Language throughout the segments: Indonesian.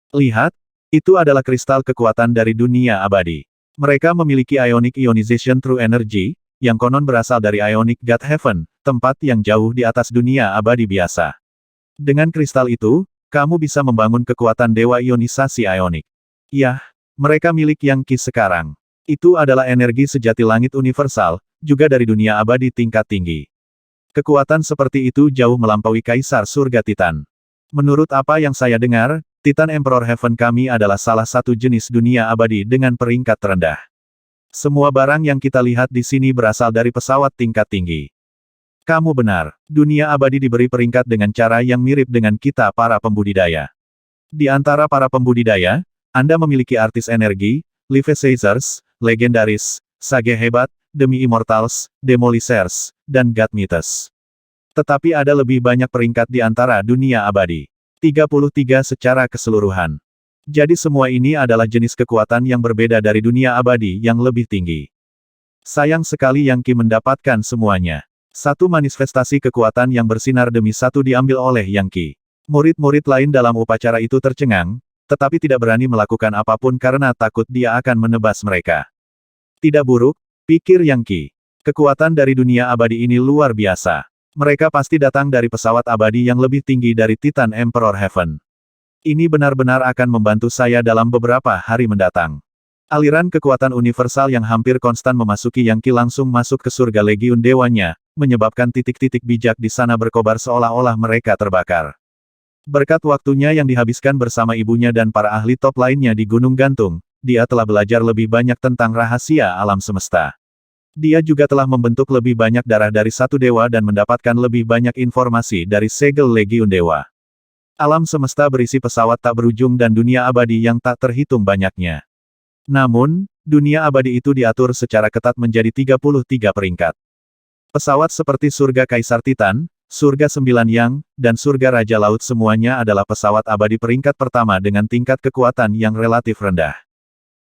Lihat, itu adalah kristal kekuatan dari dunia abadi. Mereka memiliki Ionic Ionization True Energy, yang konon berasal dari Ionic God Heaven, tempat yang jauh di atas dunia abadi biasa. Dengan kristal itu, kamu bisa membangun kekuatan dewa ionisasi Ionik. Yah, mereka milik Yang Qi sekarang. Itu adalah energi sejati langit universal, juga dari dunia abadi tingkat tinggi. Kekuatan seperti itu jauh melampaui Kaisar Surga Titan. Menurut apa yang saya dengar, Titan Emperor Heaven kami adalah salah satu jenis dunia abadi dengan peringkat terendah. Semua barang yang kita lihat di sini berasal dari pesawat tingkat tinggi. Kamu benar, dunia abadi diberi peringkat dengan cara yang mirip dengan kita para pembudidaya. Di antara para pembudidaya, Anda memiliki artis energi, Live Caesars, legendaris, sage hebat, demi immortals, demolishers, dan god mythos. Tetapi ada lebih banyak peringkat di antara dunia abadi. 33 secara keseluruhan. Jadi semua ini adalah jenis kekuatan yang berbeda dari dunia abadi yang lebih tinggi. Sayang sekali Yang Qi mendapatkan semuanya. Satu manifestasi kekuatan yang bersinar demi satu diambil oleh Yang Qi. Murid-murid lain dalam upacara itu tercengang, tetapi tidak berani melakukan apapun karena takut dia akan menebas mereka. Tidak buruk, pikir Yang Qi. Kekuatan dari dunia abadi ini luar biasa. Mereka pasti datang dari pesawat abadi yang lebih tinggi dari Titan Emperor Heaven. Ini benar-benar akan membantu saya dalam beberapa hari mendatang. Aliran kekuatan universal yang hampir konstan memasuki Yang Qi langsung masuk ke surga legiun dewanya, menyebabkan titik-titik bijak di sana berkobar seolah-olah mereka terbakar. Berkat waktunya yang dihabiskan bersama ibunya dan para ahli top lainnya di Gunung Gantung, dia telah belajar lebih banyak tentang rahasia alam semesta. Dia juga telah membentuk lebih banyak darah dari satu dewa dan mendapatkan lebih banyak informasi dari segel legiun dewa. Alam semesta berisi pesawat tak berujung dan dunia abadi yang tak terhitung banyaknya. Namun, dunia abadi itu diatur secara ketat menjadi 33 peringkat. Pesawat seperti surga Kaisar Titan, surga Sembilan Yang, dan surga Raja Laut semuanya adalah pesawat abadi peringkat pertama dengan tingkat kekuatan yang relatif rendah.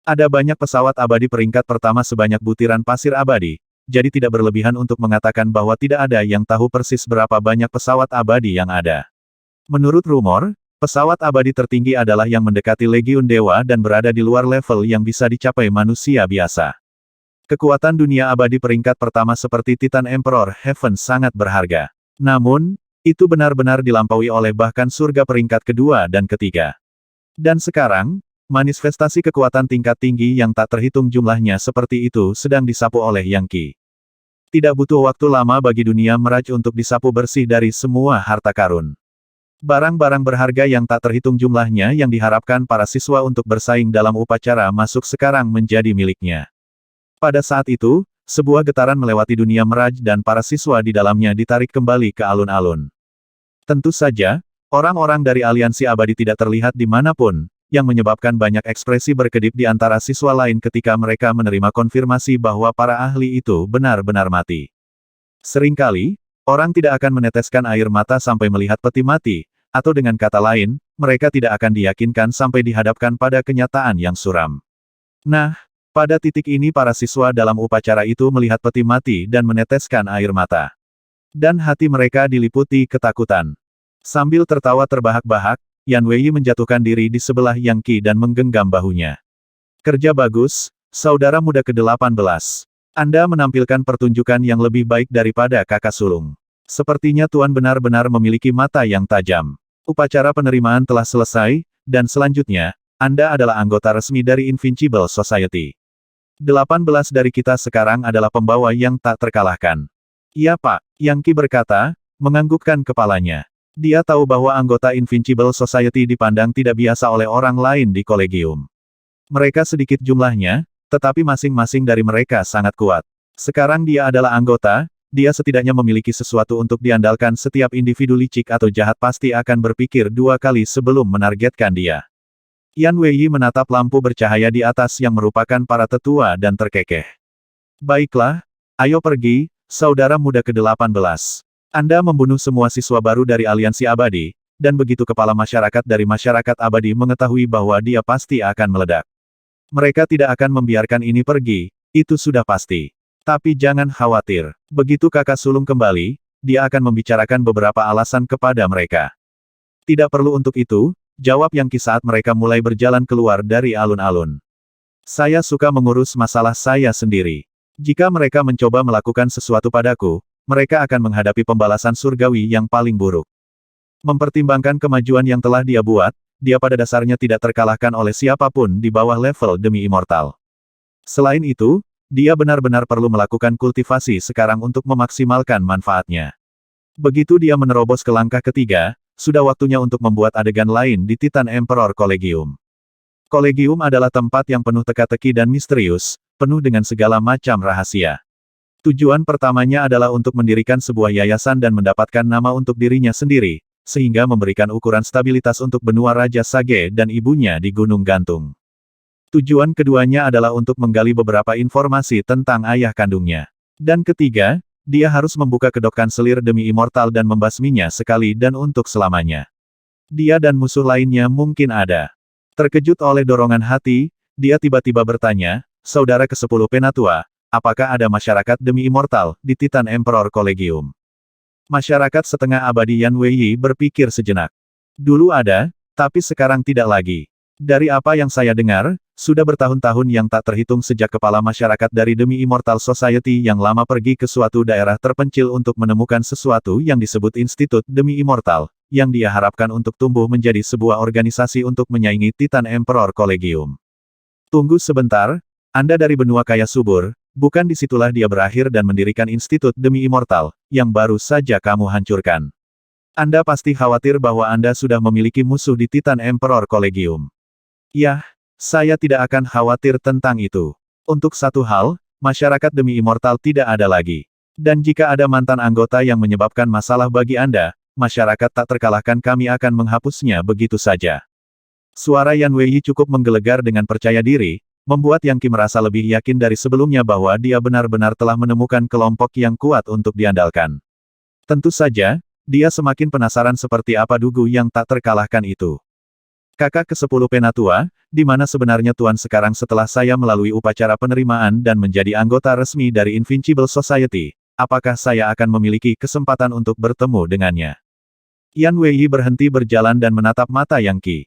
Ada banyak pesawat abadi peringkat pertama sebanyak butiran pasir abadi, jadi tidak berlebihan untuk mengatakan bahwa tidak ada yang tahu persis berapa banyak pesawat abadi yang ada. Menurut rumor, pesawat abadi tertinggi adalah yang mendekati legiun dewa dan berada di luar level yang bisa dicapai manusia biasa. Kekuatan dunia abadi peringkat pertama seperti Titan Emperor Heaven sangat berharga. Namun, itu benar-benar dilampaui oleh bahkan surga peringkat kedua dan ketiga. Dan sekarang, manifestasi kekuatan tingkat tinggi yang tak terhitung jumlahnya seperti itu sedang disapu oleh Yang Qi. Tidak butuh waktu lama bagi dunia Mirage untuk disapu bersih dari semua harta karun. Barang-barang berharga yang tak terhitung jumlahnya yang diharapkan para siswa untuk bersaing dalam upacara masuk sekarang menjadi miliknya. Pada saat itu, sebuah getaran melewati dunia Mirage dan para siswa di dalamnya ditarik kembali ke alun-alun. Tentu saja, orang-orang dari aliansi abadi tidak terlihat dimanapun, yang menyebabkan banyak ekspresi berkedip di antara siswa lain ketika mereka menerima konfirmasi bahwa para ahli itu benar-benar mati. Seringkali, orang tidak akan meneteskan air mata sampai melihat peti mati, atau dengan kata lain, mereka tidak akan diyakinkan sampai dihadapkan pada kenyataan yang suram. Nah, pada titik ini para siswa dalam upacara itu melihat peti mati dan meneteskan air mata. Dan hati mereka diliputi ketakutan. Sambil tertawa terbahak-bahak, Yan Wei menjatuhkan diri di sebelah Yang Qi dan menggenggam bahunya. Kerja bagus, saudara muda ke-18. Anda menampilkan pertunjukan yang lebih baik daripada kakak sulung. Sepertinya Tuan benar-benar memiliki mata yang tajam. Upacara penerimaan telah selesai, dan selanjutnya, Anda adalah anggota resmi dari Invincible Society. 18 dari kita sekarang adalah pembawa yang tak terkalahkan. Iya Pak, Yang Qi berkata, menganggukkan kepalanya. Dia tahu bahwa anggota Invincible Society dipandang tidak biasa oleh orang lain di kolegium. Mereka sedikit jumlahnya, tetapi masing-masing dari mereka sangat kuat. Sekarang dia adalah anggota, dia setidaknya memiliki sesuatu untuk diandalkan. Setiap individu licik atau jahat pasti akan berpikir dua kali sebelum menargetkan dia. Yan Wei menatap lampu bercahaya di atas yang merupakan para tetua dan terkekeh. Baiklah, ayo pergi, saudara muda ke-18. Anda membunuh semua siswa baru dari aliansi abadi, dan begitu kepala masyarakat dari masyarakat abadi mengetahui bahwa dia pasti akan meledak. Mereka tidak akan membiarkan ini pergi, itu sudah pasti. Tapi jangan khawatir, begitu kakak sulung kembali, dia akan membicarakan beberapa alasan kepada mereka. Tidak perlu untuk itu, Jawab Yang Qi saat mereka mulai berjalan keluar dari alun-alun. Saya suka mengurus masalah saya sendiri. Jika mereka mencoba melakukan sesuatu padaku, mereka akan menghadapi pembalasan surgawi yang paling buruk. Mempertimbangkan kemajuan yang telah dia buat, dia pada dasarnya tidak terkalahkan oleh siapapun di bawah level demi immortal. Selain itu, dia benar-benar perlu melakukan kultivasi sekarang untuk memaksimalkan manfaatnya. Begitu dia menerobos ke langkah ketiga, sudah waktunya untuk membuat adegan lain di Titan Emperor Collegium. Collegium adalah tempat yang penuh teka-teki dan misterius, penuh dengan segala macam rahasia. Tujuan pertamanya adalah untuk mendirikan sebuah yayasan dan mendapatkan nama untuk dirinya sendiri, sehingga memberikan ukuran stabilitas untuk benua Raja Sage dan ibunya di Gunung Gantung. Tujuan keduanya adalah untuk menggali beberapa informasi tentang ayah kandungnya. Dan ketiga, dia harus membuka kedok kanselir demi immortal dan membasminya sekali dan untuk selamanya. Dia dan musuh lainnya mungkin ada. Terkejut oleh dorongan hati, dia tiba-tiba bertanya, "Saudara ke-10 Penatua, apakah ada masyarakat demi immortal di Titan Emperor Collegium?" Masyarakat setengah abadi Yan Weiyi berpikir sejenak. Dulu ada, tapi sekarang tidak lagi. Dari apa yang saya dengar, sudah bertahun-tahun yang tak terhitung sejak kepala masyarakat dari Demi Immortal Society yang lama pergi ke suatu daerah terpencil untuk menemukan sesuatu yang disebut Institut Demi Immortal, yang dia harapkan untuk tumbuh menjadi sebuah organisasi untuk menyaingi Titan Emperor Collegium. Tunggu sebentar, Anda dari benua kaya subur, bukan disitulah dia berakhir dan mendirikan Institut Demi Immortal, yang baru saja kamu hancurkan. Anda pasti khawatir bahwa Anda sudah memiliki musuh di Titan Emperor Collegium. Yah, saya tidak akan khawatir tentang itu. Untuk satu hal, masyarakat demi immortal tidak ada lagi. Dan jika ada mantan anggota yang menyebabkan masalah bagi Anda, masyarakat tak terkalahkan kami akan menghapusnya begitu saja. Suara Yan Weiyi cukup menggelegar dengan percaya diri, membuat Yang Qi merasa lebih yakin dari sebelumnya bahwa dia benar-benar telah menemukan kelompok yang kuat untuk diandalkan. Tentu saja, dia semakin penasaran seperti apa dugu yang tak terkalahkan itu. Kakak ke-10 Penatua, di mana sebenarnya Tuan sekarang setelah saya melalui upacara penerimaan dan menjadi anggota resmi dari Invincible Society, apakah saya akan memiliki kesempatan untuk bertemu dengannya? Yan Weiyi berhenti berjalan dan menatap mata Yang Qi.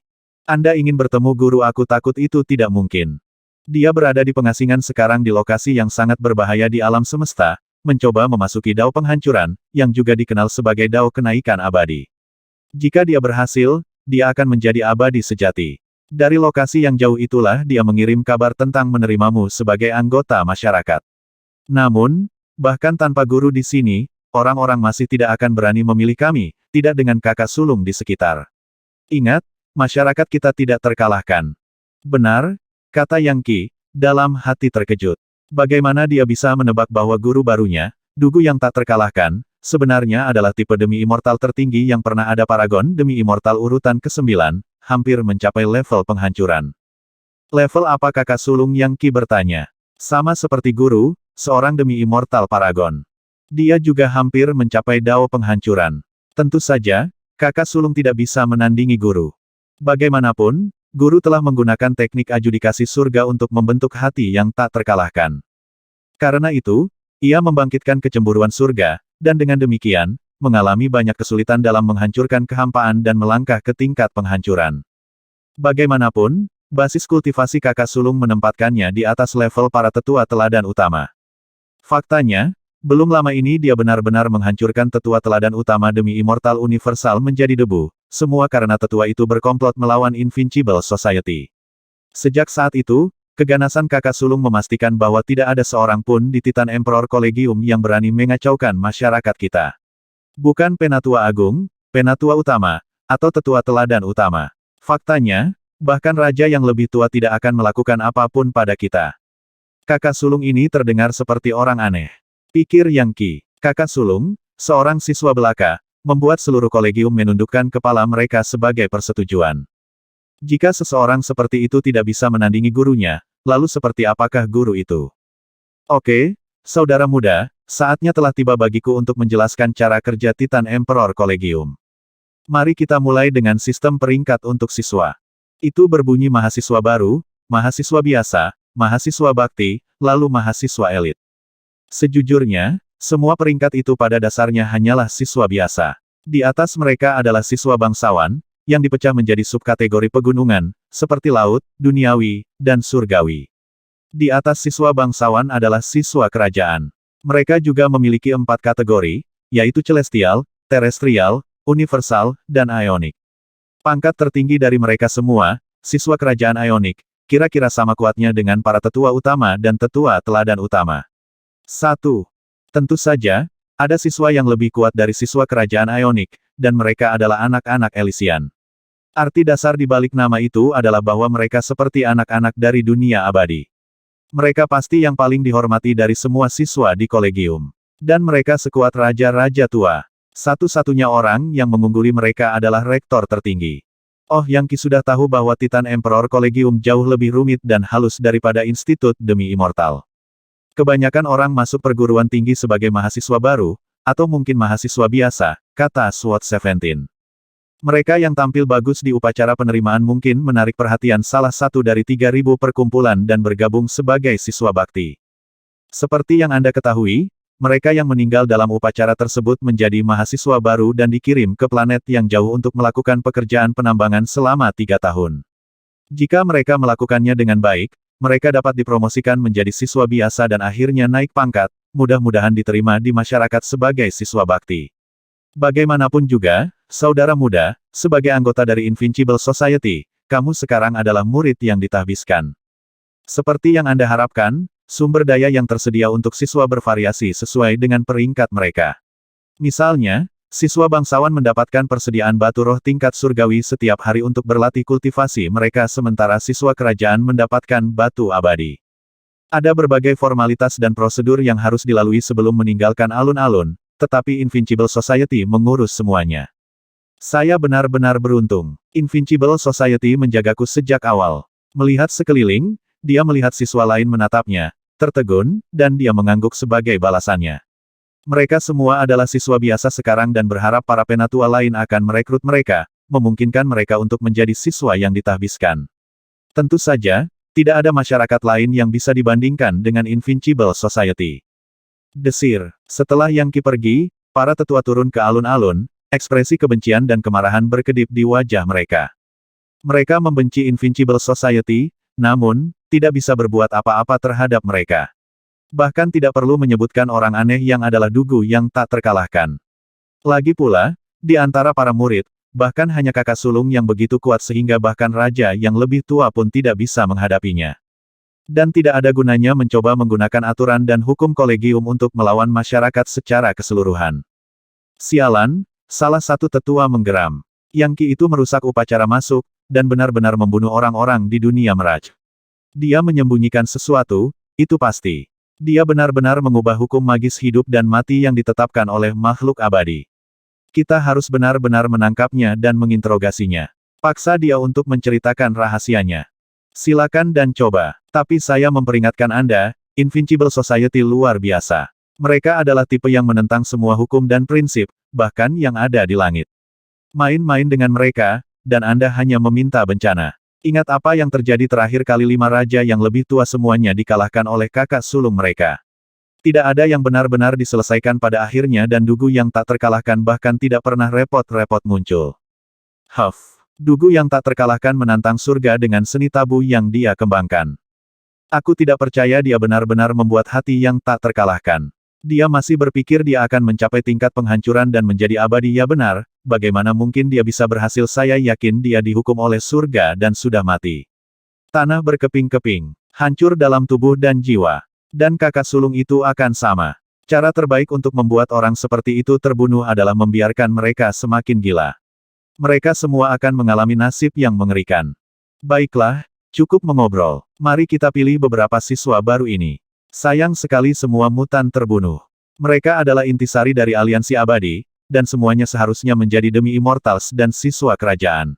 Anda ingin bertemu guru? Aku takut itu tidak mungkin. Dia berada di pengasingan sekarang di lokasi yang sangat berbahaya di alam semesta, mencoba memasuki dao penghancuran, yang juga dikenal sebagai dao kenaikan abadi. Jika dia berhasil, dia akan menjadi abadi sejati. Dari lokasi yang jauh itulah dia mengirim kabar tentang menerimamu sebagai anggota masyarakat. Namun, bahkan tanpa guru di sini, orang-orang masih tidak akan berani memilih kami, tidak dengan kakak sulung di sekitar. Ingat, masyarakat kita tidak terkalahkan. Benar, kata Yang Qi, dalam hati terkejut. Bagaimana dia bisa menebak bahwa guru barunya, dugu yang tak terkalahkan, sebenarnya adalah tipe demi immortal tertinggi yang pernah ada paragon demi immortal urutan ke-9, hampir mencapai level penghancuran. Level apa kakak sulung? Yang Qi bertanya. Sama seperti guru, seorang demi immortal paragon. Dia juga hampir mencapai dao penghancuran. Tentu saja, kakak sulung tidak bisa menandingi guru. Bagaimanapun, guru telah menggunakan teknik adjudikasi surga untuk membentuk hati yang tak terkalahkan. Karena itu, ia membangkitkan kecemburuan surga, dan dengan demikian, mengalami banyak kesulitan dalam menghancurkan kehampaan dan melangkah ke tingkat penghancuran. Bagaimanapun, basis kultivasi kakak sulung menempatkannya di atas level para tetua teladan utama. Faktanya, belum lama ini dia benar-benar menghancurkan tetua teladan utama demi immortal universal menjadi debu, semua karena tetua itu berkomplot melawan Invincible Society. Sejak saat itu, keganasan kakak sulung memastikan bahwa tidak ada seorang pun di Titan Emperor Collegium yang berani mengacaukan masyarakat kita. Bukan Penatua Agung, Penatua Utama, atau Tetua Teladan Utama. Faktanya, bahkan raja yang lebih tua tidak akan melakukan apapun pada kita. Kakak sulung ini terdengar seperti orang aneh. Pikir Yang Qi. Kakak sulung, seorang siswa belaka, membuat seluruh kolegium menundukkan kepala mereka sebagai persetujuan. Jika seseorang seperti itu tidak bisa menandingi gurunya, lalu seperti apakah guru itu? Oke, saudara muda, saatnya telah tiba bagiku untuk menjelaskan cara kerja Titan Emperor Collegium. Mari kita mulai dengan sistem peringkat untuk siswa. Itu berbunyi mahasiswa baru, mahasiswa biasa, mahasiswa bakti, lalu mahasiswa elit. Sejujurnya, semua peringkat itu pada dasarnya hanyalah siswa biasa. Di atas mereka adalah siswa bangsawan, yang dipecah menjadi subkategori pegunungan, seperti laut, duniawi, dan surgawi. Di atas siswa bangsawan adalah siswa kerajaan. Mereka juga memiliki 4 kategori, yaitu celestial, terestrial, universal, dan ionik. Pangkat tertinggi dari mereka semua, siswa kerajaan ionik, kira-kira sama kuatnya dengan para tetua utama dan tetua teladan utama. 1. Tentu saja, ada siswa yang lebih kuat dari siswa kerajaan ionik, dan mereka adalah anak-anak Elysian. Arti dasar di balik nama itu adalah bahwa mereka seperti anak-anak dari dunia abadi. Mereka pasti yang paling dihormati dari semua siswa di kolegium. Dan mereka sekuat raja-raja tua. Satu-satunya orang yang mengungguli mereka adalah rektor tertinggi. Oh, Yang Qi sudah tahu bahwa Titan Emperor Kolegium jauh lebih rumit dan halus daripada Institut Demi Immortal. Kebanyakan orang masuk perguruan tinggi sebagai mahasiswa baru, atau mungkin mahasiswa biasa, kata SWOT 17. Mereka yang tampil bagus di upacara penerimaan mungkin menarik perhatian salah satu dari 3.000 perkumpulan dan bergabung sebagai siswa bakti. Seperti yang Anda ketahui, mereka yang meninggal dalam upacara tersebut menjadi mahasiswa baru dan dikirim ke planet yang jauh untuk melakukan pekerjaan penambangan selama 3 tahun. Jika mereka melakukannya dengan baik, mereka dapat dipromosikan menjadi siswa biasa dan akhirnya naik pangkat, mudah-mudahan diterima di masyarakat sebagai siswa bakti. Bagaimanapun juga, saudara muda, sebagai anggota dari Invincible Society, kamu sekarang adalah murid yang ditahbiskan. Seperti yang Anda harapkan, sumber daya yang tersedia untuk siswa bervariasi sesuai dengan peringkat mereka. Misalnya, siswa bangsawan mendapatkan persediaan batu roh tingkat surgawi setiap hari untuk berlatih kultivasi mereka sementara siswa kerajaan mendapatkan batu abadi. Ada berbagai formalitas dan prosedur yang harus dilalui sebelum meninggalkan alun-alun, tetapi Invincible Society mengurus semuanya. Saya benar-benar beruntung. Invincible Society menjagaku sejak awal. Melihat sekeliling, dia melihat siswa lain menatapnya, tertegun, dan dia mengangguk sebagai balasannya. Mereka semua adalah siswa biasa sekarang dan berharap para penatua lain akan merekrut mereka, memungkinkan mereka untuk menjadi siswa yang ditahbiskan. Tentu saja, tidak ada masyarakat lain yang bisa dibandingkan dengan Invincible Society. Desir. Setelah Yang Qi pergi, para tetua turun ke alun-alun, ekspresi kebencian dan kemarahan berkedip di wajah mereka. Mereka membenci Invincible Society, namun, tidak bisa berbuat apa-apa terhadap mereka. Bahkan tidak perlu menyebutkan orang aneh yang adalah Dugu yang tak terkalahkan. Lagi pula, di antara para murid, bahkan hanya kakak sulung yang begitu kuat sehingga bahkan raja yang lebih tua pun tidak bisa menghadapinya. Dan tidak ada gunanya mencoba menggunakan aturan dan hukum kolegium untuk melawan masyarakat secara keseluruhan. Sialan, salah satu tetua menggeram. Yang Qi itu merusak upacara masuk, dan benar-benar membunuh orang-orang di dunia Mirage. Dia menyembunyikan sesuatu, itu pasti. Dia benar-benar mengubah hukum magis hidup dan mati yang ditetapkan oleh makhluk abadi. Kita harus benar-benar menangkapnya dan menginterogasinya. Paksa dia untuk menceritakan rahasianya. Silakan dan coba. Tapi saya memperingatkan Anda, Invincible Society luar biasa. Mereka adalah tipe yang menentang semua hukum dan prinsip, bahkan yang ada di langit. Main-main dengan mereka, dan Anda hanya meminta bencana. Ingat apa yang terjadi terakhir kali 5 raja yang lebih tua semuanya dikalahkan oleh kakak sulung mereka. Tidak ada yang benar-benar diselesaikan pada akhirnya dan Dugu yang tak terkalahkan bahkan tidak pernah repot-repot muncul. Dugu yang tak terkalahkan menantang surga dengan seni tabu yang dia kembangkan. Aku tidak percaya dia benar-benar membuat hati yang tak terkalahkan. Dia masih berpikir dia akan mencapai tingkat penghancuran dan menjadi abadi. Ya benar, bagaimana mungkin dia bisa berhasil? Saya yakin dia dihukum oleh surga dan sudah mati. Tanah berkeping-keping, hancur dalam tubuh dan jiwa. Dan kakak sulung itu akan sama. Cara terbaik untuk membuat orang seperti itu terbunuh adalah membiarkan mereka semakin gila. Mereka semua akan mengalami nasib yang mengerikan. Baiklah, cukup mengobrol. Mari kita pilih beberapa siswa baru ini. Sayang sekali semua mutan terbunuh. Mereka adalah intisari dari aliansi abadi, dan semuanya seharusnya menjadi demi immortals dan siswa kerajaan.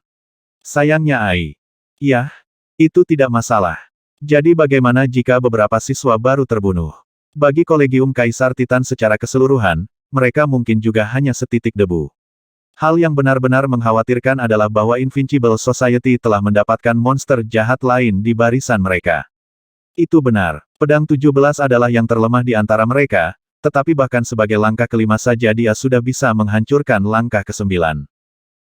Sayangnya Ai. Yah, itu tidak masalah. Jadi bagaimana jika beberapa siswa baru terbunuh? Bagi Kolegium Kaisar Titan secara keseluruhan, mereka mungkin juga hanya setitik debu. Hal yang benar-benar mengkhawatirkan adalah bahwa Invincible Society telah mendapatkan monster jahat lain di barisan mereka. Itu benar. Pedang 17 adalah yang terlemah di antara mereka, tetapi bahkan sebagai langkah kelima saja dia sudah bisa menghancurkan langkah ke-9.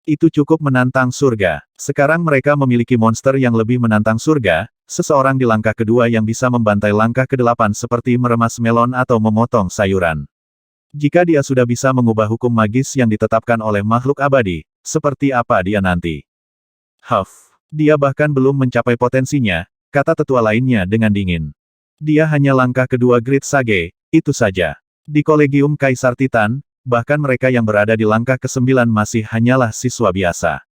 Itu cukup menantang surga. Sekarang mereka memiliki monster yang lebih menantang surga, seseorang di langkah kedua yang bisa membantai langkah ke-8 seperti meremas melon atau memotong sayuran. Jika dia sudah bisa mengubah hukum magis yang ditetapkan oleh makhluk abadi, seperti apa dia nanti? Dia bahkan belum mencapai potensinya, kata tetua lainnya dengan dingin. Dia hanya langkah kedua Great Sage, itu saja. Di Kolegium Kaisar Titan, bahkan mereka yang berada di langkah ke-9 masih hanyalah siswa biasa.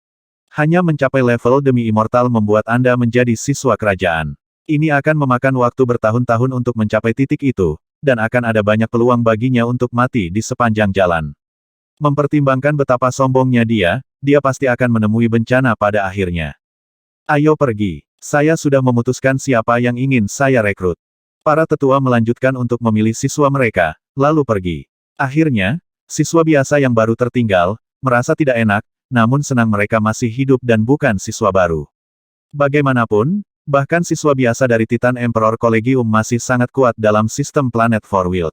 Hanya mencapai level demi immortal membuat Anda menjadi siswa kerajaan. Ini akan memakan waktu bertahun-tahun untuk mencapai titik itu, dan akan ada banyak peluang baginya untuk mati di sepanjang jalan. Mempertimbangkan betapa sombongnya dia pasti akan menemui bencana pada akhirnya. Ayo pergi. Saya sudah memutuskan siapa yang ingin saya rekrut. Para tetua melanjutkan untuk memilih siswa mereka, lalu pergi. Akhirnya, siswa biasa yang baru tertinggal, merasa tidak enak, namun senang mereka masih hidup dan bukan siswa baru. Bagaimanapun, bahkan siswa biasa dari Titan Emperor Collegium masih sangat kuat dalam sistem planet Forwild.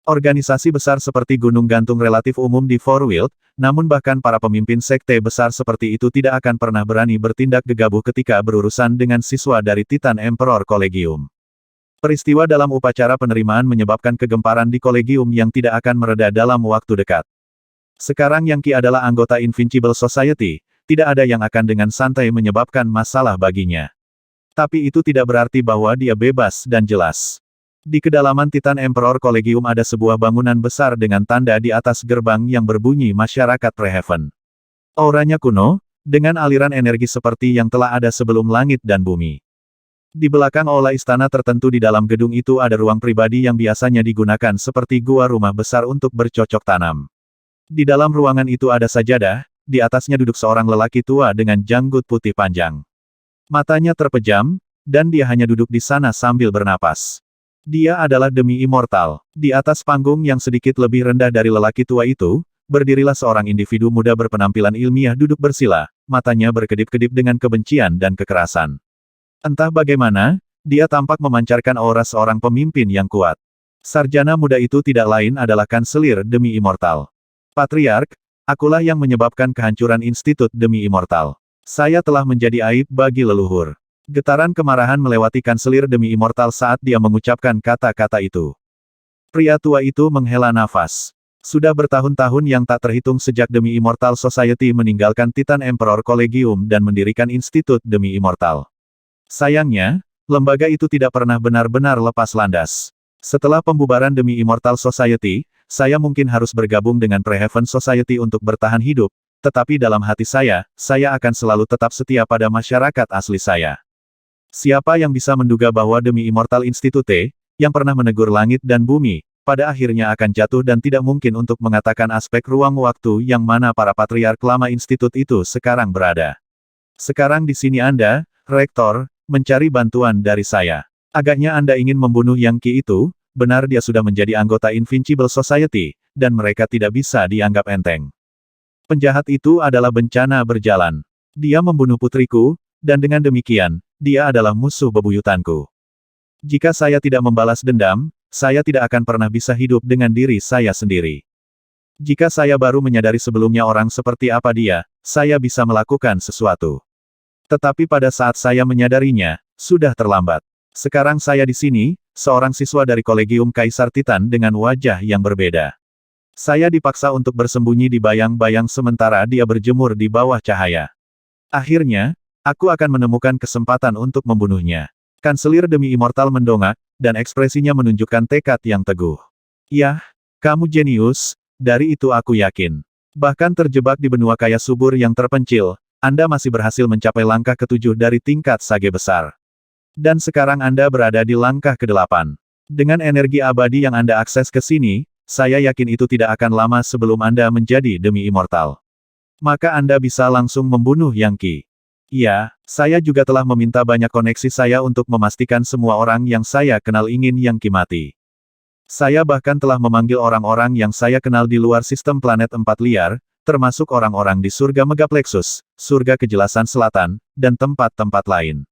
Organisasi besar seperti Gunung Gantung relatif umum di Forwild, namun bahkan para pemimpin sekte besar seperti itu tidak akan pernah berani bertindak gegabah ketika berurusan dengan siswa dari Titan Emperor Collegium. Peristiwa dalam upacara penerimaan menyebabkan kegemparan di Kolegium yang tidak akan mereda dalam waktu dekat. Sekarang Yang Qi adalah anggota Invincible Society, tidak ada yang akan dengan santai menyebabkan masalah baginya. Tapi itu tidak berarti bahwa dia bebas dan jelas. Di kedalaman Titan Emperor Collegium ada sebuah bangunan besar dengan tanda di atas gerbang yang berbunyi Masyarakat Preheaven. Auranya kuno, dengan aliran energi seperti yang telah ada sebelum langit dan bumi. Di belakang aula istana tertentu di dalam gedung itu ada ruang pribadi yang biasanya digunakan seperti gua rumah besar untuk bercocok tanam. Di dalam ruangan itu ada sajadah, di atasnya duduk seorang lelaki tua dengan janggut putih panjang. Matanya terpejam, dan dia hanya duduk di sana sambil bernapas. Dia adalah demi immortal. Di atas panggung yang sedikit lebih rendah dari lelaki tua itu, berdirilah seorang individu muda berpenampilan ilmiah duduk bersila, matanya berkedip-kedip dengan kebencian dan kekerasan. Entah bagaimana, dia tampak memancarkan aura seorang pemimpin yang kuat. Sarjana muda itu tidak lain adalah kanselir demi immortal. Patriark, akulah yang menyebabkan kehancuran institut demi immortal. Saya telah menjadi aib bagi leluhur. Getaran kemarahan melewati kanselir demi immortal saat dia mengucapkan kata-kata itu. Pria tua itu menghela nafas. Sudah bertahun-tahun yang tak terhitung sejak demi Immortal Society meninggalkan Titan Emperor Collegium dan mendirikan institut demi immortal. Sayangnya, lembaga itu tidak pernah benar-benar lepas landas. Setelah pembubaran demi Immortal Society, saya mungkin harus bergabung dengan Preheaven Society untuk bertahan hidup, tetapi dalam hati saya akan selalu tetap setia pada masyarakat asli saya. Siapa yang bisa menduga bahwa demi Immortal Institute, yang pernah menegur langit dan bumi, pada akhirnya akan jatuh dan tidak mungkin untuk mengatakan aspek ruang waktu yang mana para patriark lama institut itu sekarang berada. Sekarang di sini Anda, Rektor, mencari bantuan dari saya. Agaknya Anda ingin membunuh Yang Qi itu, benar dia sudah menjadi anggota Invincible Society, dan mereka tidak bisa dianggap enteng. Penjahat itu adalah bencana berjalan. Dia membunuh putriku, dan dengan demikian, dia adalah musuh bebuyutanku. Jika saya tidak membalas dendam, saya tidak akan pernah bisa hidup dengan diri saya sendiri. Jika saya baru menyadari sebelumnya orang seperti apa dia, saya bisa melakukan sesuatu. Tetapi pada saat saya menyadarinya, sudah terlambat. Sekarang saya di sini, seorang siswa dari Kolegium Kaisar Titan dengan wajah yang berbeda. Saya dipaksa untuk bersembunyi di bayang-bayang sementara dia berjemur di bawah cahaya. Akhirnya, aku akan menemukan kesempatan untuk membunuhnya. Kanselir demi immortal mendongak, dan ekspresinya menunjukkan tekad yang teguh. Yah, kamu jenius, dari itu aku yakin. Bahkan terjebak di benua kaya subur yang terpencil, Anda masih berhasil mencapai langkah ke-7 dari tingkat sage besar. Dan sekarang Anda berada di langkah ke-8. Dengan energi abadi yang Anda akses ke sini, saya yakin itu tidak akan lama sebelum Anda menjadi demi immortal. Maka Anda bisa langsung membunuh Yang Qi. Ya, saya juga telah meminta banyak koneksi saya untuk memastikan semua orang yang saya kenal ingin Yang Qi mati. Saya bahkan telah memanggil orang-orang yang saya kenal di luar sistem planet 4 liar, termasuk orang-orang di surga Megaplexus, surga kejelasan selatan, dan tempat-tempat lain.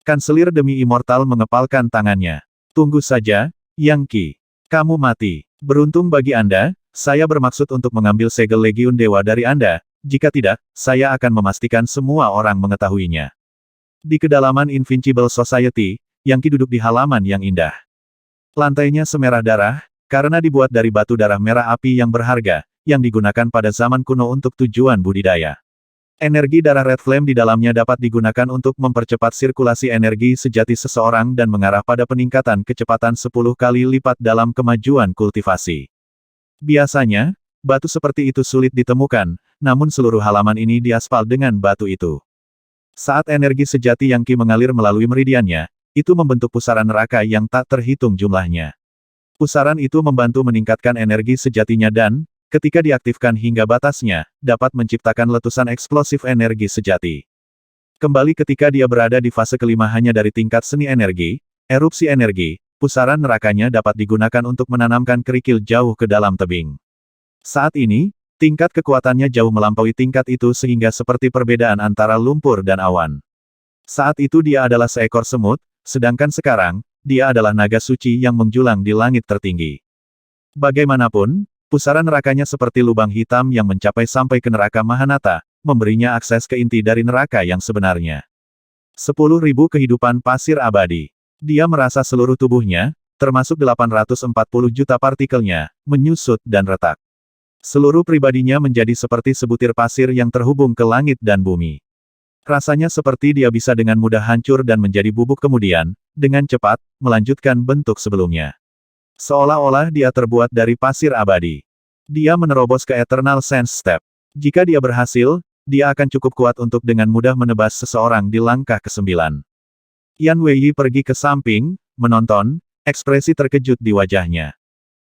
Kanselir demi immortal mengepalkan tangannya. Tunggu saja, Yang Qi. Kamu mati. Beruntung bagi Anda, saya bermaksud untuk mengambil segel Legiun Dewa dari Anda, Jika tidak, saya akan memastikan semua orang mengetahuinya. Di kedalaman Invincible Society, Yang Qi duduk di halaman yang indah. Lantainya semerah darah, karena dibuat dari batu darah merah api yang berharga, yang digunakan pada zaman kuno untuk tujuan budidaya. Energi darah Red Flame di dalamnya dapat digunakan untuk mempercepat sirkulasi energi sejati seseorang dan mengarah pada peningkatan kecepatan 10 kali lipat dalam kemajuan kultivasi. Biasanya, batu seperti itu sulit ditemukan, namun seluruh halaman ini diaspal dengan batu itu. Saat energi sejati Yang Qi mengalir melalui meridiannya, itu membentuk pusaran neraka yang tak terhitung jumlahnya. Pusaran itu membantu meningkatkan energi sejatinya dan, ketika diaktifkan hingga batasnya, dapat menciptakan letusan eksplosif energi sejati. Kembali ketika dia berada di fase kelima hanya dari tingkat seni energi, erupsi energi, pusaran nerakanya dapat digunakan untuk menanamkan kerikil jauh ke dalam tebing. Saat ini, tingkat kekuatannya jauh melampaui tingkat itu sehingga seperti perbedaan antara lumpur dan awan. Saat itu dia adalah seekor semut, sedangkan sekarang, dia adalah naga suci yang menjulang di langit tertinggi. Bagaimanapun, pusaran nerakanya seperti lubang hitam yang mencapai sampai ke neraka Mahanata, memberinya akses ke inti dari neraka yang sebenarnya. 10.000 kehidupan pasir abadi. Dia merasa seluruh tubuhnya, termasuk 840 juta partikelnya, menyusut dan retak. Seluruh pribadinya menjadi seperti sebutir pasir yang terhubung ke langit dan bumi. Rasanya seperti dia bisa dengan mudah hancur dan menjadi bubuk kemudian, dengan cepat, melanjutkan bentuk sebelumnya. Seolah-olah dia terbuat dari pasir abadi. Dia menerobos ke Eternal Sense Step. Jika dia berhasil, dia akan cukup kuat untuk dengan mudah menebas seseorang di langkah ke-9. Yan Weiyi pergi ke samping, menonton, ekspresi terkejut di wajahnya.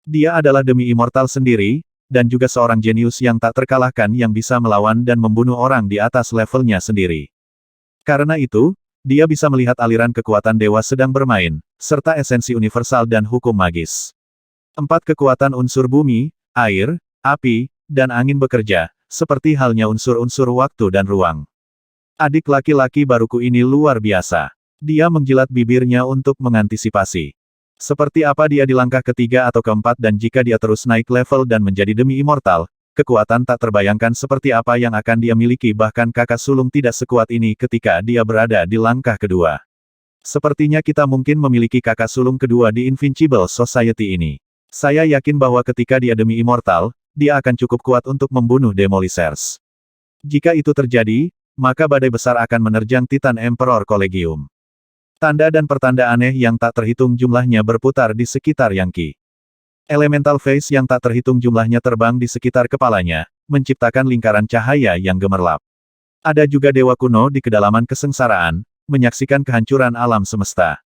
Dia adalah demi immortal sendiri, dan juga seorang jenius yang tak terkalahkan yang bisa melawan dan membunuh orang di atas levelnya sendiri. Karena itu, dia bisa melihat aliran kekuatan dewa sedang bermain, serta esensi universal dan hukum magis. 4 kekuatan unsur bumi, air, api, dan angin bekerja, seperti halnya unsur-unsur waktu dan ruang. Adik laki-laki baruku ini luar biasa. Dia menjilat bibirnya untuk mengantisipasi. Seperti apa dia di langkah ketiga atau keempat dan jika dia terus naik level dan menjadi demi immortal, kekuatan tak terbayangkan seperti apa yang akan dia miliki bahkan kakak sulung tidak sekuat ini ketika dia berada di langkah kedua. Sepertinya kita mungkin memiliki kakak sulung kedua di Invincible Society ini. Saya yakin bahwa ketika dia demi immortal, dia akan cukup kuat untuk membunuh Demolishers. Jika itu terjadi, maka badai besar akan menerjang Titan Emperor Collegium. Tanda dan pertanda aneh yang tak terhitung jumlahnya berputar di sekitar Yang Qi. Elemental phase yang tak terhitung jumlahnya terbang di sekitar kepalanya, menciptakan lingkaran cahaya yang gemerlap. Ada juga dewa kuno di kedalaman kesengsaraan, menyaksikan kehancuran alam semesta.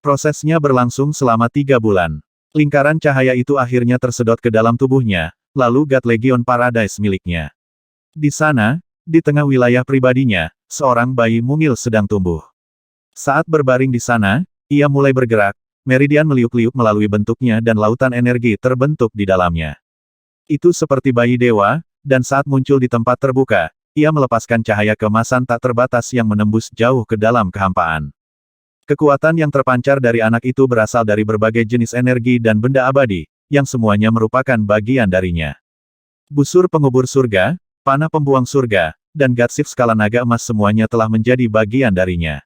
Prosesnya berlangsung selama 3 bulan. Lingkaran cahaya itu akhirnya tersedot ke dalam tubuhnya, lalu God Legion Paradise miliknya. Di sana, di tengah wilayah pribadinya, seorang bayi mungil sedang tumbuh. Saat berbaring di sana, ia mulai bergerak, meridian meliuk-liuk melalui bentuknya dan lautan energi terbentuk di dalamnya. Itu seperti bayi dewa, dan saat muncul di tempat terbuka, ia melepaskan cahaya keemasan tak terbatas yang menembus jauh ke dalam kehampaan. Kekuatan yang terpancar dari anak itu berasal dari berbagai jenis energi dan benda abadi, yang semuanya merupakan bagian darinya. Busur pengubur surga, panah pembuang surga, dan Godsif skala naga emas semuanya telah menjadi bagian darinya.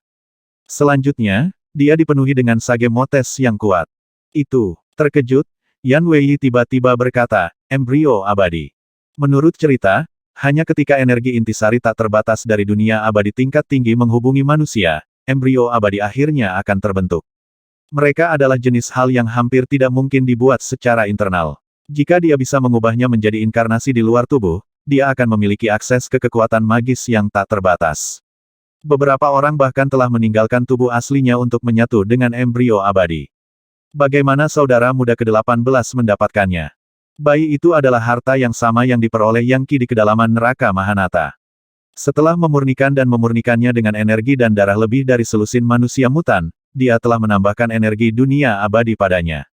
Selanjutnya, dia dipenuhi dengan sage motes yang kuat. Itu, terkejut, Yan Weiyi tiba-tiba berkata, embrio abadi. Menurut cerita, hanya ketika energi intisari tak terbatas dari dunia abadi tingkat tinggi menghubungi manusia, embrio abadi akhirnya akan terbentuk. Mereka adalah jenis hal yang hampir tidak mungkin dibuat secara internal. Jika dia bisa mengubahnya menjadi inkarnasi di luar tubuh, dia akan memiliki akses ke kekuatan magis yang tak terbatas. Beberapa orang bahkan telah meninggalkan tubuh aslinya untuk menyatu dengan embrio abadi. Bagaimana saudara muda ke-18 mendapatkannya? Bayi itu adalah harta yang sama yang diperoleh Yang Qi di kedalaman neraka Mahanata. Setelah memurnikan dan memurnikannya dengan energi dan darah lebih dari selusin manusia mutan, dia telah menambahkan energi dunia abadi padanya.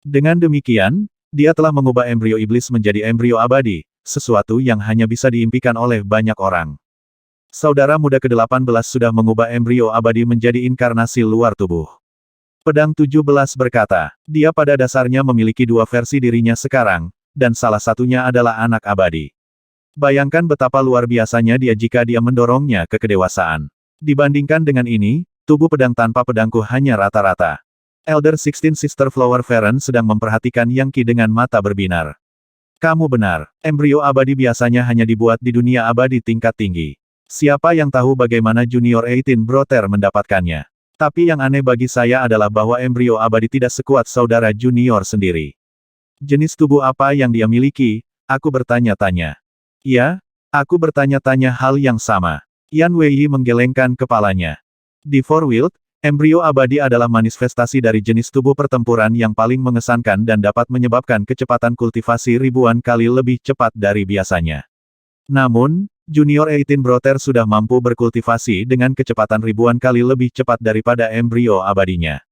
Dengan demikian, dia telah mengubah embrio iblis menjadi embrio abadi, sesuatu yang hanya bisa diimpikan oleh banyak orang. Saudara muda ke-18 sudah mengubah embrio abadi menjadi inkarnasi luar tubuh. Pedang 17 berkata, dia pada dasarnya memiliki 2 versi dirinya sekarang, dan salah satunya adalah anak abadi. Bayangkan betapa luar biasanya dia jika dia mendorongnya ke kedewasaan. Dibandingkan dengan ini, tubuh pedang tanpa pedangku hanya rata-rata. Elder 16 Sister Flower Feren sedang memperhatikan Yang Qi dengan mata berbinar. Kamu benar, embrio abadi biasanya hanya dibuat di dunia abadi tingkat tinggi. Siapa yang tahu bagaimana Junior 18 Brother mendapatkannya? Tapi yang aneh bagi saya adalah bahwa embrio abadi tidak sekuat saudara junior sendiri. Jenis tubuh apa yang dia miliki? Aku bertanya-tanya. Ya, aku bertanya-tanya hal yang sama. Yan Weiyi menggelengkan kepalanya. Di Forwild, embrio abadi adalah manifestasi dari jenis tubuh pertempuran yang paling mengesankan dan dapat menyebabkan kecepatan kultivasi ribuan kali lebih cepat dari biasanya. Namun, Junior 18 Brother sudah mampu berkultivasi dengan kecepatan ribuan kali lebih cepat daripada embrio abadinya.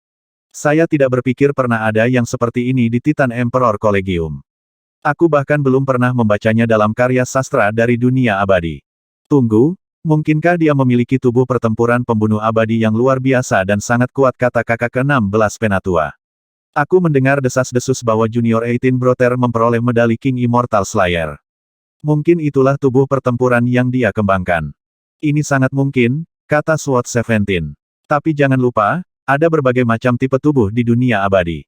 Saya tidak berpikir pernah ada yang seperti ini di Titan Emperor Collegium. Aku bahkan belum pernah membacanya dalam karya sastra dari dunia abadi. Tunggu, mungkinkah dia memiliki tubuh pertempuran pembunuh abadi yang luar biasa dan sangat kuat, kata kakak ke-16 penatua. Aku mendengar desas-desus bahwa Junior 18 Brother memperoleh medali King Immortal Slayer. Mungkin itulah tubuh pertempuran yang dia kembangkan. Ini sangat mungkin, kata SWOT 17. Tapi jangan lupa, ada berbagai macam tipe tubuh di dunia abadi.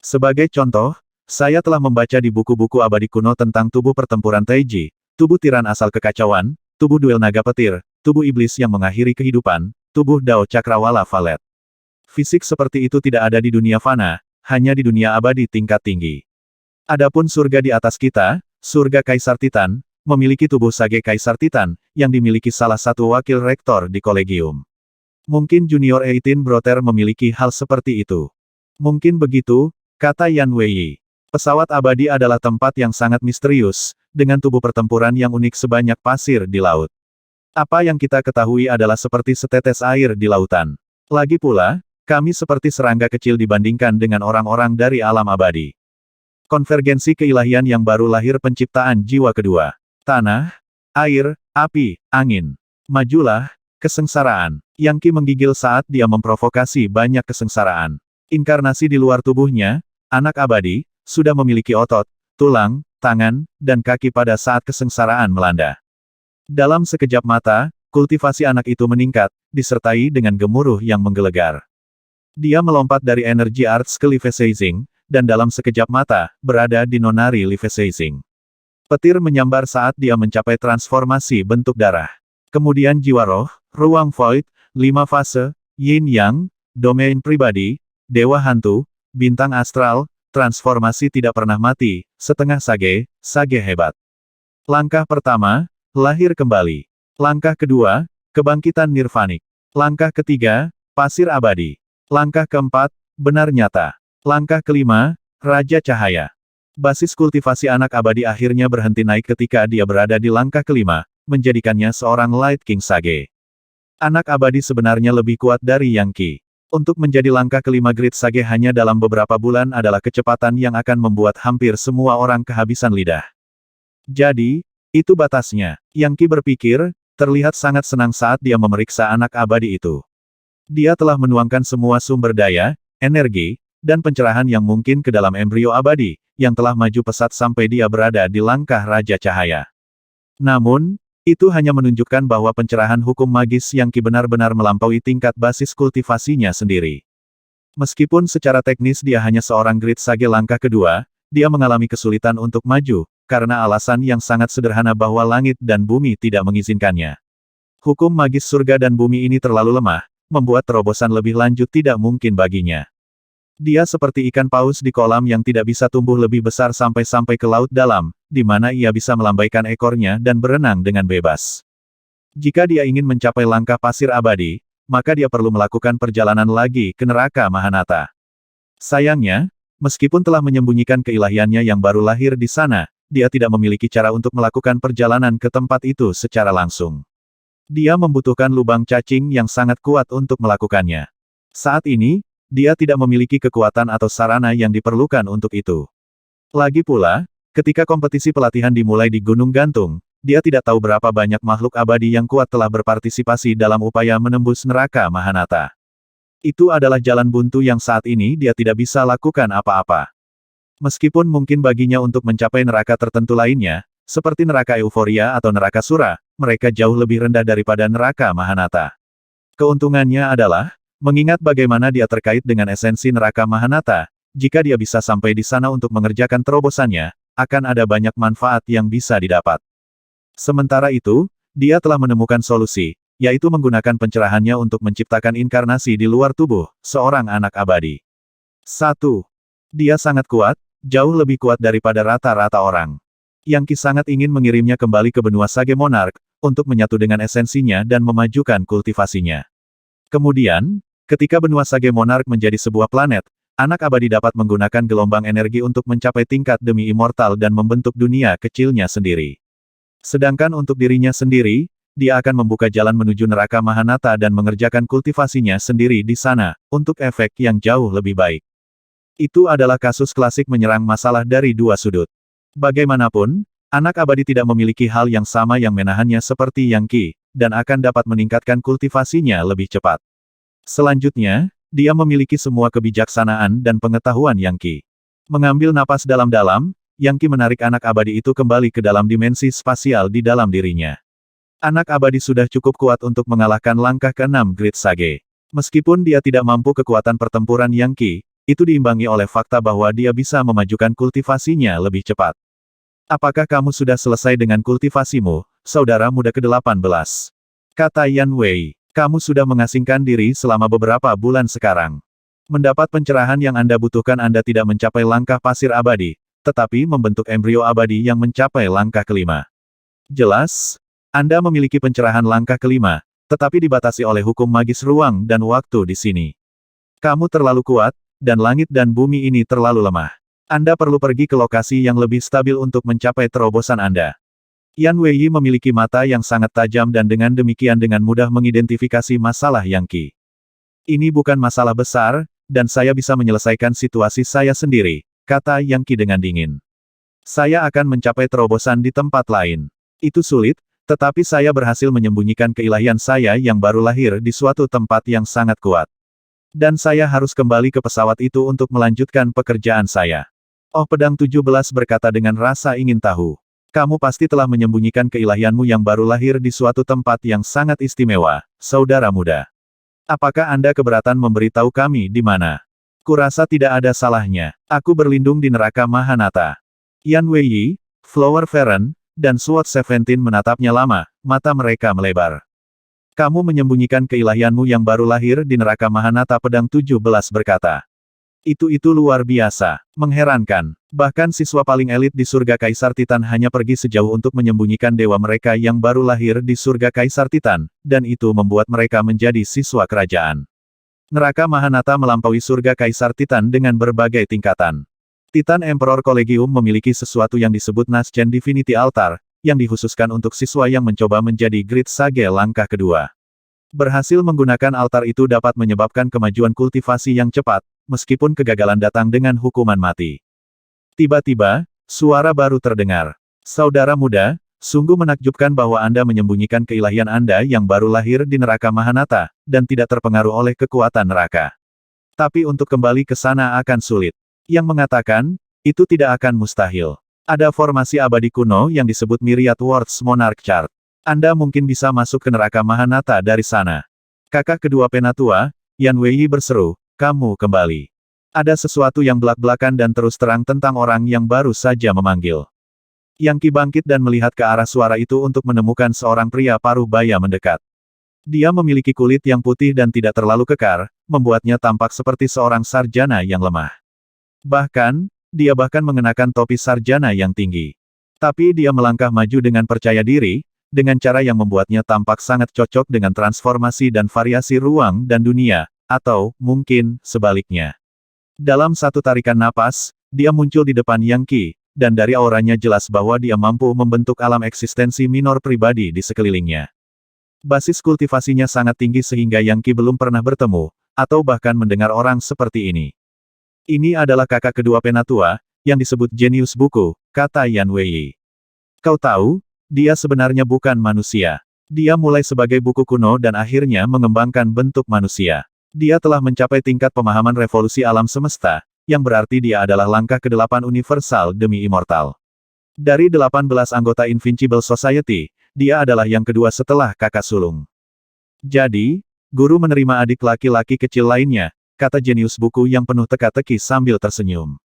Sebagai contoh, saya telah membaca di buku-buku abadi kuno tentang tubuh pertempuran Taiji, tubuh tiran asal kekacauan, tubuh duel naga petir, tubuh iblis yang mengakhiri kehidupan, tubuh Dao Cakrawala Valet. Fisik seperti itu tidak ada di dunia fana, hanya di dunia abadi tingkat tinggi. Adapun surga di atas kita, surga Kaisar Titan, memiliki tubuh Sage Kaisar Titan, yang dimiliki salah satu wakil rektor di kolegium. Mungkin Junior 18 Brother memiliki hal seperti itu. Mungkin begitu, kata Yan Weiyi. Pesawat abadi adalah tempat yang sangat misterius, dengan tubuh pertempuran yang unik sebanyak pasir di laut. Apa yang kita ketahui adalah seperti setetes air di lautan. Lagi pula, kami seperti serangga kecil dibandingkan dengan orang-orang dari alam abadi. Konvergensi keilahian yang baru lahir, penciptaan jiwa kedua. Tanah, air, api, angin. Majulah, kesengsaraan. Yang Qi menggigil saat dia memprovokasi banyak kesengsaraan. Inkarnasi di luar tubuhnya, anak abadi, sudah memiliki otot, tulang, tangan, dan kaki pada saat kesengsaraan melanda. Dalam sekejap mata, kultivasi anak itu meningkat, disertai dengan gemuruh yang menggelegar. Dia melompat dari energi arts ke Leviathan, dan dalam sekejap mata, berada di nonari Leviathan. Petir menyambar saat dia mencapai transformasi bentuk darah. Kemudian jiwa roh, ruang void, 5 fase, yin yang, domain pribadi, dewa hantu, bintang astral, transformasi tidak pernah mati, setengah sage, sage hebat. Langkah pertama, lahir kembali. Langkah kedua, kebangkitan nirvanik. Langkah ketiga, pasir abadi. Langkah keempat, benar nyata. Langkah kelima, Raja Cahaya. Basis kultivasi anak abadi akhirnya berhenti naik ketika dia berada di langkah kelima, menjadikannya seorang Light King Sage. Anak abadi sebenarnya lebih kuat dari Yang Qi. Untuk menjadi langkah kelima Great Sage hanya dalam beberapa bulan adalah kecepatan yang akan membuat hampir semua orang kehabisan lidah. Jadi, itu batasnya. Yang Qi berpikir, terlihat sangat senang saat dia memeriksa anak abadi itu. Dia telah menuangkan semua sumber daya, energi, dan pencerahan yang mungkin ke dalam embrio abadi, yang telah maju pesat sampai dia berada di langkah Raja Cahaya. Namun, itu hanya menunjukkan bahwa pencerahan hukum magis Yang Qi benar-benar melampaui tingkat basis kultivasinya sendiri. Meskipun secara teknis dia hanya seorang Great Sage langkah kedua, dia mengalami kesulitan untuk maju, karena alasan yang sangat sederhana bahwa langit dan bumi tidak mengizinkannya. Hukum magis surga dan bumi ini terlalu lemah, membuat terobosan lebih lanjut tidak mungkin baginya. Dia seperti ikan paus di kolam yang tidak bisa tumbuh lebih besar sampai-sampai ke laut dalam, di mana ia bisa melambaikan ekornya dan berenang dengan bebas. Jika dia ingin mencapai langkah pasir abadi, maka dia perlu melakukan perjalanan lagi ke neraka Mahanata. Sayangnya, meskipun telah menyembunyikan keilahiannya yang baru lahir di sana, dia tidak memiliki cara untuk melakukan perjalanan ke tempat itu secara langsung. Dia membutuhkan lubang cacing yang sangat kuat untuk melakukannya. Saat ini, dia tidak memiliki kekuatan atau sarana yang diperlukan untuk itu. Lagi pula, ketika kompetisi pelatihan dimulai di Gunung Gantung, dia tidak tahu berapa banyak makhluk abadi yang kuat telah berpartisipasi dalam upaya menembus neraka Mahanata. Itu adalah jalan buntu yang saat ini dia tidak bisa lakukan apa-apa. Meskipun mungkin baginya untuk mencapai neraka tertentu lainnya, Seperti neraka euforia atau neraka sura, mereka jauh lebih rendah daripada neraka Mahanata. Keuntungannya adalah, mengingat bagaimana dia terkait dengan esensi neraka Mahanata, jika dia bisa sampai di sana untuk mengerjakan terobosannya, akan ada banyak manfaat yang bisa didapat. Sementara itu, dia telah menemukan solusi, yaitu menggunakan pencerahannya untuk menciptakan inkarnasi di luar tubuh, seorang anak abadi. 1. Dia sangat kuat, jauh lebih kuat daripada rata-rata orang. Yang Qi sangat ingin mengirimnya kembali ke benua Sage Monarch, untuk menyatu dengan esensinya dan memajukan kultivasinya. Kemudian, ketika benua Sage Monarch menjadi sebuah planet, anak abadi dapat menggunakan gelombang energi untuk mencapai tingkat demi immortal dan membentuk dunia kecilnya sendiri. Sedangkan untuk dirinya sendiri, dia akan membuka jalan menuju neraka Mahanata dan mengerjakan kultivasinya sendiri di sana, untuk efek yang jauh lebih baik. Itu adalah kasus klasik menyerang masalah dari dua sudut. Bagaimanapun, anak abadi tidak memiliki hal yang sama yang menahannya seperti Yang Qi, dan akan dapat meningkatkan kultivasinya lebih cepat. Selanjutnya, dia memiliki semua kebijaksanaan dan pengetahuan Yang Qi. Mengambil napas dalam-dalam, Yang Qi menarik anak abadi itu kembali ke dalam dimensi spasial di dalam dirinya. Anak abadi sudah cukup kuat untuk mengalahkan langkah ke-6 Great Sage. Meskipun dia tidak mampu kekuatan pertempuran Yang Qi, itu diimbangi oleh fakta bahwa dia bisa memajukan kultivasinya lebih cepat. Apakah kamu sudah selesai dengan kultivasimu, saudara muda ke-18? Kata Yan Wei. Kamu sudah mengasingkan diri selama beberapa bulan sekarang. Mendapat pencerahan yang Anda butuhkan, Anda tidak mencapai langkah pasir abadi, tetapi membentuk embrio abadi yang mencapai langkah ke-5. Jelas, Anda memiliki pencerahan langkah ke-5, tetapi dibatasi oleh hukum magis ruang dan waktu di sini. Kamu terlalu kuat, dan langit dan bumi ini terlalu lemah. Anda perlu pergi ke lokasi yang lebih stabil untuk mencapai terobosan Anda. Yan Wei memiliki mata yang sangat tajam dan dengan demikian dengan mudah mengidentifikasi masalah Yang Qi. Ini bukan masalah besar, dan saya bisa menyelesaikan situasi saya sendiri, kata Yang Qi dengan dingin. Saya akan mencapai terobosan di tempat lain. Itu sulit, tetapi saya berhasil menyembunyikan keilahian saya yang baru lahir di suatu tempat yang sangat kuat. Dan saya harus kembali ke pesawat itu untuk melanjutkan pekerjaan saya. Oh, Pedang 17 berkata dengan rasa ingin tahu. Kamu pasti telah menyembunyikan keilahianmu yang baru lahir di suatu tempat yang sangat istimewa, saudara muda. Apakah Anda keberatan memberitahu kami di mana? Kurasa tidak ada salahnya. Aku berlindung di neraka Mahanata. Yan Wei, Flower Feren, dan Sword 17 menatapnya lama, mata mereka melebar. Kamu menyembunyikan keilahianmu yang baru lahir di neraka Mahanata, Pedang 17 berkata. Itu luar biasa, mengherankan. Bahkan siswa paling elit di surga Kaisar Titan hanya pergi sejauh untuk menyembunyikan dewa mereka yang baru lahir di surga Kaisar Titan, dan itu membuat mereka menjadi siswa kerajaan. Neraka Mahanata melampaui surga Kaisar Titan dengan berbagai tingkatan. Titan Emperor Collegium memiliki sesuatu yang disebut Naschen Divinity Altar, yang dikhususkan untuk siswa yang mencoba menjadi Great Sage langkah kedua. Berhasil menggunakan altar itu dapat menyebabkan kemajuan kultivasi yang cepat, meskipun kegagalan datang dengan hukuman mati. Tiba-tiba, suara baru terdengar. Saudara muda, sungguh menakjubkan bahwa Anda menyembunyikan keilahian Anda yang baru lahir di neraka Mahanata, dan tidak terpengaruh oleh kekuatan neraka. Tapi untuk kembali ke sana akan sulit. Yang mengatakan, itu tidak akan mustahil. Ada formasi abadi kuno yang disebut Myriad Worlds Monarch Chart. Anda mungkin bisa masuk ke neraka Mahanata dari sana. Kakak kedua penatua, Yan Wei berseru, kamu kembali. Ada sesuatu yang belak-belakan dan terus terang tentang orang yang baru saja memanggil. Yang Qi bangkit dan melihat ke arah suara itu untuk menemukan seorang pria paruh baya mendekat. Dia memiliki kulit yang putih dan tidak terlalu kekar, membuatnya tampak seperti seorang sarjana yang lemah. Bahkan, dia mengenakan topi sarjana yang tinggi. Tapi dia melangkah maju dengan percaya diri, dengan cara yang membuatnya tampak sangat cocok dengan transformasi dan variasi ruang dan dunia, atau, mungkin, sebaliknya. Dalam satu tarikan napas, dia muncul di depan Yang Qi, dan dari auranya jelas bahwa dia mampu membentuk alam eksistensi minor pribadi di sekelilingnya. Basis kultivasinya sangat tinggi sehingga Yang Qi belum pernah bertemu, atau bahkan mendengar orang seperti ini. Ini adalah kakak kedua penatua, yang disebut jenius buku, kata Yan Wei. Kau tahu, dia sebenarnya bukan manusia. Dia mulai sebagai buku kuno dan akhirnya mengembangkan bentuk manusia. Dia telah mencapai tingkat pemahaman revolusi alam semesta, yang berarti dia adalah langkah ke-8 universal demi immortal. Dari 18 anggota Invincible Society, dia adalah yang kedua setelah kakak sulung. Jadi, guru menerima adik laki-laki kecil lainnya, kata jenius buku yang penuh teka-teki sambil tersenyum.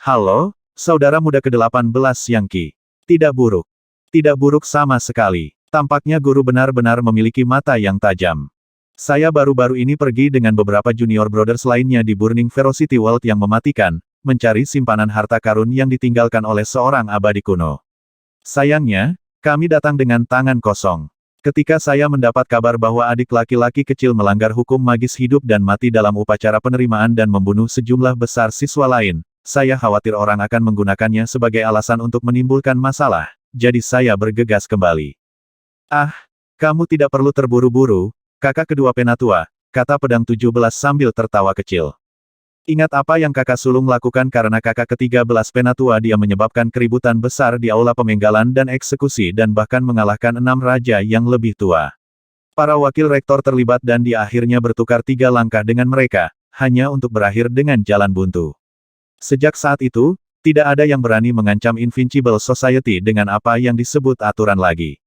Halo, saudara muda ke-18 Yangki. Tidak buruk. Tidak buruk sama sekali. Tampaknya guru benar-benar memiliki mata yang tajam. Saya baru-baru ini pergi dengan beberapa junior brothers lainnya di Burning Ferocity World yang mematikan, mencari simpanan harta karun yang ditinggalkan oleh seorang abadi kuno. Sayangnya, kami datang dengan tangan kosong. Ketika saya mendapat kabar bahwa adik laki-laki kecil melanggar hukum magis hidup dan mati dalam upacara penerimaan dan membunuh sejumlah besar siswa lain, saya khawatir orang akan menggunakannya sebagai alasan untuk menimbulkan masalah, jadi saya bergegas kembali. Ah, kamu tidak perlu terburu-buru, kakak kedua penatua, kata pedang 17 sambil tertawa kecil. Ingat apa yang kakak sulung lakukan karena kakak ke-13 penatua dia menyebabkan keributan besar di aula pemenggalan dan eksekusi dan bahkan mengalahkan 6 raja yang lebih tua. Para wakil rektor terlibat dan dia akhirnya bertukar 3 langkah dengan mereka, hanya untuk berakhir dengan jalan buntu. Sejak saat itu, tidak ada yang berani mengancam Invincible Society dengan apa yang disebut aturan lagi.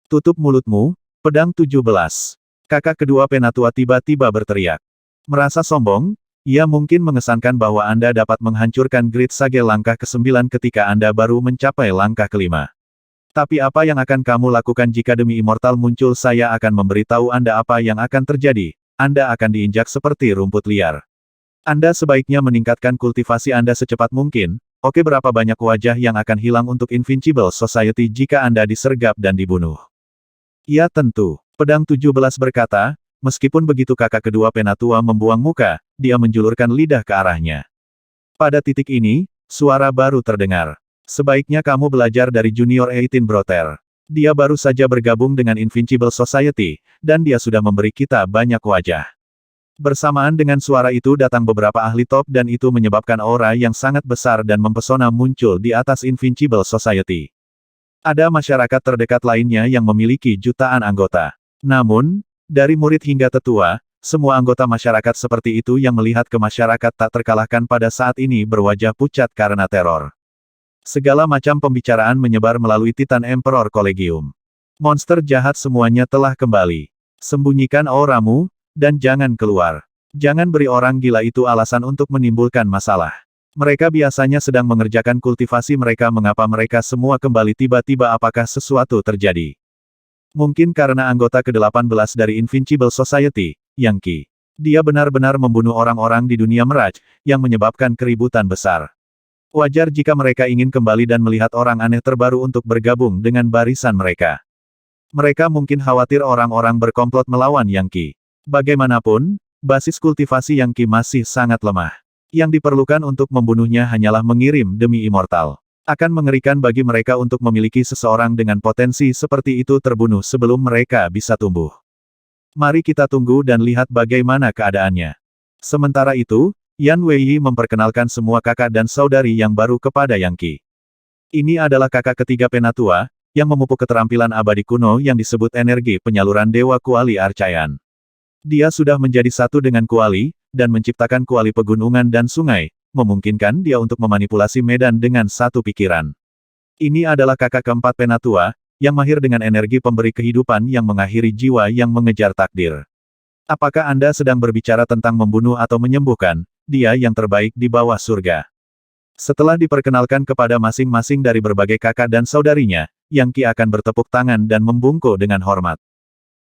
Tutup mulutmu, pedang 17. Kakak kedua penatua tiba-tiba berteriak. Merasa sombong, ia mungkin mengesankan bahwa Anda dapat menghancurkan Great Sage langkah ke-9 ketika Anda baru mencapai langkah ke-5. Tapi apa yang akan kamu lakukan jika demi immortal muncul? Saya akan memberitahu Anda apa yang akan terjadi. Anda akan diinjak seperti rumput liar. Anda sebaiknya meningkatkan kultivasi Anda secepat mungkin. Oke, berapa banyak wajah yang akan hilang untuk Invincible Society jika Anda disergap dan dibunuh? Ya tentu, pedang 17 berkata. Meskipun begitu kakak kedua penatua membuang muka, dia menjulurkan lidah ke arahnya. Pada titik ini, suara baru terdengar. Sebaiknya kamu belajar dari Junior 18 Brother. Dia baru saja bergabung dengan Invincible Society, dan dia sudah memberi kita banyak wajah. Bersamaan dengan suara itu datang beberapa ahli top dan itu menyebabkan aura yang sangat besar dan mempesona muncul di atas Invincible Society. Ada masyarakat terdekat lainnya yang memiliki jutaan anggota. Namun, dari murid hingga tetua, semua anggota masyarakat seperti itu yang melihat ke masyarakat tak terkalahkan pada saat ini berwajah pucat karena teror. Segala macam pembicaraan menyebar melalui Titan Emperor Collegium. Monster jahat semuanya telah kembali. Sembunyikan auramu, dan jangan keluar. Jangan beri orang gila itu alasan untuk menimbulkan masalah. Mereka biasanya sedang mengerjakan kultivasi mereka. Mengapa mereka semua kembali tiba-tiba? Apakah sesuatu terjadi? Mungkin karena anggota ke-18 dari Invincible Society, Yangki. Dia benar-benar membunuh orang-orang di dunia Mirage, yang menyebabkan keributan besar. Wajar jika mereka ingin kembali dan melihat orang aneh terbaru untuk bergabung dengan barisan mereka. Mereka mungkin khawatir orang-orang berkomplot melawan Yangki. Bagaimanapun, basis kultivasi Yangki masih sangat lemah. Yang diperlukan untuk membunuhnya hanyalah mengirim demi immortal. Akan mengerikan bagi mereka untuk memiliki seseorang dengan potensi seperti itu terbunuh sebelum mereka bisa tumbuh. Mari kita tunggu dan lihat bagaimana keadaannya. Sementara itu, Yan Weiyi memperkenalkan semua kakak dan saudari yang baru kepada Yangki. Ini adalah kakak ketiga penatua, yang memupuk keterampilan abadi kuno yang disebut energi penyaluran Dewa Kuali Archayan. Dia sudah menjadi satu dengan Kuali, dan menciptakan kuali pegunungan dan sungai, memungkinkan dia untuk memanipulasi medan dengan satu pikiran. Ini adalah kakak keempat penatua, yang mahir dengan energi pemberi kehidupan yang mengakhiri jiwa yang mengejar takdir. Apakah Anda sedang berbicara tentang membunuh atau menyembuhkan? Dia yang terbaik di bawah surga. Setelah diperkenalkan kepada masing-masing dari berbagai kakak dan saudarinya, Yangki akan bertepuk tangan dan membungkuk dengan hormat.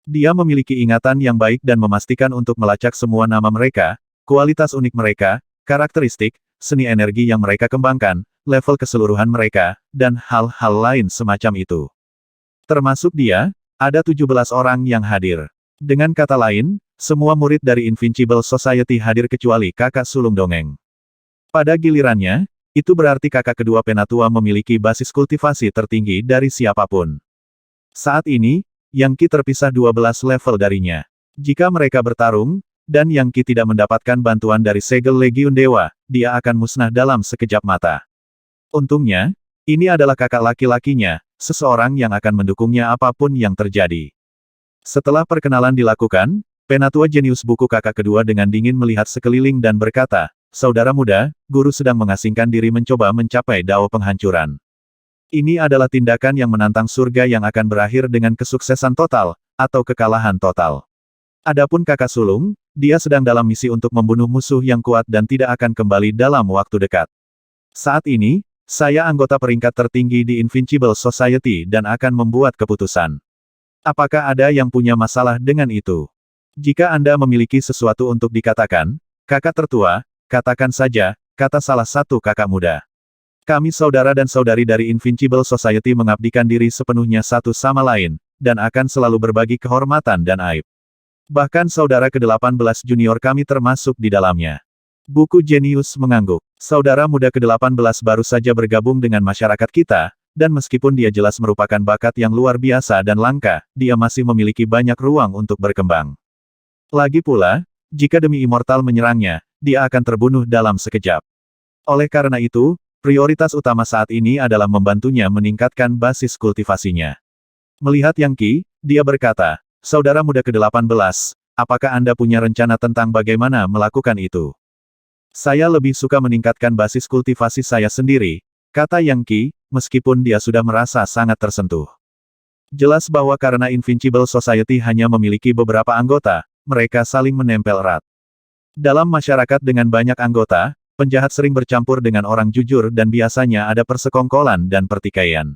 Dia memiliki ingatan yang baik dan memastikan untuk melacak semua nama mereka, kualitas unik mereka, karakteristik, seni energi yang mereka kembangkan, level keseluruhan mereka, dan hal-hal lain semacam itu. Termasuk dia, ada 17 orang yang hadir. Dengan kata lain, semua murid dari Invincible Society hadir kecuali kakak sulung dongeng. Pada gilirannya, itu berarti kakak kedua penatua memiliki basis kultivasi tertinggi dari siapapun. Saat ini, Yangki terpisah 12 level darinya. Jika mereka bertarung, dan Yangki tidak mendapatkan bantuan dari segel Legiun Dewa, dia akan musnah dalam sekejap mata. Untungnya, ini adalah kakak laki-lakinya, seseorang yang akan mendukungnya apapun yang terjadi. Setelah perkenalan dilakukan, penatua jenius buku kakak kedua dengan dingin melihat sekeliling dan berkata, "Saudara muda, guru sedang mengasingkan diri mencoba mencapai dao penghancuran. Ini adalah tindakan yang menantang surga yang akan berakhir dengan kesuksesan total, atau kekalahan total. Adapun kakak sulung, dia sedang dalam misi untuk membunuh musuh yang kuat dan tidak akan kembali dalam waktu dekat. Saat ini, saya anggota peringkat tertinggi di Invincible Society dan akan membuat keputusan. Apakah ada yang punya masalah dengan itu? Jika Anda memiliki sesuatu untuk dikatakan, kakak tertua, katakan saja, kata salah satu kakak muda. Kami saudara dan saudari dari Invincible Society mengabdikan diri sepenuhnya satu sama lain, dan akan selalu berbagi kehormatan dan aib. Bahkan saudara ke-18 junior kami termasuk di dalamnya. Buku jenius mengangguk. Saudara muda ke-18 baru saja bergabung dengan masyarakat kita, dan meskipun dia jelas merupakan bakat yang luar biasa dan langka, dia masih memiliki banyak ruang untuk berkembang. Lagi pula, jika demi immortal menyerangnya, dia akan terbunuh dalam sekejap. Oleh karena itu, prioritas utama saat ini adalah membantunya meningkatkan basis kultivasinya. Melihat Yang Qi, dia berkata, saudara muda ke-18, apakah Anda punya rencana tentang bagaimana melakukan itu? Saya lebih suka meningkatkan basis kultivasi saya sendiri, kata Yang Qi, meskipun dia sudah merasa sangat tersentuh. Jelas bahwa karena Invincible Society hanya memiliki beberapa anggota, mereka saling menempel erat. Dalam masyarakat dengan banyak anggota, penjahat sering bercampur dengan orang jujur dan biasanya ada persekongkolan dan pertikaian.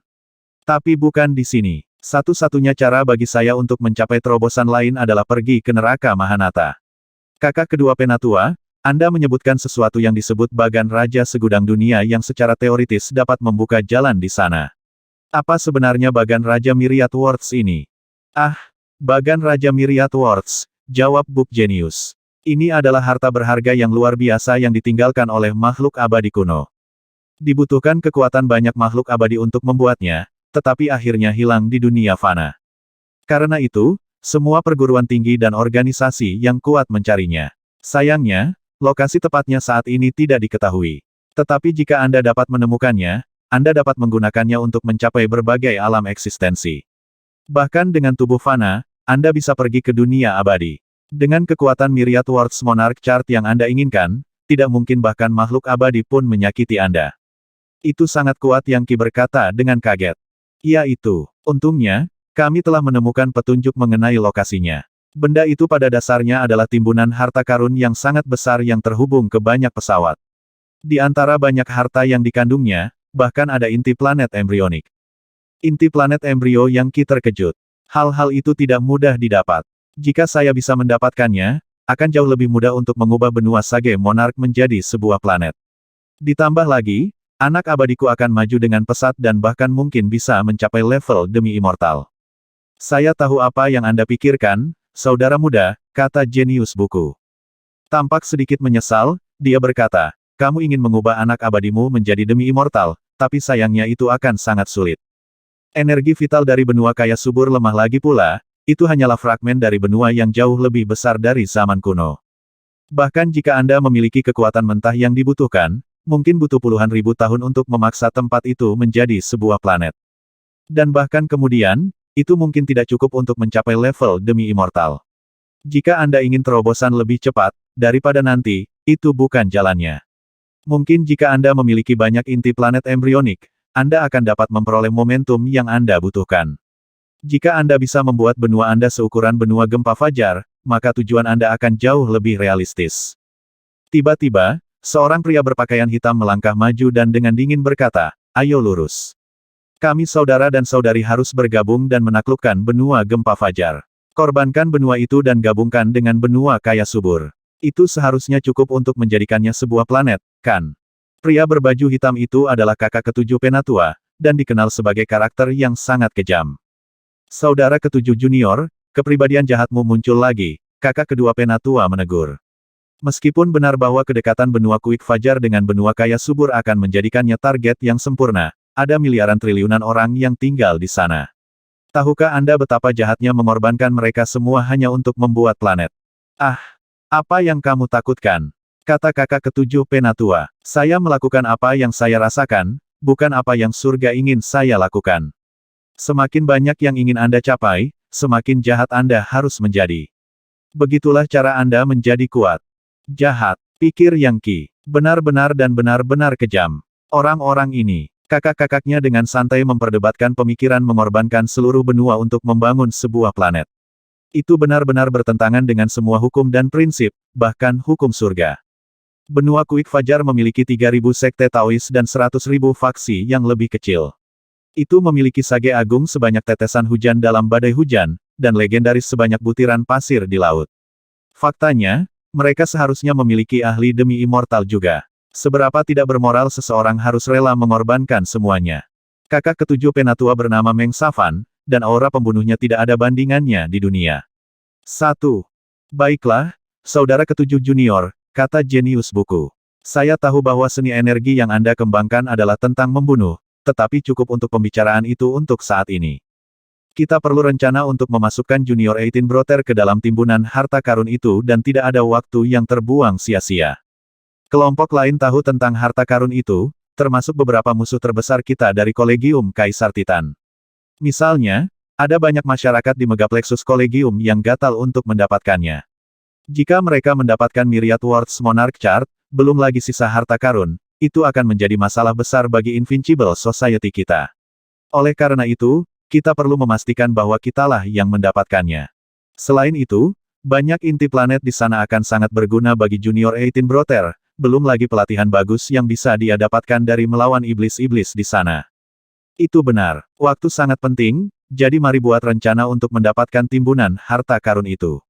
Tapi bukan di sini. Satu-satunya cara bagi saya untuk mencapai terobosan lain adalah pergi ke neraka Mahanata. Kakak kedua Penatua, Anda menyebutkan sesuatu yang disebut Bagan Raja Segudang Dunia yang secara teoritis dapat membuka jalan di sana. Apa sebenarnya Bagan Raja Myriad Worlds ini? Ah, Bagan Raja Myriad Worlds, jawab Book Genius. Ini adalah harta berharga yang luar biasa yang ditinggalkan oleh makhluk abadi kuno. Dibutuhkan kekuatan banyak makhluk abadi untuk membuatnya, tetapi akhirnya hilang di dunia fana. Karena itu, semua perguruan tinggi dan organisasi yang kuat mencarinya. Sayangnya, lokasi tepatnya saat ini tidak diketahui. Tetapi jika Anda dapat menemukannya, Anda dapat menggunakannya untuk mencapai berbagai alam eksistensi. Bahkan dengan tubuh fana, Anda bisa pergi ke dunia abadi. Dengan kekuatan Myriad Worlds Monarch Chart yang Anda inginkan, tidak mungkin bahkan makhluk abadi pun menyakiti Anda. Itu sangat kuat, Yang Qi berkata dengan kaget. Ya itu. Untungnya, kami telah menemukan petunjuk mengenai lokasinya. Benda itu pada dasarnya adalah timbunan harta karun yang sangat besar yang terhubung ke banyak pesawat. Di antara banyak harta yang dikandungnya, bahkan ada inti planet embrionik. Inti planet embrio. Yang Qi terkejut. Hal-hal itu tidak mudah didapat. Jika saya bisa mendapatkannya, akan jauh lebih mudah untuk mengubah benua Sage Monarch menjadi sebuah planet. Ditambah lagi, anak abadiku akan maju dengan pesat dan bahkan mungkin bisa mencapai level demi immortal. Saya tahu apa yang Anda pikirkan, saudara muda, kata jenius buku. Tampak sedikit menyesal, dia berkata, kamu ingin mengubah anak abadimu menjadi demi immortal, tapi sayangnya itu akan sangat sulit. Energi vital dari benua kaya subur lemah lagi pula, itu hanyalah fragmen dari benua yang jauh lebih besar dari zaman kuno. Bahkan jika Anda memiliki kekuatan mentah yang dibutuhkan, mungkin butuh puluhan ribu tahun untuk memaksa tempat itu menjadi sebuah planet. Dan bahkan kemudian, itu mungkin tidak cukup untuk mencapai level demi immortal. Jika Anda ingin terobosan lebih cepat, daripada nanti, itu bukan jalannya. Mungkin jika Anda memiliki banyak inti planet embrionik, Anda akan dapat memperoleh momentum yang Anda butuhkan. Jika Anda bisa membuat benua Anda seukuran benua gempa fajar, maka tujuan Anda akan jauh lebih realistis. Tiba-tiba, seorang pria berpakaian hitam melangkah maju dan dengan dingin berkata, ayo lurus. Kami saudara dan saudari harus bergabung dan menaklukkan benua gempa fajar. Korbankan benua itu dan gabungkan dengan benua kaya subur. Itu seharusnya cukup untuk menjadikannya sebuah planet, kan? Pria berbaju hitam itu adalah kakak ketujuh Penatua, dan dikenal sebagai karakter yang sangat kejam. Saudara ketujuh junior, kepribadian jahatmu muncul lagi, kakak kedua Penatua menegur. Meskipun benar bahwa kedekatan benua Kuik Fajar dengan benua kaya subur akan menjadikannya target yang sempurna, ada miliaran triliunan orang yang tinggal di sana. Tahukah Anda betapa jahatnya mengorbankan mereka semua hanya untuk membuat planet? Ah, apa yang kamu takutkan? Kata kakak ketujuh Penatua, saya melakukan apa yang saya rasakan, bukan apa yang surga ingin saya lakukan. Semakin banyak yang ingin Anda capai, semakin jahat Anda harus menjadi. Begitulah cara Anda menjadi kuat. Jahat, pikir Yang Qi. Benar-benar dan benar-benar kejam. Orang-orang ini. Kakak-kakaknya dengan santai memperdebatkan pemikiran mengorbankan seluruh benua untuk membangun sebuah planet. Itu benar-benar bertentangan dengan semua hukum dan prinsip, bahkan hukum surga. Benua Kuik Fajar memiliki 3.000 sekte Taois dan 100.000 faksi yang lebih kecil. Itu memiliki sage agung sebanyak tetesan hujan dalam badai hujan, dan legendaris sebanyak butiran pasir di laut. Faktanya, mereka seharusnya memiliki ahli demi immortal juga. Seberapa tidak bermoral seseorang harus rela mengorbankan semuanya. Kakak ketujuh penatua bernama Meng Safan, dan aura pembunuhnya tidak ada bandingannya di dunia. 1. Baiklah, saudara ketujuh junior, kata jenius buku. Saya tahu bahwa seni energi yang Anda kembangkan adalah tentang membunuh, tetapi cukup untuk pembicaraan itu untuk saat ini. Kita perlu rencana untuk memasukkan Junior 18 Brother ke dalam timbunan harta karun itu dan tidak ada waktu yang terbuang sia-sia. Kelompok lain tahu tentang harta karun itu, termasuk beberapa musuh terbesar kita dari Kolegium Kaisar Titan. Misalnya, ada banyak masyarakat di Megaplexus Kolegium yang gatal untuk mendapatkannya. Jika mereka mendapatkan Myriad Worlds Monarch Chart, belum lagi sisa harta karun, itu akan menjadi masalah besar bagi Invincible Society kita. Oleh karena itu, kita perlu memastikan bahwa kitalah yang mendapatkannya. Selain itu, banyak inti planet di sana akan sangat berguna bagi Junior 18 Brother, belum lagi pelatihan bagus yang bisa dia dapatkan dari melawan iblis-iblis di sana. Itu benar, waktu sangat penting, jadi mari buat rencana untuk mendapatkan timbunan harta karun itu.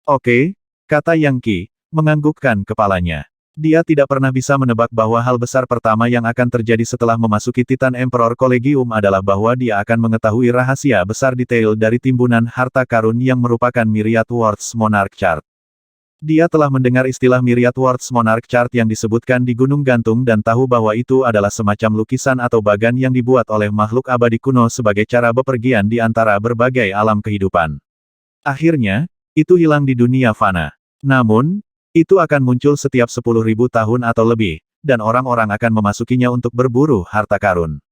Oke, kata Yang Qi, menganggukkan kepalanya. Dia tidak pernah bisa menebak bahwa hal besar pertama yang akan terjadi setelah memasuki Titan Emperor Collegium adalah bahwa dia akan mengetahui rahasia besar detail dari timbunan harta karun yang merupakan Myriad Worlds Monarch Chart. Dia telah mendengar istilah Myriad Worlds Monarch Chart yang disebutkan di Gunung Gantung dan tahu bahwa itu adalah semacam lukisan atau bagan yang dibuat oleh makhluk abadi kuno sebagai cara bepergian di antara berbagai alam kehidupan. Akhirnya, itu hilang di dunia fana. Namun, itu akan muncul setiap 10.000 tahun atau lebih, dan orang-orang akan memasukinya untuk berburu harta karun.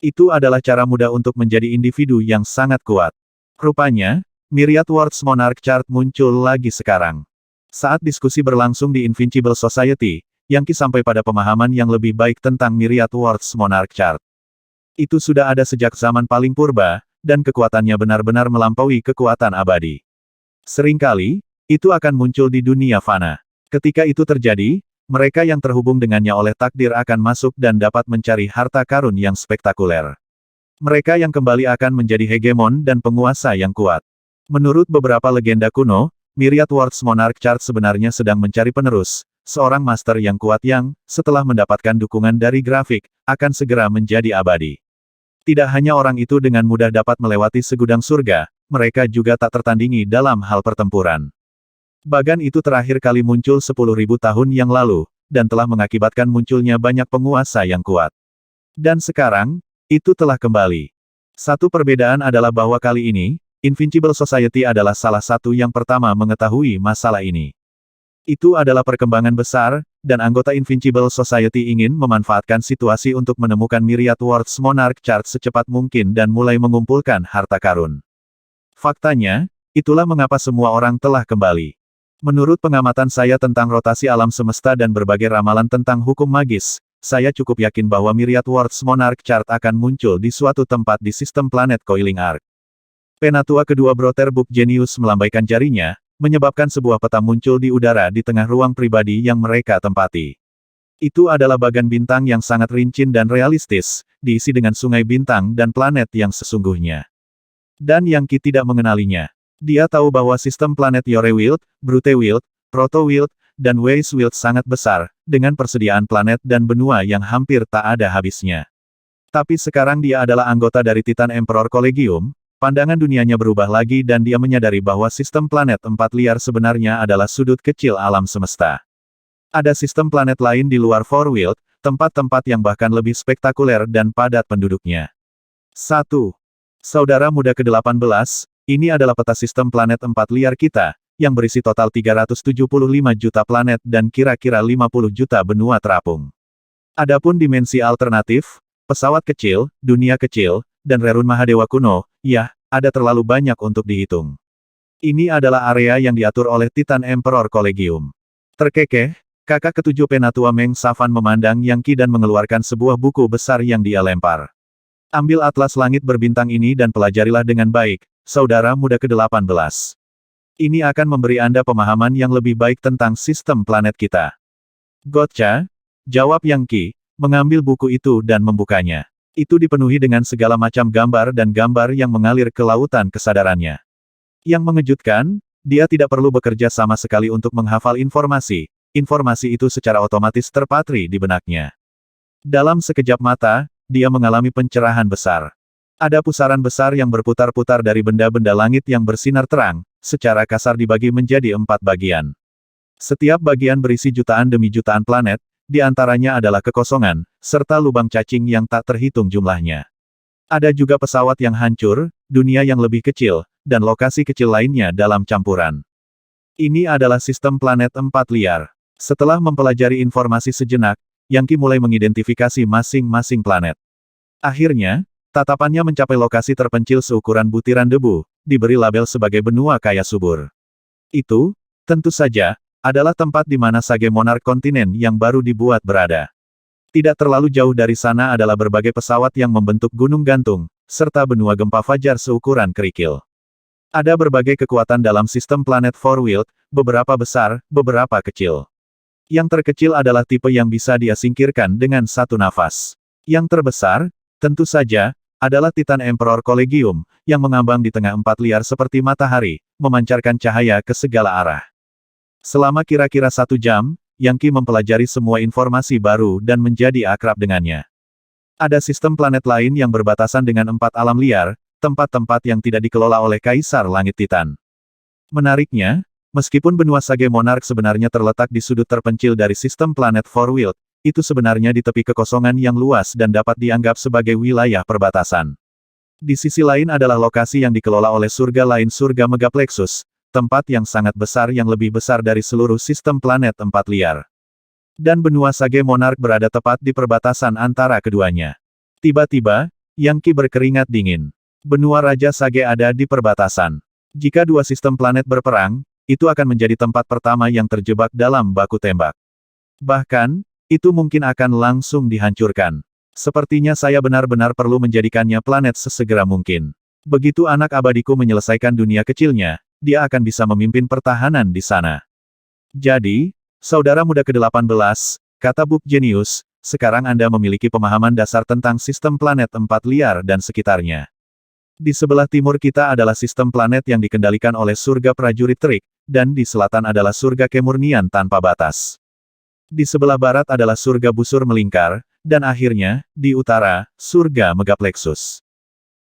Itu adalah cara mudah untuk menjadi individu yang sangat kuat. Rupanya, Myriad Worlds Monarch Chart muncul lagi sekarang. Saat diskusi berlangsung di Invincible Society, Yang Qi sampai pada pemahaman yang lebih baik tentang Myriad Worlds Monarch Chart. Itu sudah ada sejak zaman paling purba, dan kekuatannya benar-benar melampaui kekuatan abadi. Seringkali, itu akan muncul di dunia fana. Ketika itu terjadi, mereka yang terhubung dengannya oleh takdir akan masuk dan dapat mencari harta karun yang spektakuler. Mereka yang kembali akan menjadi hegemon dan penguasa yang kuat. Menurut beberapa legenda kuno, Myriad Worlds Monarch Chart sebenarnya sedang mencari penerus, seorang master yang kuat yang, setelah mendapatkan dukungan dari grafik, akan segera menjadi abadi. Tidak hanya orang itu dengan mudah dapat melewati segudang surga, mereka juga tak tertandingi dalam hal pertempuran. Bagan itu terakhir kali muncul 10.000 tahun yang lalu, dan telah mengakibatkan munculnya banyak penguasa yang kuat. Dan sekarang, itu telah kembali. Satu perbedaan adalah bahwa kali ini, Invincible Society adalah salah satu yang pertama mengetahui masalah ini. Itu adalah perkembangan besar, dan anggota Invincible Society ingin memanfaatkan situasi untuk menemukan Myriad Worlds Monarch Chart secepat mungkin dan mulai mengumpulkan harta karun. Faktanya, itulah mengapa semua orang telah kembali. Menurut pengamatan saya tentang rotasi alam semesta dan berbagai ramalan tentang hukum magis, saya cukup yakin bahwa Myriad Worlds Monarch Chart akan muncul di suatu tempat di sistem planet Coiling Arc. Penatua kedua Brother Book Genius melambaikan jarinya, menyebabkan sebuah peta muncul di udara di tengah ruang pribadi yang mereka tempati. Itu adalah bagan bintang yang sangat rinci dan realistis, diisi dengan sungai bintang dan planet yang sesungguhnya. Dan Yang Qi tidak mengenalinya. Dia tahu bahwa sistem planet Yorewild, Brutewild, Protowild, dan Weiswild sangat besar, dengan persediaan planet dan benua yang hampir tak ada habisnya. Tapi sekarang dia adalah anggota dari Titan Emperor Collegium, pandangan dunianya berubah lagi dan dia menyadari bahwa sistem planet empat liar sebenarnya adalah sudut kecil alam semesta. Ada sistem planet lain di luar Fourwild, tempat-tempat yang bahkan lebih spektakuler dan padat penduduknya. 1. Saudara muda ke-18, ini adalah peta sistem planet empat liar kita, yang berisi total 375 juta planet dan kira-kira 50 juta benua terapung. Adapun dimensi alternatif, pesawat kecil, dunia kecil, dan rerun Mahadewa kuno, ya, ada terlalu banyak untuk dihitung. Ini adalah area yang diatur oleh Titan Emperor Collegium. Terkekeh, Kakak ketujuh penatua Meng Safan memandang Yang Qi dan mengeluarkan sebuah buku besar yang dia lempar. Ambil atlas langit berbintang ini dan pelajarilah dengan baik, saudara muda ke-18. Ini akan memberi Anda pemahaman yang lebih baik tentang sistem planet kita. Gotcha, jawab Yang Qi, mengambil buku itu dan membukanya. Itu dipenuhi dengan segala macam gambar dan gambar yang mengalir ke lautan kesadarannya. Yang mengejutkan, dia tidak perlu bekerja sama sekali untuk menghafal informasi. Informasi itu secara otomatis terpatri di benaknya. Dalam sekejap mata, dia mengalami pencerahan besar. Ada pusaran besar yang berputar-putar dari benda-benda langit yang bersinar terang, secara kasar dibagi menjadi 4 bagian. Setiap bagian berisi jutaan demi jutaan planet, di antaranya adalah kekosongan, serta lubang cacing yang tak terhitung jumlahnya. Ada juga pesawat yang hancur, dunia yang lebih kecil, dan lokasi kecil lainnya dalam campuran. Ini adalah sistem planet 4 liar. Setelah mempelajari informasi sejenak, Yang Qi mulai mengidentifikasi masing-masing planet. Akhirnya, tatapannya mencapai lokasi terpencil seukuran butiran debu, diberi label sebagai benua kaya subur. Itu, tentu saja, adalah tempat di mana Sage Monarch kontinen yang baru dibuat berada. Tidak terlalu jauh dari sana adalah berbagai pesawat yang membentuk gunung gantung, serta benua gempa fajar seukuran kerikil. Ada berbagai kekuatan dalam sistem planet Four-Wheeled, beberapa besar, beberapa kecil. Yang terkecil adalah tipe yang bisa dia singkirkan dengan satu nafas. Yang terbesar, tentu saja, adalah Titan Emperor Collegium, yang mengambang di tengah 4 liar seperti matahari, memancarkan cahaya ke segala arah. Selama kira-kira 1 jam, Yang Qi mempelajari semua informasi baru dan menjadi akrab dengannya. Ada sistem planet lain yang berbatasan dengan 4 alam liar, tempat-tempat yang tidak dikelola oleh Kaisar Langit Titan. Menariknya, meskipun benua Sage Monarch sebenarnya terletak di sudut terpencil dari sistem planet Four-Wheeled, itu sebenarnya di tepi kekosongan yang luas dan dapat dianggap sebagai wilayah perbatasan. Di sisi lain adalah lokasi yang dikelola oleh surga lain surga Megaplexus, tempat yang sangat besar yang lebih besar dari seluruh sistem planet 4 liar. Dan benua Sage Monarch berada tepat di perbatasan antara keduanya. Tiba-tiba, Yang Qi berkeringat dingin. Benua Raja Sage ada di perbatasan. Jika dua sistem planet berperang, itu akan menjadi tempat pertama yang terjebak dalam baku tembak. Bahkan, itu mungkin akan langsung dihancurkan. Sepertinya saya benar-benar perlu menjadikannya planet sesegera mungkin. Begitu anak abadiku menyelesaikan dunia kecilnya, dia akan bisa memimpin pertahanan di sana. Jadi, saudara muda ke-18, kata Book Genius, sekarang Anda memiliki pemahaman dasar tentang sistem planet 4 liar dan sekitarnya. Di sebelah timur kita adalah sistem planet yang dikendalikan oleh surga prajurit terik, dan di selatan adalah surga kemurnian tanpa batas. Di sebelah barat adalah surga busur melingkar, dan akhirnya, di utara, surga Megaplexus.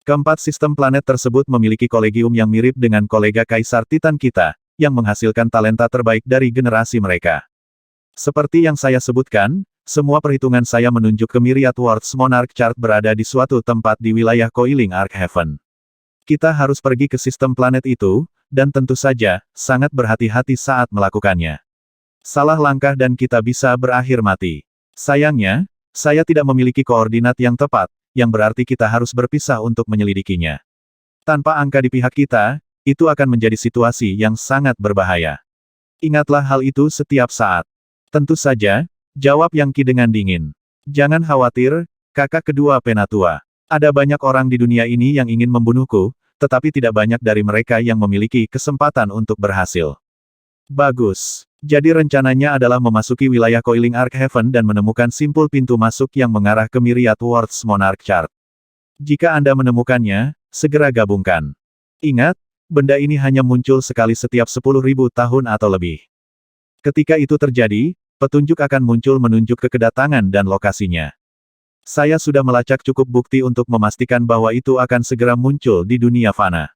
Keempat sistem planet tersebut memiliki kolegium yang mirip dengan kolega Kaisar Titan kita, yang menghasilkan talenta terbaik dari generasi mereka. Seperti yang saya sebutkan, semua perhitungan saya menunjuk ke Myriad Worlds Monarch Chart berada di suatu tempat di wilayah Coiling Archeheaven. Kita harus pergi ke sistem planet itu, dan tentu saja, sangat berhati-hati saat melakukannya. Salah langkah dan kita bisa berakhir mati. Sayangnya, saya tidak memiliki koordinat yang tepat, yang berarti kita harus berpisah untuk menyelidikinya. Tanpa angka di pihak kita, itu akan menjadi situasi yang sangat berbahaya. Ingatlah hal itu setiap saat. Tentu saja, jawab Yang Qi dengan dingin. Jangan khawatir, kakak kedua penatua. Ada banyak orang di dunia ini yang ingin membunuhku, tetapi tidak banyak dari mereka yang memiliki kesempatan untuk berhasil. Bagus. Jadi rencananya adalah memasuki wilayah Coiling Archeheaven dan menemukan simpul pintu masuk yang mengarah ke Myriad Worlds Monarch Chart. Jika Anda menemukannya, segera gabungkan. Ingat, benda ini hanya muncul sekali setiap 10.000 tahun atau lebih. Ketika itu terjadi, petunjuk akan muncul menunjuk ke kedatangan dan lokasinya. Saya sudah melacak cukup bukti untuk memastikan bahwa itu akan segera muncul di dunia fana.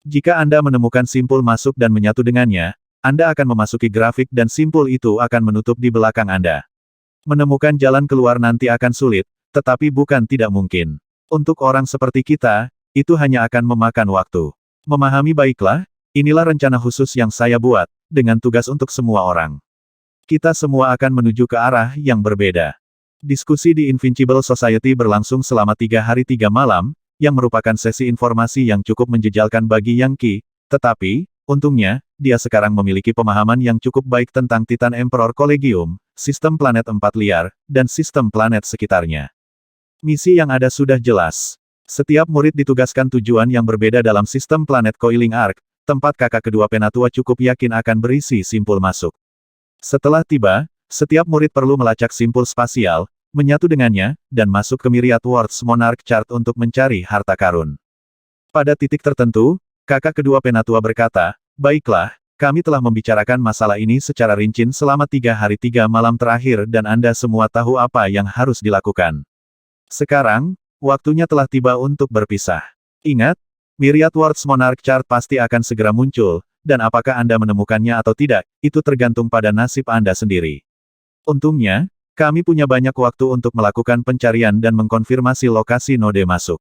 Jika Anda menemukan simpul masuk dan menyatu dengannya, Anda akan memasuki grafik dan simpul itu akan menutup di belakang Anda. Menemukan jalan keluar nanti akan sulit, tetapi bukan tidak mungkin. Untuk orang seperti kita, itu hanya akan memakan waktu. Memahami baiklah, inilah rencana khusus yang saya buat, dengan tugas untuk semua orang. Kita semua akan menuju ke arah yang berbeda. Diskusi di Invincible Society berlangsung selama 3 hari 3 malam, yang merupakan sesi informasi yang cukup menjejalkan bagi Yang Qi, tetapi, Untungnya, dia sekarang memiliki pemahaman yang cukup baik tentang Titan Emperor Collegium, sistem planet empat liar, dan sistem planet sekitarnya. Misi yang ada sudah jelas. Setiap murid ditugaskan tujuan yang berbeda dalam sistem planet Coiling Arc, tempat kakak kedua penatua cukup yakin akan berisi simpul masuk. Setelah tiba, setiap murid perlu melacak simpul spasial, menyatu dengannya, dan masuk ke Myriad Worlds Monarch Chart untuk mencari harta karun. Pada titik tertentu, kakak kedua penatua berkata, "Baiklah, kami telah membicarakan masalah ini secara rinci selama 3 hari 3 malam terakhir dan Anda semua tahu apa yang harus dilakukan. Sekarang, waktunya telah tiba untuk berpisah. Ingat, Myriad Worlds Monarch Chart pasti akan segera muncul, dan apakah Anda menemukannya atau tidak, itu tergantung pada nasib Anda sendiri. Untungnya, kami punya banyak waktu untuk melakukan pencarian dan mengkonfirmasi lokasi node masuk."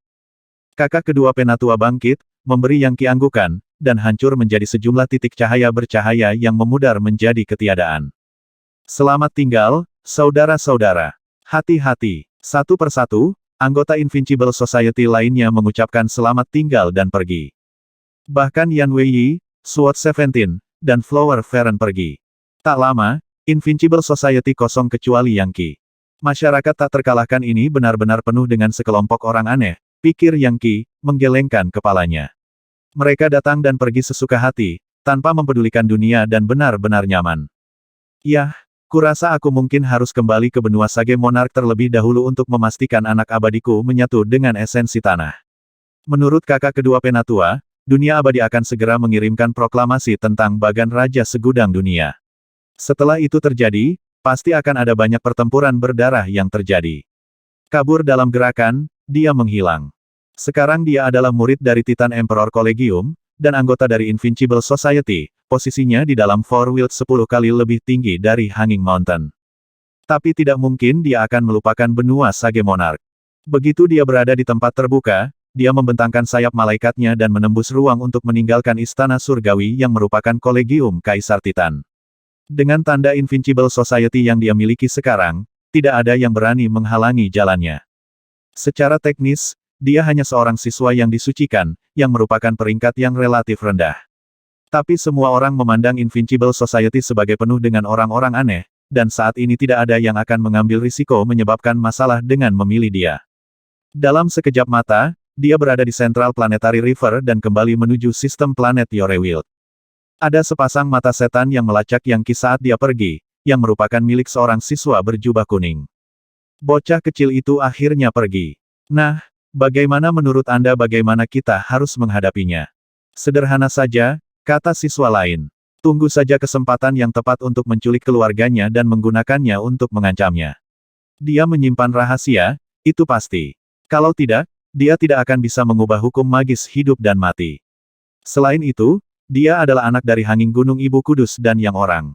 Kakak kedua penatua bangkit, memberi Yang Qi anggukan, dan hancur menjadi sejumlah titik cahaya bercahaya yang memudar menjadi ketiadaan. "Selamat tinggal, saudara-saudara. Hati-hati." Satu persatu, anggota Invincible Society lainnya mengucapkan selamat tinggal dan pergi. Bahkan Yan Weiyi, Sword 17, dan Flower Feren pergi. Tak lama, Invincible Society kosong kecuali Yang Qi. Masyarakat tak terkalahkan ini benar-benar penuh dengan sekelompok orang aneh, pikir Yang Qi, menggelengkan kepalanya. Mereka datang dan pergi sesuka hati, tanpa mempedulikan dunia dan benar-benar nyaman. Yah, kurasa aku mungkin harus kembali ke benua Sage Monarch terlebih dahulu untuk memastikan anak abadiku menyatu dengan esensi tanah. Menurut kakak kedua penatua, dunia abadi akan segera mengirimkan proklamasi tentang Bagan Raja Segudang Dunia. Setelah itu terjadi, pasti akan ada banyak pertempuran berdarah yang terjadi. Kabur dalam gerakan, dia menghilang. Sekarang dia adalah murid dari Titan Emperor Collegium, dan anggota dari Invincible Society, posisinya di dalam Four Worlds 10 kali lebih tinggi dari Hanging Mountain. Tapi tidak mungkin dia akan melupakan benua Sage Monarch. Begitu dia berada di tempat terbuka, dia membentangkan sayap malaikatnya dan menembus ruang untuk meninggalkan istana surgawi yang merupakan Kolegium Kaisar Titan. Dengan tanda Invincible Society yang dia miliki sekarang, tidak ada yang berani menghalangi jalannya. Secara teknis, dia hanya seorang siswa yang disucikan, yang merupakan peringkat yang relatif rendah. Tapi semua orang memandang Invincible Society sebagai penuh dengan orang-orang aneh, dan saat ini tidak ada yang akan mengambil risiko menyebabkan masalah dengan memilih dia. Dalam sekejap mata, dia berada di Central Planetary River dan kembali menuju sistem planet Yorewild. Ada sepasang mata setan yang melacak Yang Qi saat dia pergi, yang merupakan milik seorang siswa berjubah kuning. Bocah kecil itu akhirnya pergi. Nah, bagaimana menurut Anda bagaimana kita harus menghadapinya? Sederhana saja, kata siswa lain. Tunggu saja kesempatan yang tepat untuk menculik keluarganya dan menggunakannya untuk mengancamnya. Dia menyimpan rahasia, itu pasti. Kalau tidak, dia tidak akan bisa mengubah hukum magis hidup dan mati. Selain itu, dia adalah anak dari Hanging Gunung Ibu Kudus dan Yang Orang.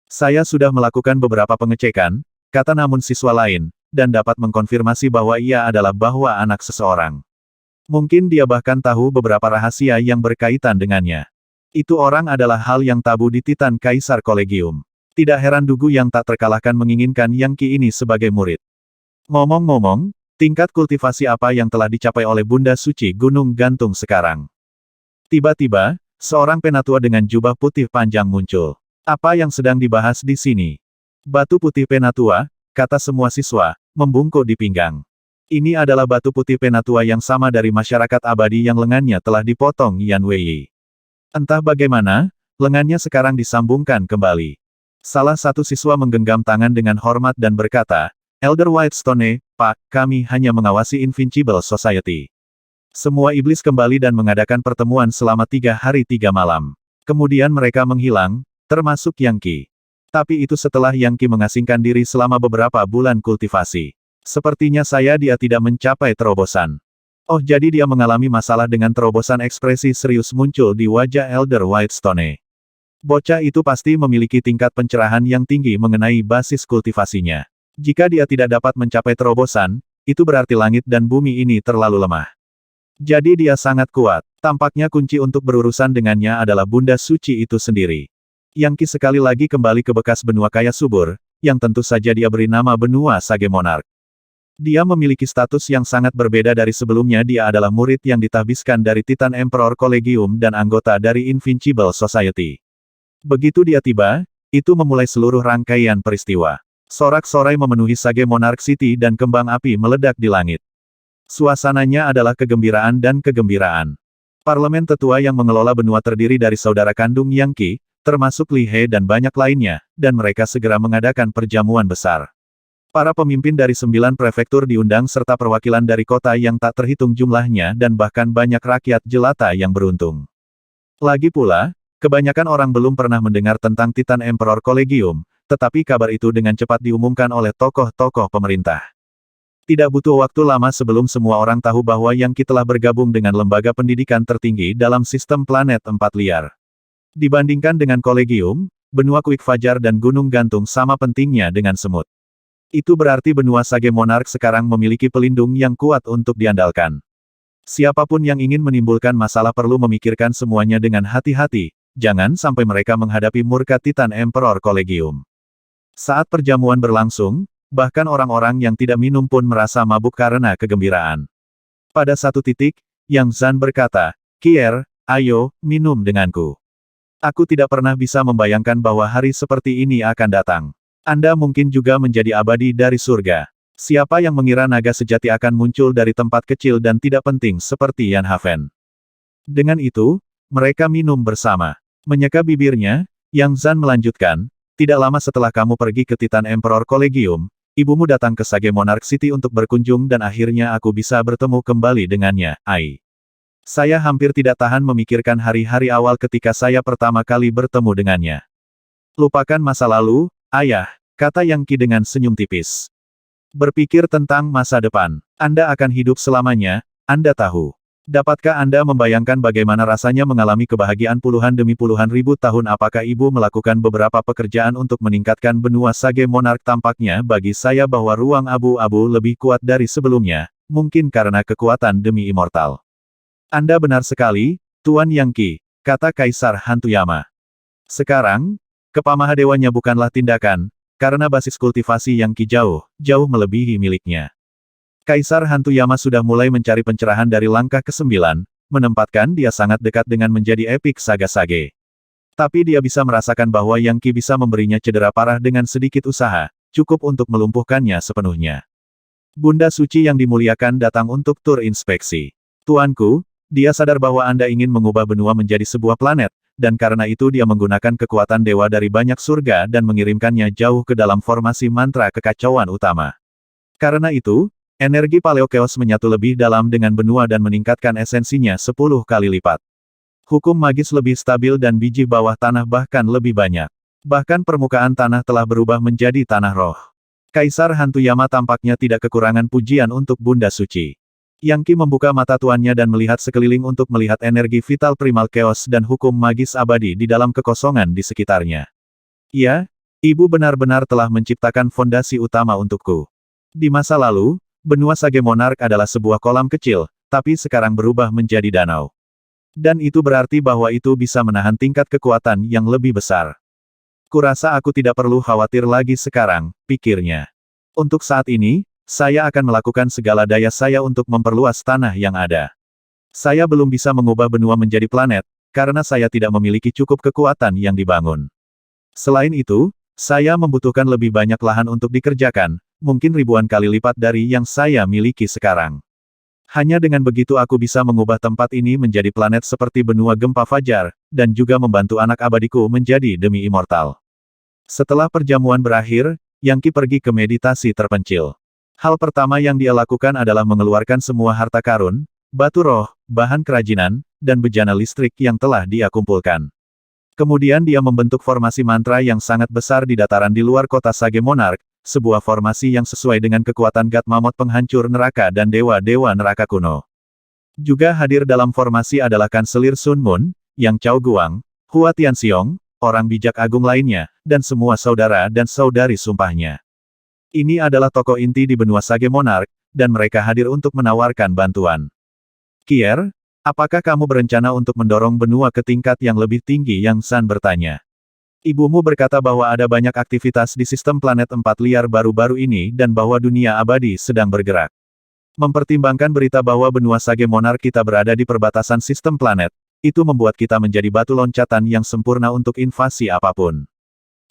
Saya sudah melakukan beberapa pengecekan, kata namun siswa lain, dan dapat mengkonfirmasi bahwa ia adalah anak seseorang. Mungkin dia bahkan tahu beberapa rahasia yang berkaitan dengannya. Itu orang adalah hal yang tabu di Titan Kaisar Collegium. Tidak heran Dugu yang tak terkalahkan menginginkan Yang Qi ini sebagai murid. Ngomong-ngomong, tingkat kultivasi apa yang telah dicapai oleh Bunda Suci Gunung Gantung sekarang? Tiba-tiba, seorang penatua dengan jubah putih panjang muncul. Apa yang sedang dibahas di sini? Batu putih penatua, kata semua siswa, membungkuk di pinggang. Ini adalah batu putih penatua yang sama dari masyarakat abadi yang lengannya telah dipotong Yan Weiyi. Entah bagaimana, lengannya sekarang disambungkan kembali. Salah satu siswa menggenggam tangan dengan hormat dan berkata, Elder Whitestone, Pak, kami hanya mengawasi Invincible Society. Semua iblis kembali dan mengadakan pertemuan selama 3 hari 3 malam. Kemudian mereka menghilang, termasuk Yang Qi. Tapi itu setelah Yang Qi mengasingkan diri selama beberapa bulan kultivasi. Sepertinya dia tidak mencapai terobosan. Oh, jadi dia mengalami masalah dengan terobosan. Ekspresi serius muncul di wajah Elder Whitestone. Bocah itu pasti memiliki tingkat pencerahan yang tinggi mengenai basis kultivasinya. Jika dia tidak dapat mencapai terobosan, itu berarti langit dan bumi ini terlalu lemah. Jadi dia sangat kuat. Tampaknya kunci untuk berurusan dengannya adalah Bunda Suci itu sendiri. Yang Qi sekali lagi kembali ke bekas benua kaya subur, yang tentu saja dia beri nama benua Sage Monarch. Dia memiliki status yang sangat berbeda dari sebelumnya. Dia adalah murid yang ditahbiskan dari Titan Emperor Collegium dan anggota dari Invincible Society. Begitu dia tiba, itu memulai seluruh rangkaian peristiwa. Sorak-sorai memenuhi Sage Monarch City dan kembang api meledak di langit. Suasananya adalah kegembiraan dan kegembiraan. Parlemen tetua yang mengelola benua terdiri dari saudara kandung Yang Qi, termasuk Li He dan banyak lainnya, dan mereka segera mengadakan perjamuan besar. Para pemimpin dari 9 prefektur diundang serta perwakilan dari kota yang tak terhitung jumlahnya dan bahkan banyak rakyat jelata yang beruntung. Lagi pula, kebanyakan orang belum pernah mendengar tentang Titan Emperor Collegium, tetapi kabar itu dengan cepat diumumkan oleh tokoh-tokoh pemerintah. Tidak butuh waktu lama sebelum semua orang tahu bahwa Yang Qi telah bergabung dengan lembaga pendidikan tertinggi dalam sistem planet 4 liar. Dibandingkan dengan Collegium, benua Kuik Fajar dan Gunung Gantung sama pentingnya dengan semut. Itu berarti benua Sage Monarch sekarang memiliki pelindung yang kuat untuk diandalkan. Siapapun yang ingin menimbulkan masalah perlu memikirkan semuanya dengan hati-hati, jangan sampai mereka menghadapi murka Titan Emperor Collegium. Saat perjamuan berlangsung, bahkan orang-orang yang tidak minum pun merasa mabuk karena kegembiraan. Pada satu titik, Yang Zhan berkata, "Kier, ayo, minum denganku. Aku tidak pernah bisa membayangkan bahwa hari seperti ini akan datang. Anda mungkin juga menjadi abadi dari surga. Siapa yang mengira naga sejati akan muncul dari tempat kecil dan tidak penting seperti Yan Haven?" Dengan itu, mereka minum bersama. Menyeka bibirnya, Yang Zhan melanjutkan, "Tidak lama setelah kamu pergi ke Titan Emperor Collegium, ibumu datang ke Sage Monarch City untuk berkunjung dan akhirnya aku bisa bertemu kembali dengannya, Ai. Saya hampir tidak tahan memikirkan hari-hari awal ketika saya pertama kali bertemu dengannya. Lupakan masa lalu, ayah," kata Yang Qi dengan senyum tipis. "Berpikir tentang masa depan. Anda akan hidup selamanya, Anda tahu. Dapatkah Anda membayangkan bagaimana rasanya mengalami kebahagiaan puluhan demi puluhan ribu tahun? Apakah ibu melakukan beberapa pekerjaan untuk meningkatkan benua Sage Monarch? Tampaknya bagi saya bahwa ruang abu-abu lebih kuat dari sebelumnya, mungkin karena kekuatan demi immortal." "Anda benar sekali, Tuan Yang Qi," kata Kaisar Hantuyama. "Sekarang, kepamahadewanya bukanlah tindakan, karena basis kultivasi Yang Qi jauh melebihi miliknya." Kaisar Hantuyama sudah mulai mencari pencerahan dari langkah ke-9, menempatkan dia sangat dekat dengan menjadi epik saga Sage. Tapi dia bisa merasakan bahwa Yang Qi bisa memberinya cedera parah dengan sedikit usaha, cukup untuk melumpuhkannya sepenuhnya. Bunda Suci yang dimuliakan datang untuk tur inspeksi. "Tuanku, dia sadar bahwa Anda ingin mengubah benua menjadi sebuah planet, dan karena itu dia menggunakan kekuatan dewa dari banyak surga dan mengirimkannya jauh ke dalam formasi mantra kekacauan utama. Karena itu, energi Paleokeos menyatu lebih dalam dengan benua dan meningkatkan esensinya 10 kali lipat. Hukum magis lebih stabil dan biji bawah tanah bahkan lebih banyak. Bahkan permukaan tanah telah berubah menjadi tanah roh." Kaisar Hantuyama tampaknya tidak kekurangan pujian untuk Bunda Suci. Yang Qi membuka mata tuannya dan melihat sekeliling untuk melihat energi vital primal chaos dan hukum magis abadi di dalam kekosongan di sekitarnya. "Ya, ibu benar-benar telah menciptakan fondasi utama untukku. Di masa lalu, benua Sage Monarch adalah sebuah kolam kecil, tapi sekarang berubah menjadi danau. Dan itu berarti bahwa itu bisa menahan tingkat kekuatan yang lebih besar. Kurasa aku tidak perlu khawatir lagi sekarang," pikirnya. "Untuk saat ini, saya akan melakukan segala daya saya untuk memperluas tanah yang ada. Saya belum bisa mengubah benua menjadi planet, karena saya tidak memiliki cukup kekuatan yang dibangun. Selain itu, saya membutuhkan lebih banyak lahan untuk dikerjakan, mungkin ribuan kali lipat dari yang saya miliki sekarang. Hanya dengan begitu aku bisa mengubah tempat ini menjadi planet seperti benua gempa fajar, dan juga membantu anak abadiku menjadi demi immortal." Setelah perjamuan berakhir, Yang Qi pergi ke meditasi terpencil. Hal pertama yang dia lakukan adalah mengeluarkan semua harta karun, batu roh, bahan kerajinan, dan bejana listrik yang telah dia kumpulkan. Kemudian dia membentuk formasi mantra yang sangat besar di dataran di luar kota Sage Monarch, sebuah formasi yang sesuai dengan kekuatan God Mammoth penghancur neraka dan dewa-dewa neraka kuno. Juga hadir dalam formasi adalah Kanselir Sun Moon, Yang Chao Guang, Hua Tianxiong, orang bijak agung lainnya, dan semua saudara dan saudari sumpahnya. Ini adalah tokoh inti di benua Sage Monarch, dan mereka hadir untuk menawarkan bantuan. "Kier, apakah kamu berencana untuk mendorong benua ke tingkat yang lebih tinggi?" Yang Zhan bertanya. Ibumu berkata bahwa ada banyak aktivitas di sistem planet empat liar baru-baru ini dan bahwa dunia abadi sedang bergerak. Mempertimbangkan berita bahwa benua Sage Monark kita berada di perbatasan sistem planet, itu membuat kita menjadi batu loncatan yang sempurna untuk invasi apapun.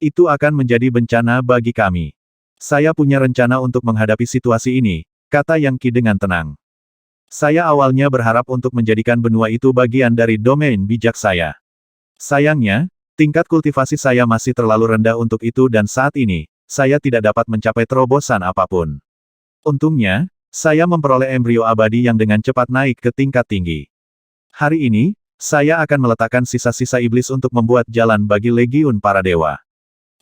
Itu akan menjadi bencana bagi kami. Saya punya rencana untuk menghadapi situasi ini, kata Yang Qi dengan tenang. Saya awalnya berharap untuk menjadikan benua itu bagian dari domain bijak saya. Sayangnya, tingkat kultivasi saya masih terlalu rendah untuk itu dan saat ini, saya tidak dapat mencapai terobosan apapun. Untungnya, saya memperoleh embrio abadi yang dengan cepat naik ke tingkat tinggi. Hari ini, saya akan meletakkan sisa-sisa iblis untuk membuat jalan bagi legiun para dewa.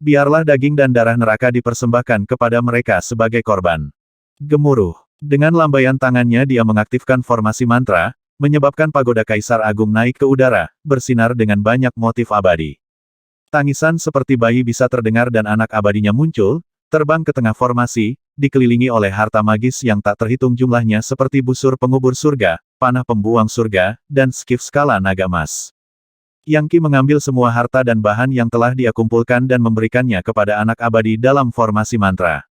Biarlah daging dan darah neraka dipersembahkan kepada mereka sebagai korban. Gemuruh. Dengan lambaian tangannya dia mengaktifkan formasi mantra, menyebabkan pagoda Kaisar Agung naik ke udara, bersinar dengan banyak motif abadi. Tangisan seperti bayi bisa terdengar dan anak abadinya muncul, terbang ke tengah formasi, dikelilingi oleh harta magis yang tak terhitung jumlahnya seperti busur pengubur surga, panah pembuang surga, dan skif skala naga emas. Yang Qi mengambil semua harta dan bahan yang telah dia kumpulkan dan memberikannya kepada anak abadi dalam formasi mantra.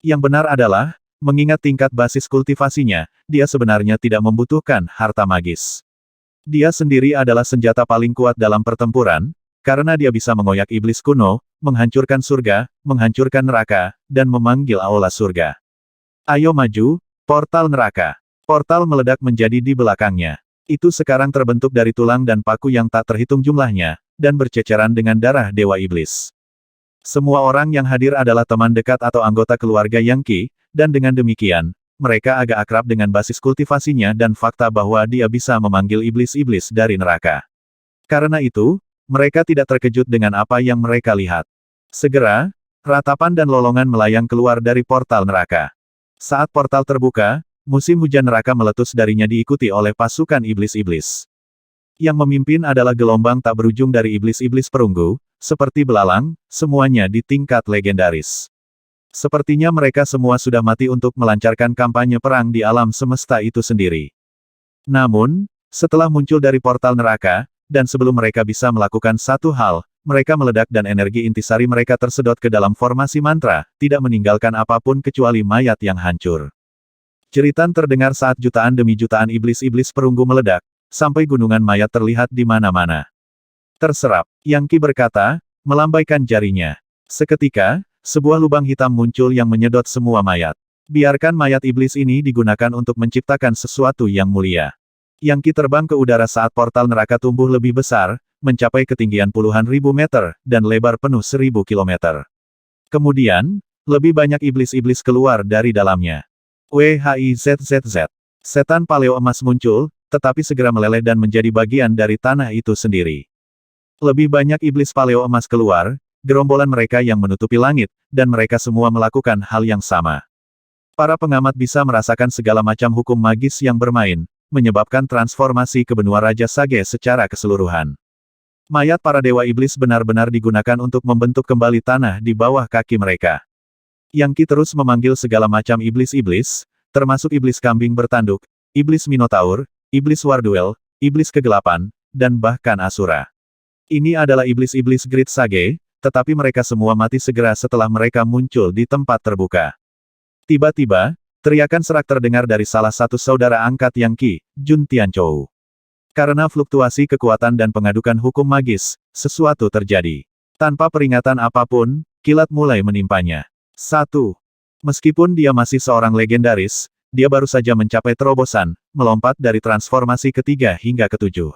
Yang benar adalah, mengingat tingkat basis kultivasinya, dia sebenarnya tidak membutuhkan harta magis. Dia sendiri adalah senjata paling kuat dalam pertempuran, karena dia bisa mengoyak iblis kuno, menghancurkan surga, menghancurkan neraka, dan memanggil aula surga. Ayo maju, portal neraka. Portal meledak menjadi di belakangnya. Itu sekarang terbentuk dari tulang dan paku yang tak terhitung jumlahnya, dan berceceran dengan darah dewa iblis. Semua orang yang hadir adalah teman dekat atau anggota keluarga Yang Qi, dan dengan demikian, mereka agak akrab dengan basis kultivasinya dan fakta bahwa dia bisa memanggil iblis-iblis dari neraka. Karena itu, mereka tidak terkejut dengan apa yang mereka lihat. Segera, ratapan dan lolongan melayang keluar dari portal neraka. Saat portal terbuka, musim hujan neraka meletus darinya diikuti oleh pasukan iblis-iblis. Yang memimpin adalah gelombang tak berujung dari iblis-iblis perunggu, seperti belalang, semuanya di tingkat legendaris. Sepertinya mereka semua sudah mati untuk melancarkan kampanye perang di alam semesta itu sendiri. Namun, setelah muncul dari portal neraka, dan sebelum mereka bisa melakukan satu hal, mereka meledak dan energi intisari mereka tersedot ke dalam formasi mantra, tidak meninggalkan apapun kecuali mayat yang hancur. Jeritan terdengar saat jutaan demi jutaan iblis-iblis perunggu meledak, sampai gunungan mayat terlihat di mana-mana. Terserap, Yang Qi berkata, melambaikan jarinya. Seketika, sebuah lubang hitam muncul yang menyedot semua mayat. Biarkan mayat iblis ini digunakan untuk menciptakan sesuatu yang mulia. Yang Qi terbang ke udara saat portal neraka tumbuh lebih besar, mencapai ketinggian puluhan ribu meter, dan lebar penuh 1000 kilometer. Kemudian, lebih banyak iblis-iblis keluar dari dalamnya. WHIZZZ. Setan paleo emas muncul, tetapi segera meleleh dan menjadi bagian dari tanah itu sendiri. Lebih banyak iblis paleo emas keluar, gerombolan mereka yang menutupi langit, dan mereka semua melakukan hal yang sama. Para pengamat bisa merasakan segala macam hukum magis yang bermain, menyebabkan transformasi ke benua Raja Sage secara keseluruhan. Mayat para dewa iblis benar-benar digunakan untuk membentuk kembali tanah di bawah kaki mereka. Yang Qi terus memanggil segala macam iblis-iblis, termasuk iblis kambing bertanduk, iblis Minotaur, iblis Warduel, iblis kegelapan, dan bahkan Asura. Ini adalah iblis-iblis Great Sage, tetapi mereka semua mati segera setelah mereka muncul di tempat terbuka. Tiba-tiba, teriakan serak terdengar dari salah satu saudara angkat Yang Qi, Jun Tianchou. Karena fluktuasi kekuatan dan pengadukan hukum magis, sesuatu terjadi. Tanpa peringatan apapun, kilat mulai menimpanya. 1. Meskipun dia masih seorang legendaris, dia baru saja mencapai terobosan, melompat dari transformasi ketiga hingga ketujuh.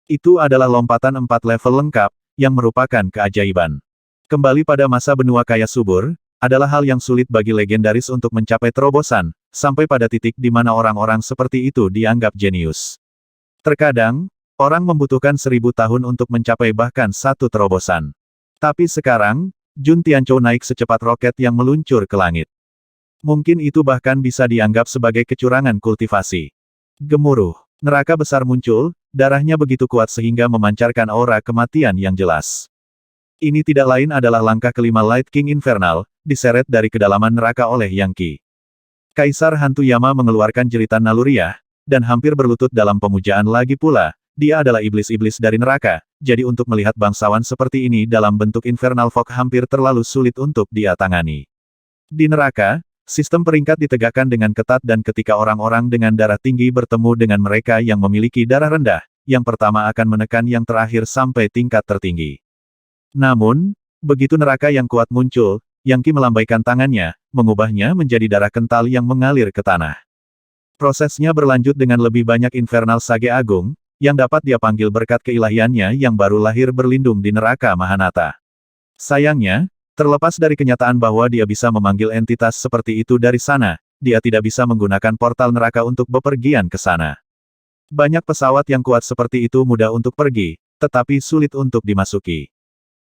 Itu adalah lompatan 4 level lengkap, yang merupakan keajaiban. Kembali pada masa benua kaya subur, adalah hal yang sulit bagi legendaris untuk mencapai terobosan, sampai pada titik di mana orang-orang seperti itu dianggap jenius. Terkadang, orang membutuhkan 1000 tahun untuk mencapai bahkan satu terobosan. Tapi sekarang, Jun Tianchou naik secepat roket yang meluncur ke langit. Mungkin itu bahkan bisa dianggap sebagai kecurangan kultivasi. Gemuruh, neraka besar muncul, darahnya begitu kuat sehingga memancarkan aura kematian yang jelas. Ini tidak lain adalah langkah kelima Light King Infernal, diseret dari kedalaman neraka oleh Yang Qi. Kaisar Hantu Yama mengeluarkan jeritan naluriah, dan hampir berlutut dalam pemujaan lagi pula, dia adalah iblis-iblis dari neraka, jadi untuk melihat bangsawan seperti ini dalam bentuk Infernal Fog hampir terlalu sulit untuk dia tangani. Di neraka, sistem peringkat ditegakkan dengan ketat dan ketika orang-orang dengan darah tinggi bertemu dengan mereka yang memiliki darah rendah, yang pertama akan menekan yang terakhir sampai tingkat tertinggi. Namun, begitu neraka yang kuat muncul, Yang Qi melambaikan tangannya, mengubahnya menjadi darah kental yang mengalir ke tanah. Prosesnya berlanjut dengan lebih banyak infernal sage agung, yang dapat dia panggil berkat keilahiannya yang baru lahir berlindung di neraka Mahanata. Sayangnya, terlepas dari kenyataan bahwa dia bisa memanggil entitas seperti itu dari sana, dia tidak bisa menggunakan portal neraka untuk bepergian ke sana. Banyak pesawat yang kuat seperti itu mudah untuk pergi, tetapi sulit untuk dimasuki.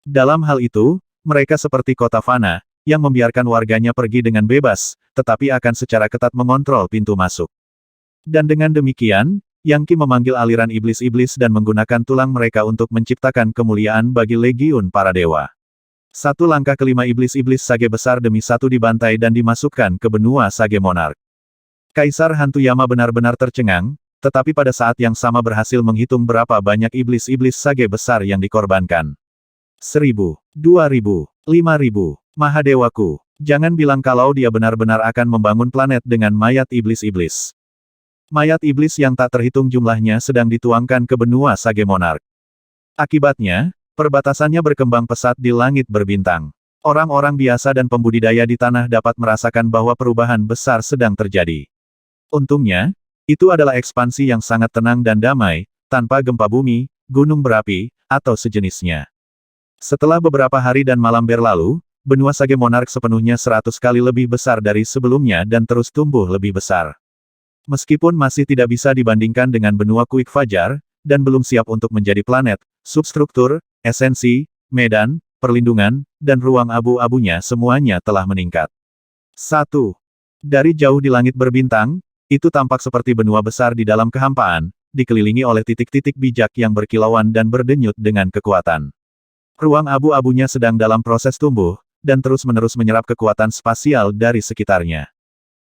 Dalam hal itu, mereka seperti kota fana, yang membiarkan warganya pergi dengan bebas, tetapi akan secara ketat mengontrol pintu masuk. Dan dengan demikian, Yang Qi memanggil aliran iblis-iblis dan menggunakan tulang mereka untuk menciptakan kemuliaan bagi legiun para dewa. Satu langkah kelima iblis-iblis sage besar demi satu dibantai dan dimasukkan ke benua sage monark. Kaisar Hantu Yama benar-benar tercengang, tetapi pada saat yang sama berhasil menghitung berapa banyak iblis-iblis sage besar yang dikorbankan. 1000, 2000, 5000, Mahadewaku, jangan bilang kalau dia benar-benar akan membangun planet dengan mayat iblis-iblis. Mayat iblis yang tak terhitung jumlahnya sedang dituangkan ke benua sage monark. Akibatnya, perbatasannya berkembang pesat di langit berbintang. Orang-orang biasa dan pembudidaya di tanah dapat merasakan bahwa perubahan besar sedang terjadi. Untungnya, itu adalah ekspansi yang sangat tenang dan damai, tanpa gempa bumi, gunung berapi, atau sejenisnya. Setelah beberapa hari dan malam berlalu, benua sage monark sepenuhnya 100 kali lebih besar dari sebelumnya dan terus tumbuh lebih besar. Meskipun masih tidak bisa dibandingkan dengan benua Kuik Fajar, dan belum siap untuk menjadi planet, substruktur, esensi, medan, perlindungan, dan ruang abu-abunya semuanya telah meningkat. 1. Dari jauh di langit berbintang, itu tampak seperti benua besar di dalam kehampaan, dikelilingi oleh titik-titik bijak yang berkilauan dan berdenyut dengan kekuatan. Ruang abu-abunya sedang dalam proses tumbuh, dan terus-menerus menyerap kekuatan spasial dari sekitarnya.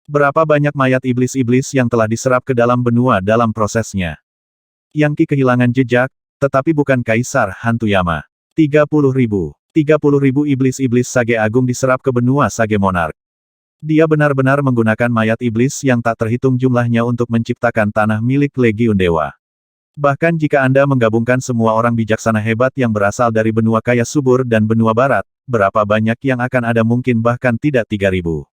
Berapa banyak mayat iblis-iblis yang telah diserap ke dalam benua dalam prosesnya. Yang Qi kehilangan jejak, tetapi bukan Kaisar Hantu Yama. 30.000 iblis-iblis sage agung diserap ke benua sage monark. Dia benar-benar menggunakan mayat iblis yang tak terhitung jumlahnya untuk menciptakan tanah milik Legiun Dewa. Bahkan jika Anda menggabungkan semua orang bijaksana hebat yang berasal dari benua kaya subur dan benua barat, berapa banyak yang akan ada mungkin bahkan tidak 3000.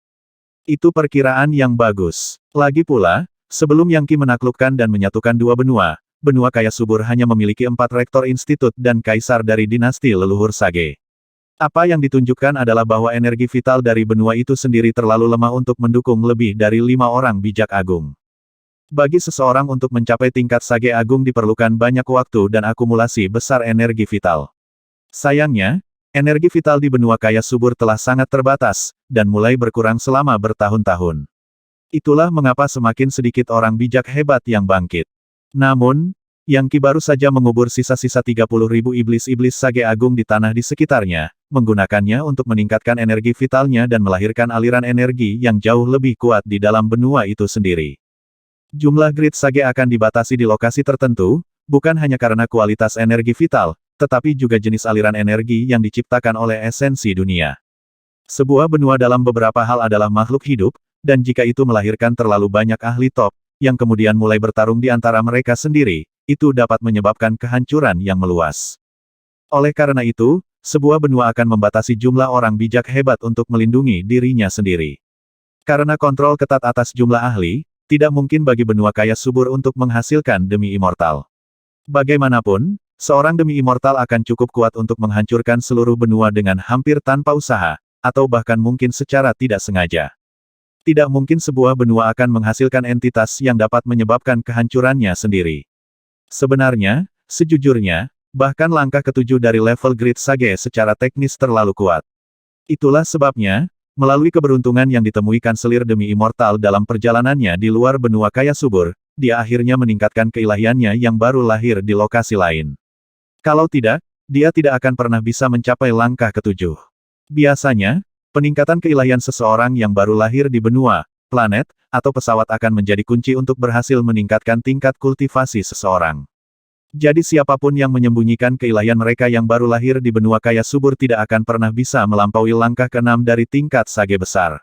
Itu perkiraan yang bagus. Lagi pula, sebelum Yang Qi menaklukkan dan menyatukan dua benua, benua kaya subur hanya memiliki 4 rektor institut dan kaisar dari dinasti leluhur Sage. Apa yang ditunjukkan adalah bahwa energi vital dari benua itu sendiri terlalu lemah untuk mendukung lebih dari 5 orang bijak agung. Bagi seseorang untuk mencapai tingkat Sage agung diperlukan banyak waktu dan akumulasi besar energi vital. Sayangnya, energi vital di benua kaya subur telah sangat terbatas, dan mulai berkurang selama bertahun-tahun. Itulah mengapa semakin sedikit orang bijak hebat yang bangkit. Namun, Yang Qi baru saja mengubur sisa-sisa 30.000 iblis-iblis sage agung di tanah di sekitarnya, menggunakannya untuk meningkatkan energi vitalnya dan melahirkan aliran energi yang jauh lebih kuat di dalam benua itu sendiri. Jumlah grid sage akan dibatasi di lokasi tertentu, bukan hanya karena kualitas energi vital, tetapi juga jenis aliran energi yang diciptakan oleh esensi dunia. Sebuah benua dalam beberapa hal adalah makhluk hidup, dan jika itu melahirkan terlalu banyak ahli top, yang kemudian mulai bertarung di antara mereka sendiri, itu dapat menyebabkan kehancuran yang meluas. Oleh karena itu, sebuah benua akan membatasi jumlah orang bijak hebat untuk melindungi dirinya sendiri. Karena kontrol ketat atas jumlah ahli, tidak mungkin bagi benua kaya subur untuk menghasilkan demi immortal. Bagaimanapun, seorang demi immortal akan cukup kuat untuk menghancurkan seluruh benua dengan hampir tanpa usaha, atau bahkan mungkin secara tidak sengaja. Tidak mungkin sebuah benua akan menghasilkan entitas yang dapat menyebabkan kehancurannya sendiri. Sebenarnya, sejujurnya, bahkan langkah ketujuh dari level Grid Sage secara teknis terlalu kuat. Itulah sebabnya, melalui keberuntungan yang ditemui kanselir demi immortal dalam perjalanannya di luar benua kaya subur, dia akhirnya meningkatkan keilahiannya yang baru lahir di lokasi lain. Kalau tidak, dia tidak akan pernah bisa mencapai langkah ketujuh. Biasanya, peningkatan keilahian seseorang yang baru lahir di benua, planet, atau pesawat akan menjadi kunci untuk berhasil meningkatkan tingkat kultivasi seseorang. Jadi siapapun yang menyembunyikan keilahian mereka yang baru lahir di benua kaya subur tidak akan pernah bisa melampaui langkah ke-6 dari tingkat sage besar.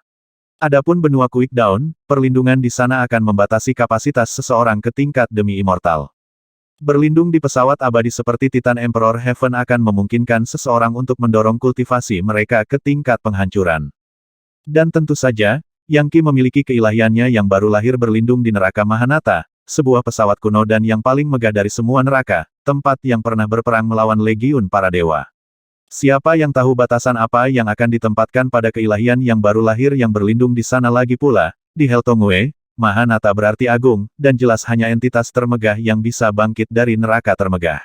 Adapun benua Quick Dawn, perlindungan di sana akan membatasi kapasitas seseorang ke tingkat demi immortal. Berlindung di pesawat abadi seperti Titan Emperor Heaven akan memungkinkan seseorang untuk mendorong kultivasi mereka ke tingkat penghancuran. Dan tentu saja, Yang Qi memiliki keilahiannya yang baru lahir berlindung di neraka Mahanata, sebuah pesawat kuno dan yang paling megah dari semua neraka, tempat yang pernah berperang melawan legiun para dewa. Siapa yang tahu batasan apa yang akan ditempatkan pada keilahian yang baru lahir yang berlindung di sana lagi pula, di Heltongwe, Mahanata berarti agung, dan jelas hanya entitas termegah yang bisa bangkit dari neraka termegah.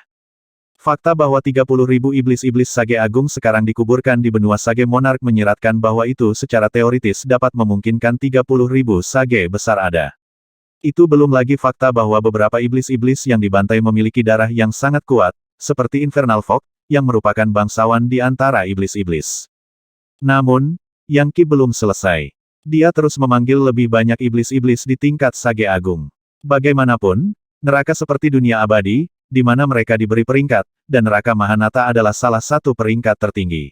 Fakta bahwa 30.000 iblis-iblis Sage Agung sekarang dikuburkan di benua Sage Monarch menyiratkan bahwa itu secara teoritis dapat memungkinkan 30.000 Sage besar ada. Itu belum lagi fakta bahwa beberapa iblis-iblis yang dibantai memiliki darah yang sangat kuat, seperti Infernal Fog, yang merupakan bangsawan di antara iblis-iblis. Namun, Yang Qi belum selesai. Dia terus memanggil lebih banyak iblis-iblis di tingkat Sage Agung. Bagaimanapun, neraka seperti dunia abadi, di mana mereka diberi peringkat, dan neraka Mahanata adalah salah satu peringkat tertinggi.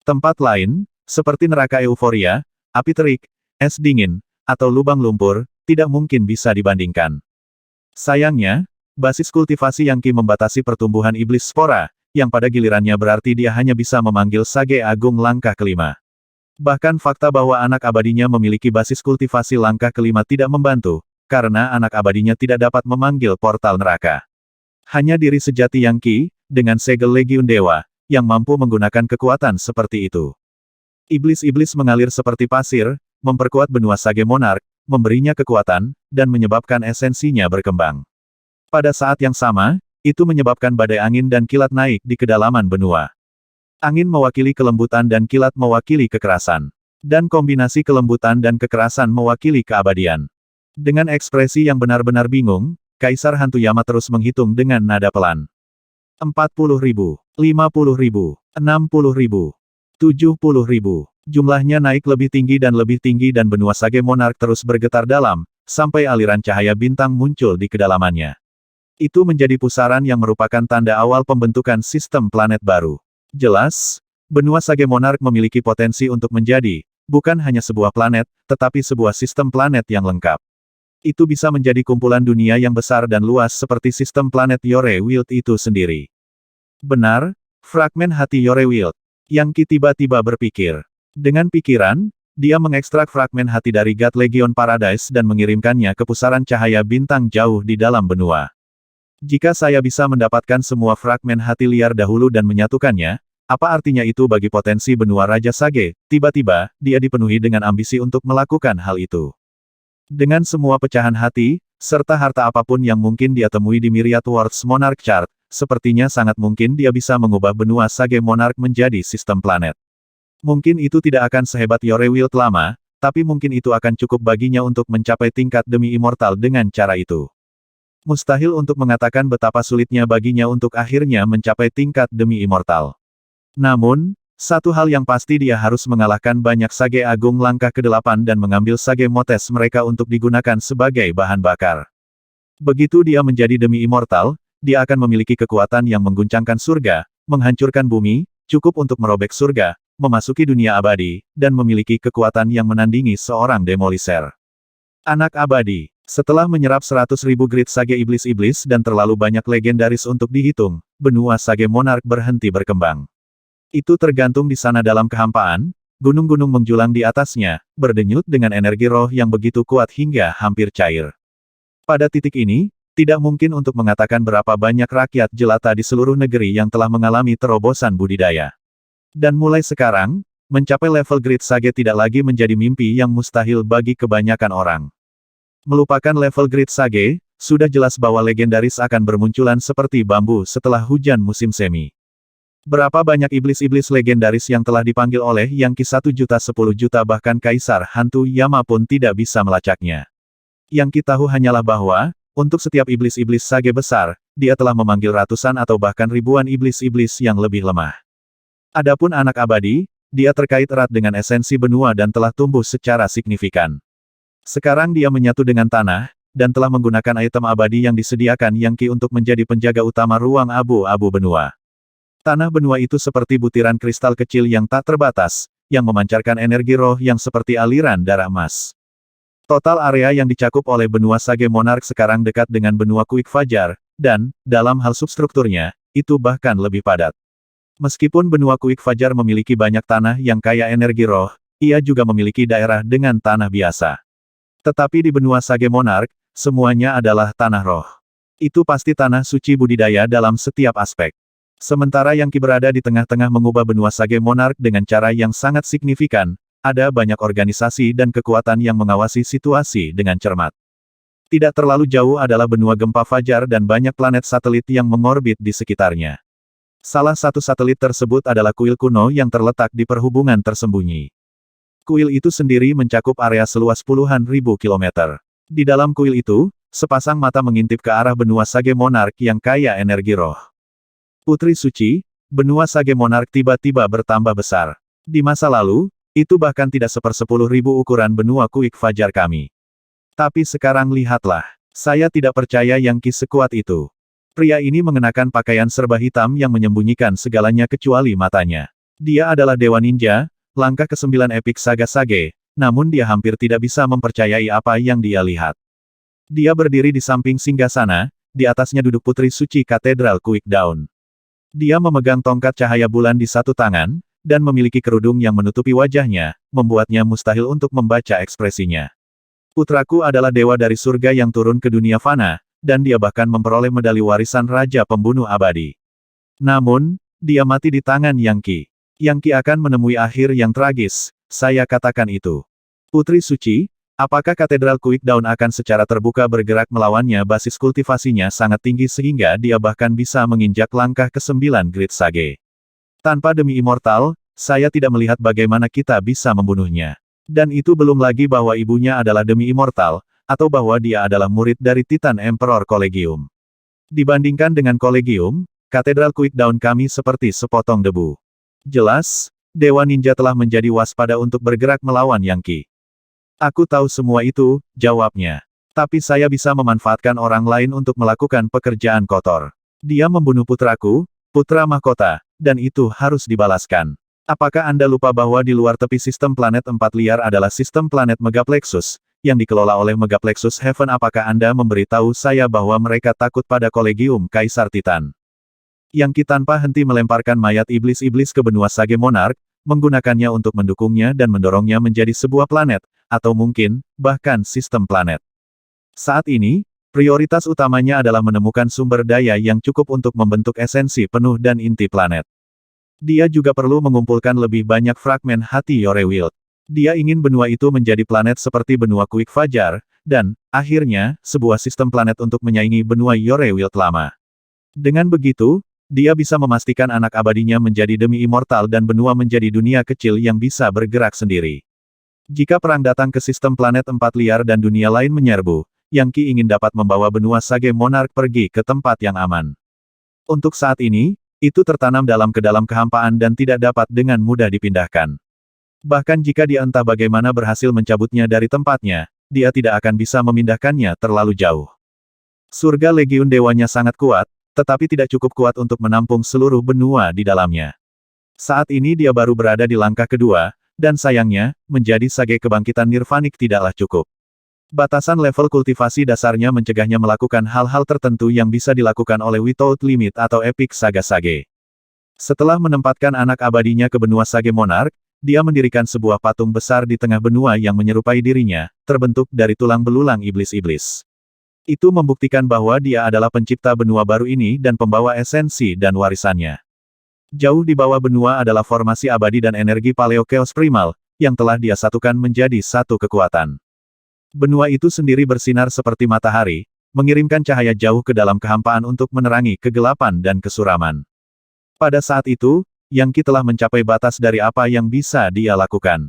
Tempat lain, seperti neraka euforia, api terik, es dingin, atau lubang lumpur, tidak mungkin bisa dibandingkan. Sayangnya, basis kultivasi Yang Qi membatasi pertumbuhan iblis spora, yang pada gilirannya berarti dia hanya bisa memanggil Sage Agung langkah kelima. Bahkan fakta bahwa anak abadinya memiliki basis kultivasi langkah kelima tidak membantu, karena anak abadinya tidak dapat memanggil portal neraka. Hanya diri sejati Yang Qi, dengan segel Legiun Dewa, yang mampu menggunakan kekuatan seperti itu. Iblis-iblis mengalir seperti pasir, memperkuat benua Sage Monarch, memberinya kekuatan, dan menyebabkan esensinya berkembang. Pada saat yang sama, itu menyebabkan badai angin dan kilat naik di kedalaman benua. Angin mewakili kelembutan dan kilat mewakili kekerasan. Dan kombinasi kelembutan dan kekerasan mewakili keabadian. Dengan ekspresi yang benar-benar bingung, Kaisar Hantu Yama terus menghitung dengan nada pelan. 40.000, 50.000, 60.000, 70.000. Jumlahnya naik lebih tinggi dan benua Sage Monarch terus bergetar dalam, sampai aliran cahaya bintang muncul di kedalamannya. Itu menjadi pusaran yang merupakan tanda awal pembentukan sistem planet baru. Jelas, benua Sage Monarch memiliki potensi untuk menjadi, bukan hanya sebuah planet, tetapi sebuah sistem planet yang lengkap. Itu bisa menjadi kumpulan dunia yang besar dan luas seperti sistem planet Yore-Wild itu sendiri. Benar, fragmen hati Yore-Wild. Yang Qi tiba-tiba berpikir. Dengan pikiran, dia mengekstrak fragmen hati dari God Legion Paradise dan mengirimkannya ke pusaran cahaya bintang jauh di dalam benua. Jika saya bisa mendapatkan semua fragmen hati liar dahulu dan menyatukannya, apa artinya itu bagi potensi benua Raja Sage? Tiba-tiba, dia dipenuhi dengan ambisi untuk melakukan hal itu. Dengan semua pecahan hati, serta harta apapun yang mungkin dia temui di Myriad Worlds Monarch Chart, sepertinya sangat mungkin dia bisa mengubah benua Sage Monarch menjadi sistem planet. Mungkin itu tidak akan sehebat Yore-Wild lama, tapi mungkin itu akan cukup baginya untuk mencapai tingkat demi immortal dengan cara itu. Mustahil untuk mengatakan betapa sulitnya baginya untuk akhirnya mencapai tingkat demi immortal. Namun, satu hal yang pasti dia harus mengalahkan banyak Sage Agung langkah ke-8 dan mengambil Sage Motes mereka untuk digunakan sebagai bahan bakar. Begitu dia menjadi demi immortal, dia akan memiliki kekuatan yang mengguncangkan surga, menghancurkan bumi, cukup untuk merobek surga, memasuki dunia abadi, dan memiliki kekuatan yang menandingi seorang demoliser. Anak abadi. Setelah menyerap 100.000 grid Sage iblis-iblis dan terlalu banyak legendaris untuk dihitung, benua Sage Monarch berhenti berkembang. Itu tergantung di sana dalam kehampaan, gunung-gunung menjulang di atasnya, berdenyut dengan energi roh yang begitu kuat hingga hampir cair. Pada titik ini, tidak mungkin untuk mengatakan berapa banyak rakyat jelata di seluruh negeri yang telah mengalami terobosan budidaya. Dan mulai sekarang, mencapai level Grid Sage tidak lagi menjadi mimpi yang mustahil bagi kebanyakan orang. Melupakan level Grid Sage, sudah jelas bahwa legendaris akan bermunculan seperti bambu setelah hujan musim semi. Berapa banyak iblis-iblis legendaris yang telah dipanggil oleh Yang Qi 1 juta 10 juta bahkan Kaisar Hantu Yama pun tidak bisa melacaknya. Yang Qi tahu hanyalah bahwa, untuk setiap iblis-iblis Sage besar, dia telah memanggil ratusan atau bahkan ribuan iblis-iblis yang lebih lemah. Adapun anak abadi, dia terkait erat dengan esensi benua dan telah tumbuh secara signifikan. Sekarang dia menyatu dengan tanah, dan telah menggunakan item abadi yang disediakan Yang Qi untuk menjadi penjaga utama ruang abu-abu benua. Tanah benua itu seperti butiran kristal kecil yang tak terbatas, yang memancarkan energi roh yang seperti aliran darah emas. Total area yang dicakup oleh benua Sage Monarch sekarang dekat dengan benua Kuik Fajar, dan, dalam hal substrukturnya, itu bahkan lebih padat. Meskipun benua Kuik Fajar memiliki banyak tanah yang kaya energi roh, ia juga memiliki daerah dengan tanah biasa. Tetapi di benua Sage Monarch, semuanya adalah tanah roh. Itu pasti tanah suci budidaya dalam setiap aspek. Sementara Yang Qi berada di tengah-tengah mengubah benua Sage Monarch dengan cara yang sangat signifikan, ada banyak organisasi dan kekuatan yang mengawasi situasi dengan cermat. Tidak terlalu jauh adalah benua gempa fajar dan banyak planet satelit yang mengorbit di sekitarnya. Salah satu satelit tersebut adalah kuil kuno yang terletak di perhubungan tersembunyi. Kuil itu sendiri mencakup area seluas puluhan ribu kilometer. Di dalam kuil itu, sepasang mata mengintip ke arah benua Sage Monarch yang kaya energi roh. Putri Suci, benua Sage Monarch tiba-tiba bertambah besar. Di masa lalu, itu bahkan tidak 1/10.000 ukuran benua Kuik Fajar kami. Tapi sekarang lihatlah, saya tidak percaya Yang Qi sekuat itu. Pria ini mengenakan pakaian serba hitam yang menyembunyikan segalanya kecuali matanya. Dia adalah Dewa Ninja, langkah ke-9 epik Saga Sage, namun dia hampir tidak bisa mempercayai apa yang dia lihat. Dia berdiri di samping singgasana, di atasnya duduk Putri Suci Katedral Kuik Dawn. Dia memegang tongkat cahaya bulan di satu tangan, dan memiliki kerudung yang menutupi wajahnya, membuatnya mustahil untuk membaca ekspresinya. Putraku adalah dewa dari surga yang turun ke dunia fana, dan dia bahkan memperoleh medali warisan Raja Pembunuh Abadi. Namun, dia mati di tangan Yang Qi. Yang Qi akan menemui akhir yang tragis, saya katakan itu. Putri Suci, apakah Katedral Kuik Dawn akan secara terbuka bergerak melawannya? Basis kultivasinya sangat tinggi sehingga dia bahkan bisa menginjak langkah ke-9 Great Sage. Tanpa demi immortal, saya tidak melihat bagaimana kita bisa membunuhnya. Dan itu belum lagi bahwa ibunya adalah demi immortal, atau bahwa dia adalah murid dari Titan Emperor Collegium. Dibandingkan dengan Collegium, Katedral Kuik Dawn kami seperti sepotong debu. Jelas, Dewa Ninja telah menjadi waspada untuk bergerak melawan Yang Qi. Aku tahu semua itu, jawabnya. Tapi saya bisa memanfaatkan orang lain untuk melakukan pekerjaan kotor. Dia membunuh putraku, putra mahkota, dan itu harus dibalaskan. Apakah Anda lupa bahwa di luar tepi sistem planet 4 liar adalah sistem planet Megaplexus, yang dikelola oleh Megaplexus Heaven? Apakah Anda memberitahu saya bahwa mereka takut pada Kolegium Kaisar Titan? Yang Qi tanpa henti melemparkan mayat iblis-iblis ke benua Sage Monarch, menggunakannya untuk mendukungnya dan mendorongnya menjadi sebuah planet, atau mungkin, bahkan sistem planet. Saat ini, prioritas utamanya adalah menemukan sumber daya yang cukup untuk membentuk esensi penuh dan inti planet. Dia juga perlu mengumpulkan lebih banyak fragmen hati Yorewild. Dia ingin benua itu menjadi planet seperti benua Kuik Fajar, dan, akhirnya, sebuah sistem planet untuk menyaingi benua Yorewild lama. Dengan begitu, dia bisa memastikan anak abadinya menjadi demi immortal dan benua menjadi dunia kecil yang bisa bergerak sendiri. Jika perang datang ke sistem planet 4 liar dan dunia lain menyerbu, Yang Qi ingin dapat membawa benua Sage Monarch pergi ke tempat yang aman. Untuk saat ini, itu tertanam dalam kehampaan dan tidak dapat dengan mudah dipindahkan. Bahkan jika dia entah bagaimana berhasil mencabutnya dari tempatnya, dia tidak akan bisa memindahkannya terlalu jauh. Surga Legiun Dewanya sangat kuat, tetapi tidak cukup kuat untuk menampung seluruh benua di dalamnya. Saat ini dia baru berada di langkah kedua, dan sayangnya, menjadi Sage Kebangkitan Nirvanik tidaklah cukup. Batasan level kultivasi dasarnya mencegahnya melakukan hal-hal tertentu yang bisa dilakukan oleh Without Limit atau Epic Saga Sage. Setelah menempatkan anak abadinya ke benua Sage Monarch, dia mendirikan sebuah patung besar di tengah benua yang menyerupai dirinya, terbentuk dari tulang belulang iblis-iblis. Itu membuktikan bahwa dia adalah pencipta benua baru ini dan pembawa esensi dan warisannya. Jauh di bawah benua adalah formasi abadi dan energi Paleo Chaos Primal, yang telah dia satukan menjadi satu kekuatan. Benua itu sendiri bersinar seperti matahari, mengirimkan cahaya jauh ke dalam kehampaan untuk menerangi kegelapan dan kesuraman. Pada saat itu, Yang Qi telah mencapai batas dari apa yang bisa dia lakukan.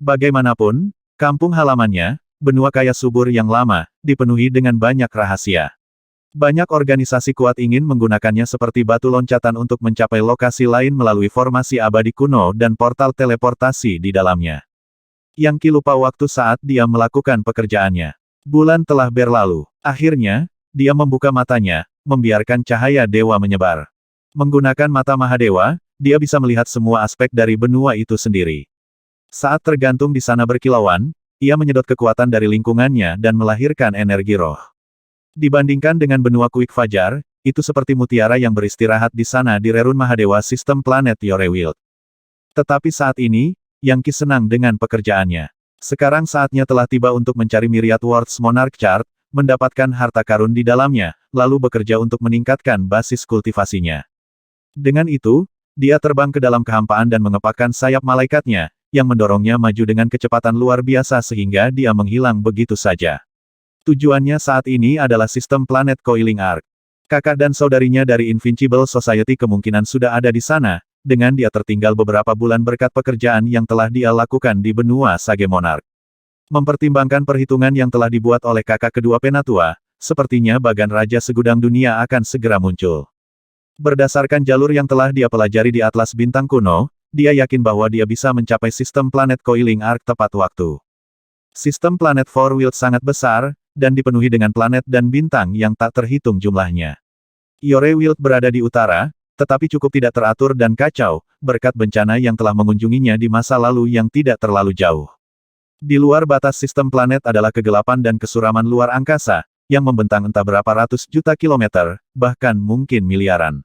Bagaimanapun, kampung halamannya, benua kaya subur yang lama, dipenuhi dengan banyak rahasia. Banyak organisasi kuat ingin menggunakannya seperti batu loncatan untuk mencapai lokasi lain melalui formasi abadi kuno dan portal teleportasi di dalamnya. Yang Qi lupa waktu saat dia melakukan pekerjaannya. Bulan telah berlalu. Akhirnya, dia membuka matanya, membiarkan cahaya dewa menyebar. Menggunakan mata Mahadewa, dia bisa melihat semua aspek dari benua itu sendiri. Saat tergantung di sana berkilauan, ia menyedot kekuatan dari lingkungannya dan melahirkan energi roh. Dibandingkan dengan benua Kuik Fajar, itu seperti mutiara yang beristirahat di sana di Rerun Mahadewa sistem planet Yorewild. Tetapi saat ini, Yang Qi senang dengan pekerjaannya. Sekarang saatnya telah tiba untuk mencari Myriad Worlds Monarch Chart, mendapatkan harta karun di dalamnya, lalu bekerja untuk meningkatkan basis kultivasinya. Dengan itu, dia terbang ke dalam kehampaan dan mengepakkan sayap malaikatnya, yang mendorongnya maju dengan kecepatan luar biasa sehingga dia menghilang begitu saja. Tujuannya saat ini adalah sistem planet Coiling Arc. Kakak dan saudarinya dari Invincible Society kemungkinan sudah ada di sana, dengan dia tertinggal beberapa bulan berkat pekerjaan yang telah dia lakukan di benua Sage Monarch. Mempertimbangkan perhitungan yang telah dibuat oleh kakak kedua penatua, sepertinya Bagan Raja Segudang Dunia akan segera muncul. Berdasarkan jalur yang telah dia pelajari di Atlas Bintang Kuno, dia yakin bahwa dia bisa mencapai sistem planet Coiling Arc tepat waktu. Sistem planet Four Worlds sangat besar, dan dipenuhi dengan planet dan bintang yang tak terhitung jumlahnya. Yorewild berada di utara, tetapi cukup tidak teratur dan kacau, berkat bencana yang telah mengunjunginya di masa lalu yang tidak terlalu jauh. Di luar batas sistem planet adalah kegelapan dan kesuraman luar angkasa, yang membentang entah berapa ratus juta kilometer, bahkan mungkin miliaran.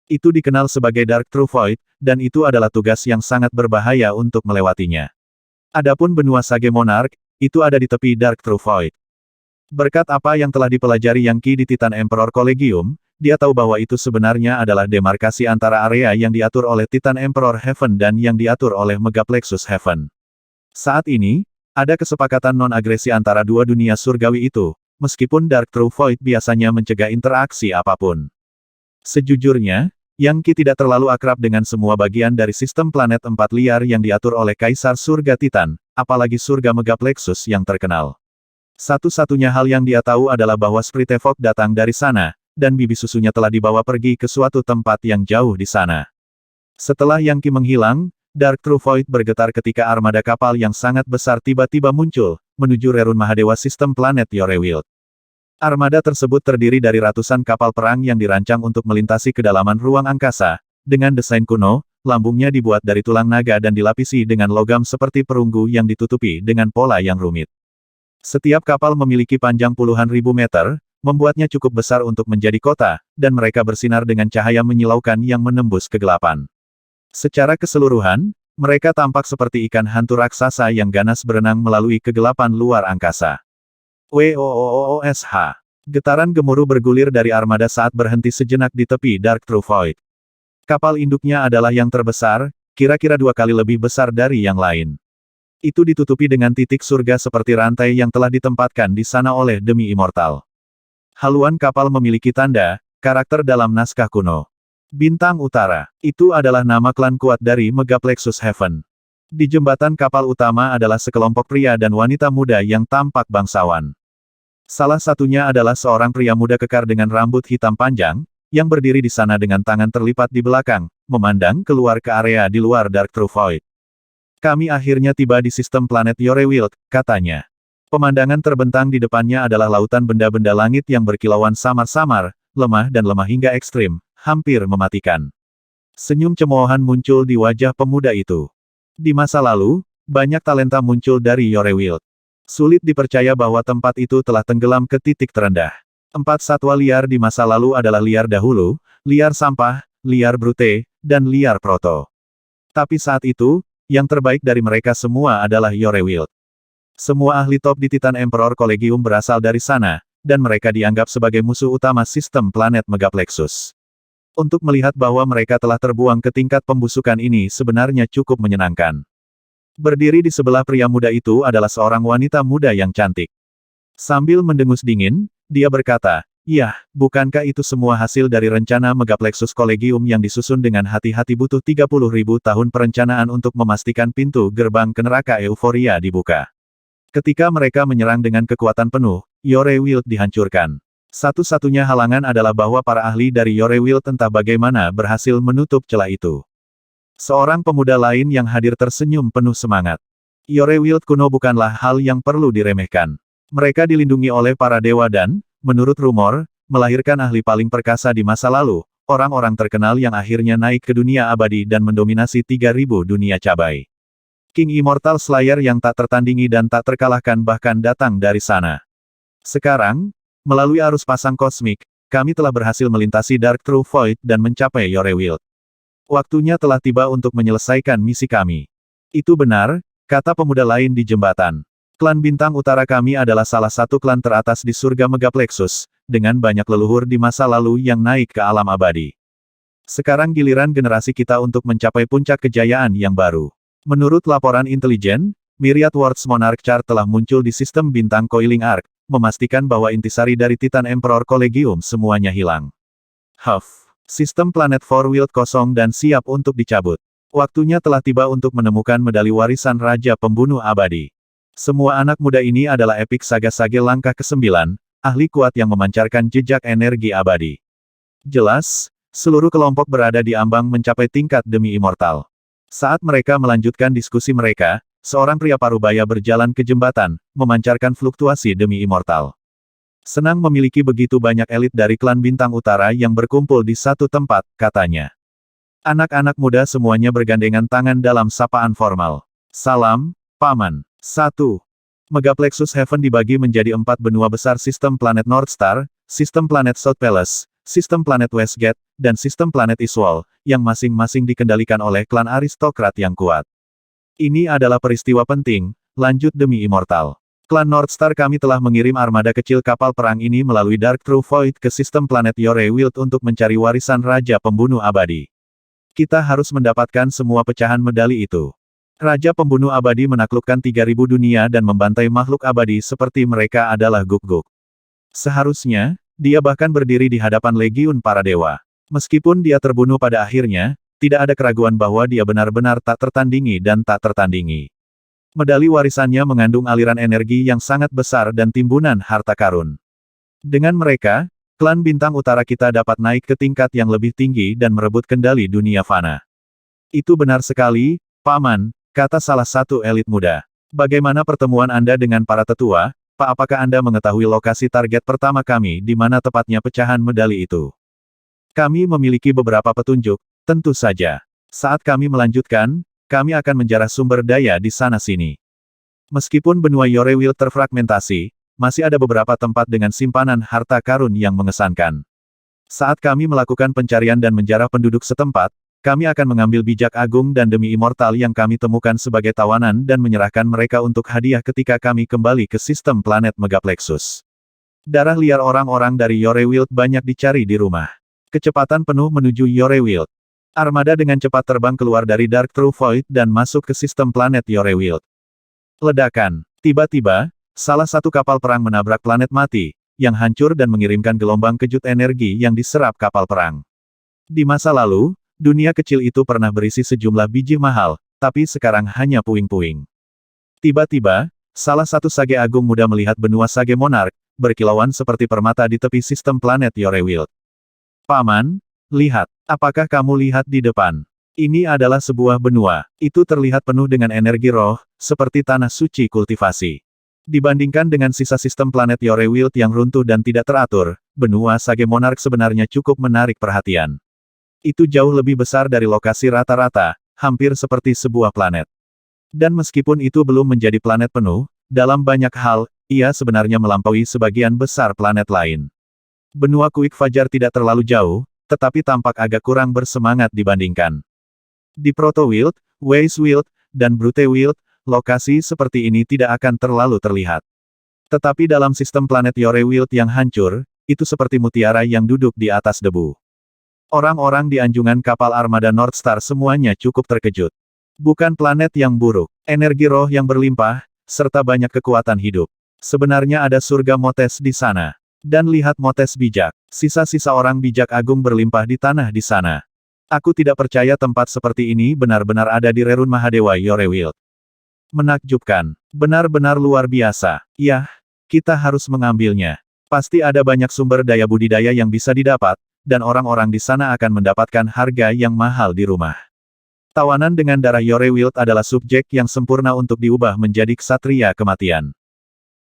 Itu dikenal sebagai Dark True Void, dan itu adalah tugas yang sangat berbahaya untuk melewatinya. Adapun benua Sage Monarch, itu ada di tepi Dark True Void. Berkat apa yang telah dipelajari Yang Qi di Titan Emperor Collegium, dia tahu bahwa itu sebenarnya adalah demarkasi antara area yang diatur oleh Titan Emperor Heaven dan yang diatur oleh Megaplexus Heaven. Saat ini, ada kesepakatan non-agresi antara dua dunia surgawi itu, meskipun Dark True Void biasanya mencegah interaksi apapun. Sejujurnya, Yang Qi tidak terlalu akrab dengan semua bagian dari sistem planet empat liar yang diatur oleh Kaisar Surga Titan, apalagi surga Megaplexus yang terkenal. Satu-satunya hal yang dia tahu adalah bahwa Spritevok datang dari sana, dan bibi susunya telah dibawa pergi ke suatu tempat yang jauh di sana. Setelah Yang Qi menghilang, Dark True Void bergetar ketika armada kapal yang sangat besar tiba-tiba muncul, menuju Rerun Mahadewa sistem planet Yorewild. Armada tersebut terdiri dari ratusan kapal perang yang dirancang untuk melintasi kedalaman ruang angkasa, dengan desain kuno, lambungnya dibuat dari tulang naga dan dilapisi dengan logam seperti perunggu yang ditutupi dengan pola yang rumit. Setiap kapal memiliki panjang puluhan ribu meter, membuatnya cukup besar untuk menjadi kota, dan mereka bersinar dengan cahaya menyilaukan yang menembus kegelapan. Secara keseluruhan, mereka tampak seperti ikan hantu raksasa yang ganas berenang melalui kegelapan luar angkasa. WOOOSH. Getaran gemuruh bergulir dari armada saat berhenti sejenak di tepi Dark True Void. Kapal induknya adalah yang terbesar, kira-kira 2 kali lebih besar dari yang lain. Itu ditutupi dengan titik surga seperti rantai yang telah ditempatkan di sana oleh Demi Immortal. Haluan kapal memiliki tanda, karakter dalam naskah kuno. Bintang Utara, itu adalah nama klan kuat dari Megaplexus Heaven. Di jembatan kapal utama adalah sekelompok pria dan wanita muda yang tampak bangsawan. Salah satunya adalah seorang pria muda kekar dengan rambut hitam panjang, yang berdiri di sana dengan tangan terlipat di belakang, memandang keluar ke area di luar Dark True Void. Kami akhirnya tiba di sistem planet Yorewild, katanya. Pemandangan terbentang di depannya adalah lautan benda-benda langit yang berkilauan samar-samar, lemah dan lemah hingga ekstrim, hampir mematikan. Senyum cemoohan muncul di wajah pemuda itu. Di masa lalu, banyak talenta muncul dari Yorewild. Sulit dipercaya bahwa tempat itu telah tenggelam ke titik terendah. 4 satwa liar di masa lalu adalah liar dahulu, liar sampah, liar brute, dan liar proto. Tapi saat itu, yang terbaik dari mereka semua adalah Yorewild. Semua ahli top di Titan Emperor Collegium berasal dari sana, dan mereka dianggap sebagai musuh utama sistem planet Megaplexus. Untuk melihat bahwa mereka telah terbuang ke tingkat pembusukan ini sebenarnya cukup menyenangkan. Berdiri di sebelah pria muda itu adalah seorang wanita muda yang cantik. Sambil mendengus dingin, dia berkata, "Yah, bukankah itu semua hasil dari rencana Megaplexus Collegium yang disusun dengan hati-hati butuh 30.000 tahun perencanaan untuk memastikan pintu gerbang ke neraka euforia dibuka. Ketika mereka menyerang dengan kekuatan penuh, Yorewild dihancurkan. Satu-satunya halangan adalah bahwa para ahli dari Yorewild entah bagaimana berhasil menutup celah itu." Seorang pemuda lain yang hadir tersenyum penuh semangat. Yorewild kuno bukanlah hal yang perlu diremehkan. Mereka dilindungi oleh para dewa dan, menurut rumor, melahirkan ahli paling perkasa di masa lalu, orang-orang terkenal yang akhirnya naik ke dunia abadi dan mendominasi 3.000 dunia cabai. King Immortal Slayer yang tak tertandingi dan tak terkalahkan bahkan datang dari sana. Sekarang, melalui arus pasang kosmik, kami telah berhasil melintasi Dark True Void dan mencapai Yorewild. Waktunya telah tiba untuk menyelesaikan misi kami. Itu benar, kata pemuda lain di jembatan. Klan Bintang Utara kami adalah salah satu klan teratas di surga Megaplexus, dengan banyak leluhur di masa lalu yang naik ke alam abadi. Sekarang giliran generasi kita untuk mencapai puncak kejayaan yang baru. Menurut laporan intelijen, Myriad Worlds Monarch Chart telah muncul di sistem bintang Coiling Arc, memastikan bahwa intisari dari Titan Emperor Collegium semuanya hilang. Sistem planet Forwild kosong dan siap untuk dicabut. Waktunya telah tiba untuk menemukan medali warisan Raja Pembunuh Abadi. Semua anak muda ini adalah Epic Saga Sage langkah ke-9, ahli kuat yang memancarkan jejak energi abadi. Jelas, seluruh kelompok berada di ambang mencapai tingkat demi immortal. Saat mereka melanjutkan diskusi mereka, seorang pria parubaya berjalan ke jembatan, memancarkan fluktuasi demi immortal. Senang memiliki begitu banyak elit dari klan Bintang Utara yang berkumpul di satu tempat, katanya. Anak-anak muda semuanya bergandengan tangan dalam sapaan formal. Salam, Paman. 1. Megaplexus Heaven dibagi menjadi 4 benua besar sistem planet Northstar, sistem planet South Palace, sistem planet Westgate, dan sistem planet Eastwall, yang masing-masing dikendalikan oleh klan aristokrat yang kuat. Ini adalah peristiwa penting, lanjut demi immortal. Klan Northstar kami telah mengirim armada kecil kapal perang ini melalui Dark True Void ke sistem planet Yorewild untuk mencari warisan Raja Pembunuh Abadi. Kita harus mendapatkan semua pecahan medali itu. Raja Pembunuh Abadi menaklukkan 3.000 dunia dan membantai makhluk abadi seperti mereka adalah guk-guk. Seharusnya, dia bahkan berdiri di hadapan legiun para dewa. Meskipun dia terbunuh pada akhirnya, tidak ada keraguan bahwa dia benar-benar tak tertandingi dan tak tertandingi. Medali warisannya mengandung aliran energi yang sangat besar dan timbunan harta karun. Dengan mereka, klan Bintang Utara kita dapat naik ke tingkat yang lebih tinggi dan merebut kendali dunia fana. Itu benar sekali, Paman, kata salah satu elit muda. Bagaimana pertemuan Anda dengan para tetua, Pak? Apakah Anda mengetahui lokasi target pertama kami di mana tepatnya pecahan medali itu? Kami memiliki beberapa petunjuk, tentu saja. Saat kami melanjutkan, kami akan menjarah sumber daya di sana-sini. Meskipun benua Yorewild terfragmentasi, masih ada beberapa tempat dengan simpanan harta karun yang mengesankan. Saat kami melakukan pencarian dan menjarah penduduk setempat, kami akan mengambil bijak agung dan demi immortal yang kami temukan sebagai tawanan dan menyerahkan mereka untuk hadiah ketika kami kembali ke sistem planet Megaplexus. Darah liar orang-orang dari Yorewild banyak dicari di rumah. Kecepatan penuh menuju Yorewild. Armada dengan cepat terbang keluar dari Dark True Void dan masuk ke sistem planet Yorewild. Ledakan. Tiba-tiba, salah satu kapal perang menabrak planet mati, yang hancur dan mengirimkan gelombang kejut energi yang diserap kapal perang. Di masa lalu, dunia kecil itu pernah berisi sejumlah biji mahal, tapi sekarang hanya puing-puing. Tiba-tiba, salah satu sage agung muda melihat benua sage monark, berkilauan seperti permata di tepi sistem planet Yorewild. Paman, lihat. Apakah kamu lihat di depan? Ini adalah sebuah benua. Itu terlihat penuh dengan energi roh, seperti tanah suci kultivasi. Dibandingkan dengan sisa sistem planet Yorewild yang runtuh dan tidak teratur, benua sage monark sebenarnya cukup menarik perhatian. Itu jauh lebih besar dari lokasi rata-rata, hampir seperti sebuah planet. Dan meskipun itu belum menjadi planet penuh, dalam banyak hal, ia sebenarnya melampaui sebagian besar planet lain. Benua Kuik Fajar tidak terlalu jauh, tetapi tampak agak kurang bersemangat dibandingkan. Di Protowild, Wastewild, dan Brutewild, lokasi seperti ini tidak akan terlalu terlihat. Tetapi dalam sistem planet Yorewild yang hancur, itu seperti mutiara yang duduk di atas debu. Orang-orang di anjungan kapal armada Northstar semuanya cukup terkejut. Bukan planet yang buruk, energi roh yang berlimpah, serta banyak kekuatan hidup. Sebenarnya ada surga Motes di sana. Dan lihat Motes bijak. Sisa-sisa orang bijak agung berlimpah di tanah di sana. Aku tidak percaya tempat seperti ini benar-benar ada di Rerun Mahadewa Yorewild. Menakjubkan. Benar-benar luar biasa. Yah, kita harus mengambilnya. Pasti ada banyak sumber daya budidaya yang bisa didapat, dan orang-orang di sana akan mendapatkan harga yang mahal di rumah. Tawanan dengan darah Yorewild adalah subjek yang sempurna untuk diubah menjadi ksatria kematian.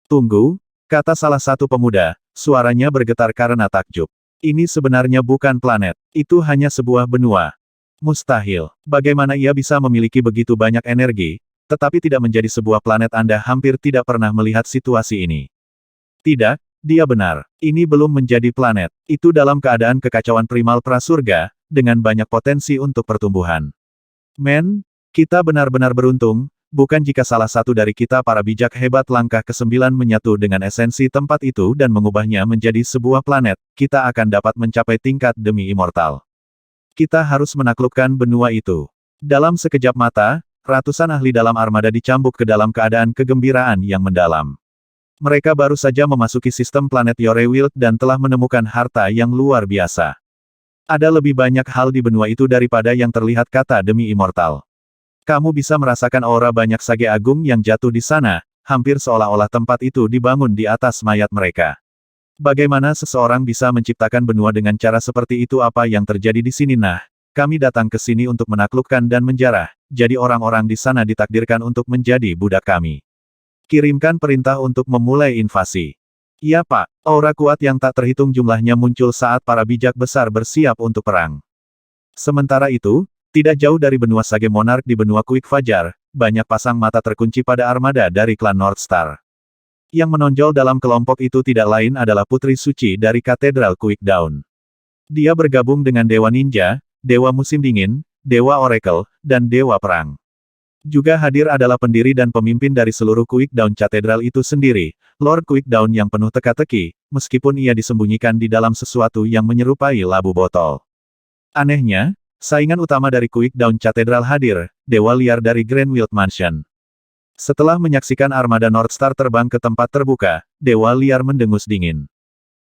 Tunggu, Kata salah satu pemuda, suaranya bergetar karena takjub. Ini sebenarnya bukan planet, itu hanya sebuah benua. Mustahil. Bagaimana ia bisa memiliki begitu banyak energi, tetapi tidak menjadi sebuah planet? Anda hampir tidak pernah melihat situasi ini. Tidak, dia benar. Ini belum menjadi planet. Itu dalam keadaan kekacauan primal prasurga, dengan banyak potensi untuk pertumbuhan. Men, kita benar-benar beruntung, bukan jika salah satu dari kita para bijak hebat langkah ke-9 menyatu dengan esensi tempat itu dan mengubahnya menjadi sebuah planet, kita akan dapat mencapai tingkat demi immortal. Kita harus menaklukkan benua itu. Dalam sekejap mata, ratusan ahli dalam armada dicambuk ke dalam keadaan kegembiraan yang mendalam. Mereka baru saja memasuki sistem planet Yorewild dan telah menemukan harta yang luar biasa. Ada lebih banyak hal di benua itu daripada yang terlihat, kata demi immortal. Kamu bisa merasakan aura banyak sage agung yang jatuh di sana, hampir seolah-olah tempat itu dibangun di atas mayat mereka. Bagaimana seseorang bisa menciptakan benua dengan cara seperti itu? Apa yang terjadi di sini? Nah, kami datang ke sini untuk menaklukkan dan menjarah, jadi orang-orang di sana ditakdirkan untuk menjadi budak kami. Kirimkan perintah untuk memulai invasi. Iya Pak, aura kuat yang tak terhitung jumlahnya muncul saat para bijak besar bersiap untuk perang. Sementara itu, tidak jauh dari benua Sage Monarch di benua Quick Fajar, banyak pasang mata terkunci pada armada dari klan North Star. Yang menonjol dalam kelompok itu tidak lain adalah Putri Suci dari Katedral Quick Dawn. Dia bergabung dengan Dewa Ninja, Dewa Musim Dingin, Dewa Oracle, dan Dewa Perang. Juga hadir adalah pendiri dan pemimpin dari seluruh Quick Dawn Katedral itu sendiri, Lord Quick Dawn yang penuh teka-teki, meskipun ia disembunyikan di dalam sesuatu yang menyerupai labu botol. Anehnya, saingan utama dari Quick Dawn Katedral hadir, Dewa Liar dari Grandwild Mansion. Setelah menyaksikan armada North Star terbang ke tempat terbuka, Dewa Liar mendengus dingin.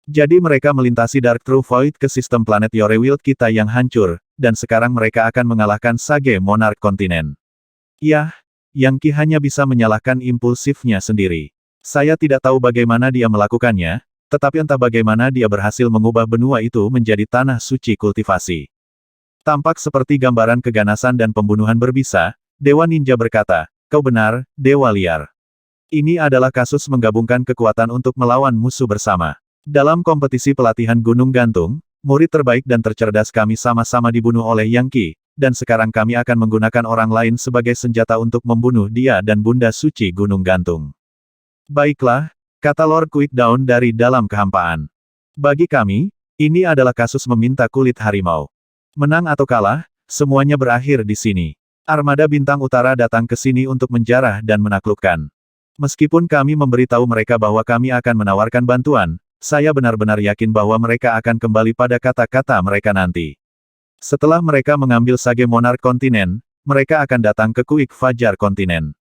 Jadi mereka melintasi Dark True Void ke sistem planet Yorewild kita yang hancur, dan sekarang mereka akan mengalahkan Sage Monarch kontinen. Yah, Yang Qi hanya bisa menyalahkan impulsifnya sendiri. Saya tidak tahu bagaimana dia melakukannya, tetapi entah bagaimana dia berhasil mengubah benua itu menjadi tanah suci kultivasi. Tampak seperti gambaran keganasan dan pembunuhan berbisa, Dewa Ninja berkata, kau benar, Dewa Liar. Ini adalah kasus menggabungkan kekuatan untuk melawan musuh bersama. Dalam kompetisi pelatihan Gunung Gantung, murid terbaik dan tercerdas kami sama-sama dibunuh oleh Yang Qi, dan sekarang kami akan menggunakan orang lain sebagai senjata untuk membunuh dia dan Bunda Suci Gunung Gantung. Baiklah, kata Lord Quick Dawn dari dalam kehampaan. Bagi kami, ini adalah kasus meminta kulit harimau. Menang atau kalah, semuanya berakhir di sini. Armada Bintang Utara datang ke sini untuk menjarah dan menaklukkan. Meskipun kami memberitahu mereka bahwa kami akan menawarkan bantuan, saya benar-benar yakin bahwa mereka akan kembali pada kata-kata mereka nanti. Setelah mereka mengambil Sage Monarch kontinen, mereka akan datang ke Quick Fajar kontinen.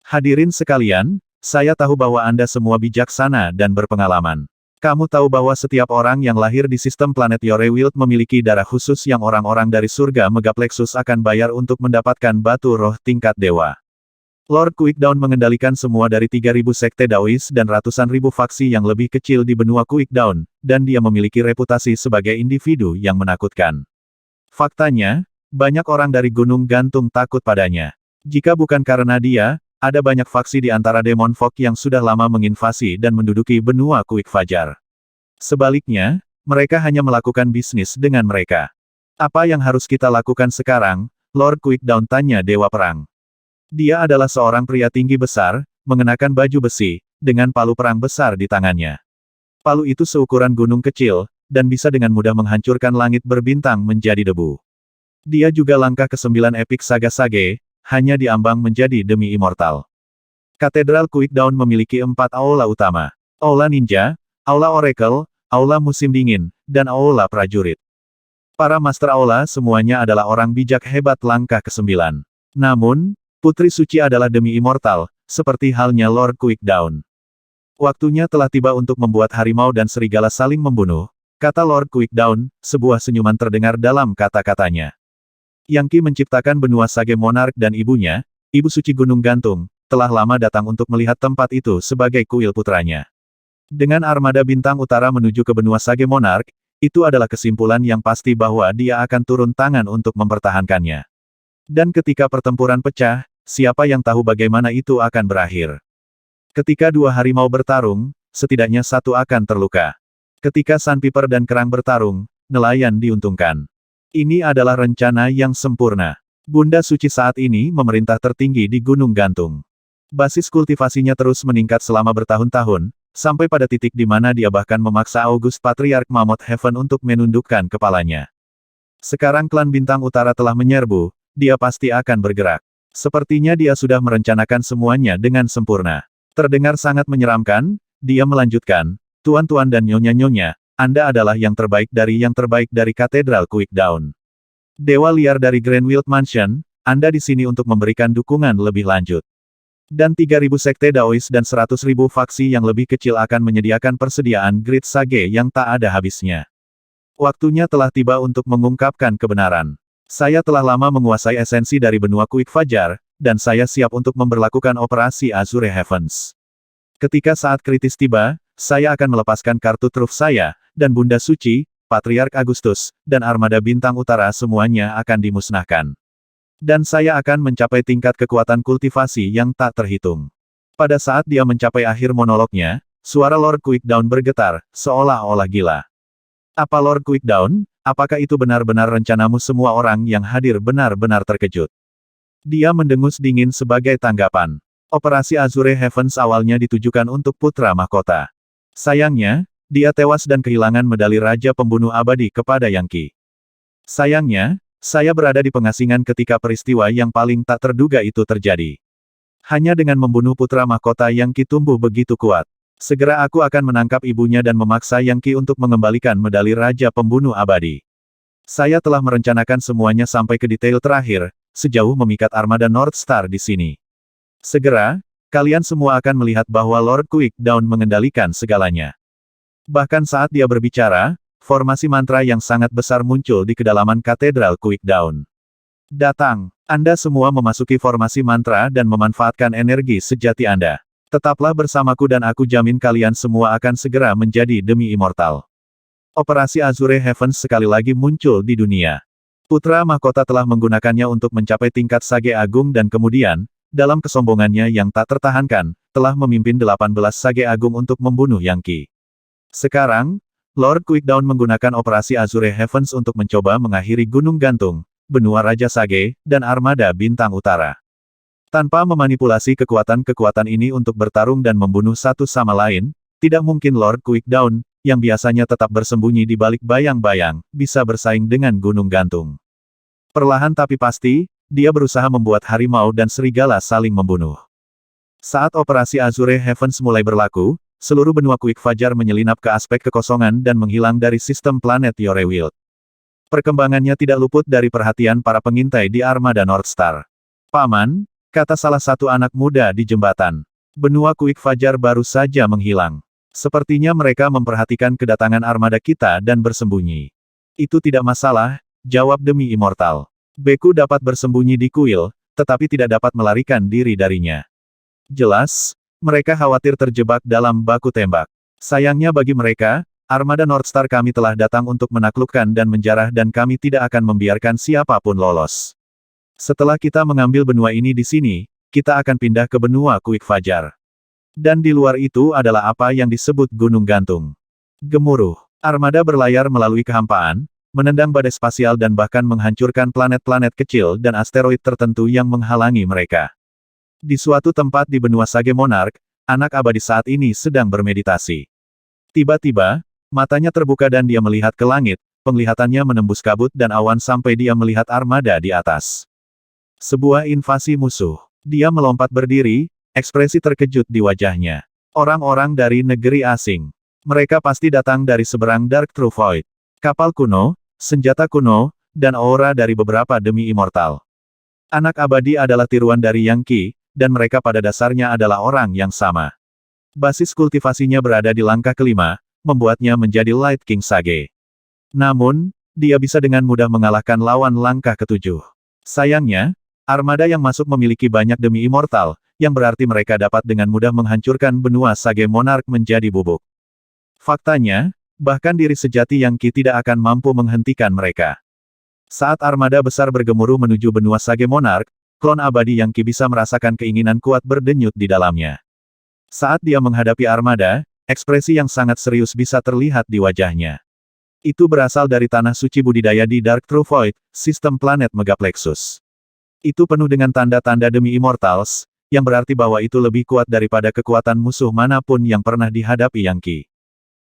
Hadirin sekalian, saya tahu bahwa Anda semua bijaksana dan berpengalaman. Kamu tahu bahwa setiap orang yang lahir di sistem planet Yorewild memiliki darah khusus yang orang-orang dari surga Megaplexus akan bayar untuk mendapatkan batu roh tingkat dewa. Lord Quick Dawn mengendalikan semua dari 3.000 sekte Daois dan ratusan ribu faksi yang lebih kecil di benua Quick Dawn, dan dia memiliki reputasi sebagai individu yang menakutkan. Faktanya, banyak orang dari Gunung Gantung takut padanya. Jika bukan karena dia, ada banyak faksi di antara Demon Folk yang sudah lama menginvasi dan menduduki benua Quick Fajar. Sebaliknya, mereka hanya melakukan bisnis dengan mereka. Apa yang harus kita lakukan sekarang? Lord Quick Dawn tanya Dewa Perang. Dia adalah seorang pria tinggi besar, mengenakan baju besi, dengan palu perang besar di tangannya. Palu itu seukuran gunung kecil, dan bisa dengan mudah menghancurkan langit berbintang menjadi debu. Dia juga langkah ke-9 epik saga Sage, hanya diambang menjadi demi immortal. Katedral Quick Dawn memiliki 4 aula utama. Aula Ninja, Aula Oracle, Aula Musim Dingin, dan Aula Prajurit. Para Master Aula semuanya adalah orang bijak hebat langkah ke-9. Namun, Putri Suci adalah demi immortal, seperti halnya Lord Quick Dawn. Waktunya telah tiba untuk membuat harimau dan serigala saling membunuh, kata Lord Quick Dawn, sebuah senyuman terdengar dalam kata-katanya. Yang Qi menciptakan benua Sage Monarch dan ibunya, Ibu Suci Gunung Gantung, telah lama datang untuk melihat tempat itu sebagai kuil putranya. Dengan armada Bintang Utara menuju ke benua Sage Monarch, itu adalah kesimpulan yang pasti bahwa dia akan turun tangan untuk mempertahankannya. Dan ketika pertempuran pecah, siapa yang tahu bagaimana itu akan berakhir? Ketika dua harimau bertarung, setidaknya satu akan terluka. Ketika Sandpiper dan Kerang bertarung, nelayan diuntungkan. Ini adalah rencana yang sempurna. Bunda Suci saat ini memerintah tertinggi di Gunung Gantung. Basis kultivasinya terus meningkat selama bertahun-tahun, sampai pada titik di mana dia bahkan memaksa August Patriarch Mammoth Heaven untuk menundukkan kepalanya. Sekarang klan Bintang Utara telah menyerbu, dia pasti akan bergerak. Sepertinya dia sudah merencanakan semuanya dengan sempurna. Terdengar sangat menyeramkan, dia melanjutkan, Tuan-tuan dan nyonya-nyonya, Anda adalah yang terbaik dari Katedral Quickdown. Dewa liar dari Grandwild Mansion, Anda di sini untuk memberikan dukungan lebih lanjut. Dan 3.000 sekte Daois dan 100.000 faksi yang lebih kecil akan menyediakan persediaan Great Sage yang tak ada habisnya. Waktunya telah tiba untuk mengungkapkan kebenaran. Saya telah lama menguasai esensi dari benua Quick Fajar, dan saya siap untuk memberlakukan operasi Azure Heavens. Ketika saat kritis tiba, saya akan melepaskan kartu truf saya, dan Bunda Suci, Patriark Agustus, dan Armada Bintang Utara semuanya akan dimusnahkan. Dan saya akan mencapai tingkat kekuatan kultivasi yang tak terhitung. Pada saat dia mencapai akhir monolognya, suara Lord Quickdown bergetar, seolah-olah gila. Apa Lord Quickdown? Apakah itu benar-benar rencanamu? Semua orang yang hadir benar-benar terkejut. Dia mendengus dingin sebagai tanggapan. Operasi Azure Heavens awalnya ditujukan untuk putra mahkota. Sayangnya, dia tewas dan kehilangan medali Raja Pembunuh Abadi kepada Yang Qi. Sayangnya, saya berada di pengasingan ketika peristiwa yang paling tak terduga itu terjadi. Hanya dengan membunuh putra mahkota Yang Qi tumbuh begitu kuat. Segera aku akan menangkap ibunya dan memaksa Yang Qi untuk mengembalikan medali Raja Pembunuh Abadi. Saya telah merencanakan semuanya sampai ke detail terakhir, sejauh memikat armada North Star di sini. Segera, kalian semua akan melihat bahwa Lord Quickdown mengendalikan segalanya. Bahkan saat dia berbicara, formasi mantra yang sangat besar muncul di kedalaman Katedral Quickdown. Datang, Anda semua memasuki formasi mantra dan memanfaatkan energi sejati Anda. Tetaplah bersamaku dan aku jamin kalian semua akan segera menjadi demi immortal. Operasi Azure Heavens sekali lagi muncul di dunia. Putra mahkota telah menggunakannya untuk mencapai tingkat Sage Agung dan kemudian, dalam kesombongannya yang tak tertahankan, telah memimpin 18 Sage Agung untuk membunuh Yang Qi. Sekarang, Lord Quickdown menggunakan operasi Azure Heavens untuk mencoba mengakhiri Gunung Gantung, benua Raja Sage, dan armada Bintang Utara. Tanpa memanipulasi kekuatan-kekuatan ini untuk bertarung dan membunuh satu sama lain, tidak mungkin Lord Quickdown, yang biasanya tetap bersembunyi di balik bayang-bayang, bisa bersaing dengan Gunung Gantung. Perlahan tapi pasti, dia berusaha membuat harimau dan serigala saling membunuh. Saat operasi Azure Heavens mulai berlaku, seluruh benua Quick Fajar menyelinap ke aspek kekosongan dan menghilang dari sistem planet Yorewild. Perkembangannya tidak luput dari perhatian para pengintai di armada North Star. Paman, kata salah satu anak muda di jembatan. Benua Quick Fajar baru saja menghilang. Sepertinya mereka memperhatikan kedatangan armada kita dan bersembunyi. Itu tidak masalah, jawab demi immortal. Beku dapat bersembunyi di kuil, tetapi tidak dapat melarikan diri darinya. Jelas, mereka khawatir terjebak dalam baku tembak. Sayangnya bagi mereka, armada North Star kami telah datang untuk menaklukkan dan menjarah dan kami tidak akan membiarkan siapapun lolos. Setelah kita mengambil benua ini di sini, kita akan pindah ke benua Quick Fajar. Dan di luar itu adalah apa yang disebut Gunung Gantung. Gemuruh, armada berlayar melalui kehampaan, menendang badai spasial dan bahkan menghancurkan planet-planet kecil dan asteroid tertentu yang menghalangi mereka. Di suatu tempat di benua Sage Monarch, anak abadi saat ini sedang bermeditasi. Tiba-tiba, matanya terbuka dan dia melihat ke langit, penglihatannya menembus kabut dan awan sampai dia melihat armada di atas. Sebuah invasi musuh. Dia melompat berdiri, ekspresi terkejut di wajahnya. Orang-orang dari negeri asing. Mereka pasti datang dari seberang Dark True Void. Kapal kuno, senjata kuno, dan aura dari beberapa demi immortal. Anak abadi adalah tiruan dari Yang Qi, dan mereka pada dasarnya adalah orang yang sama. Basis kultivasinya berada di langkah kelima, membuatnya menjadi Light King Sage. Namun, dia bisa dengan mudah mengalahkan lawan langkah ketujuh. Sayangnya, armada yang masuk memiliki banyak demi immortal, yang berarti mereka dapat dengan mudah menghancurkan benua Sage Monarch menjadi bubuk. Faktanya, bahkan diri sejati Yang Qi tidak akan mampu menghentikan mereka. Saat armada besar bergemuruh menuju benua Sage Monarch, klon abadi Yang Qi bisa merasakan keinginan kuat berdenyut di dalamnya. Saat dia menghadapi armada, ekspresi yang sangat serius bisa terlihat di wajahnya. Itu berasal dari tanah suci budidaya di Dark True Void, sistem planet Megaplexus. Itu penuh dengan tanda-tanda demi Immortals, yang berarti bahwa itu lebih kuat daripada kekuatan musuh manapun yang pernah dihadapi Yang Qi.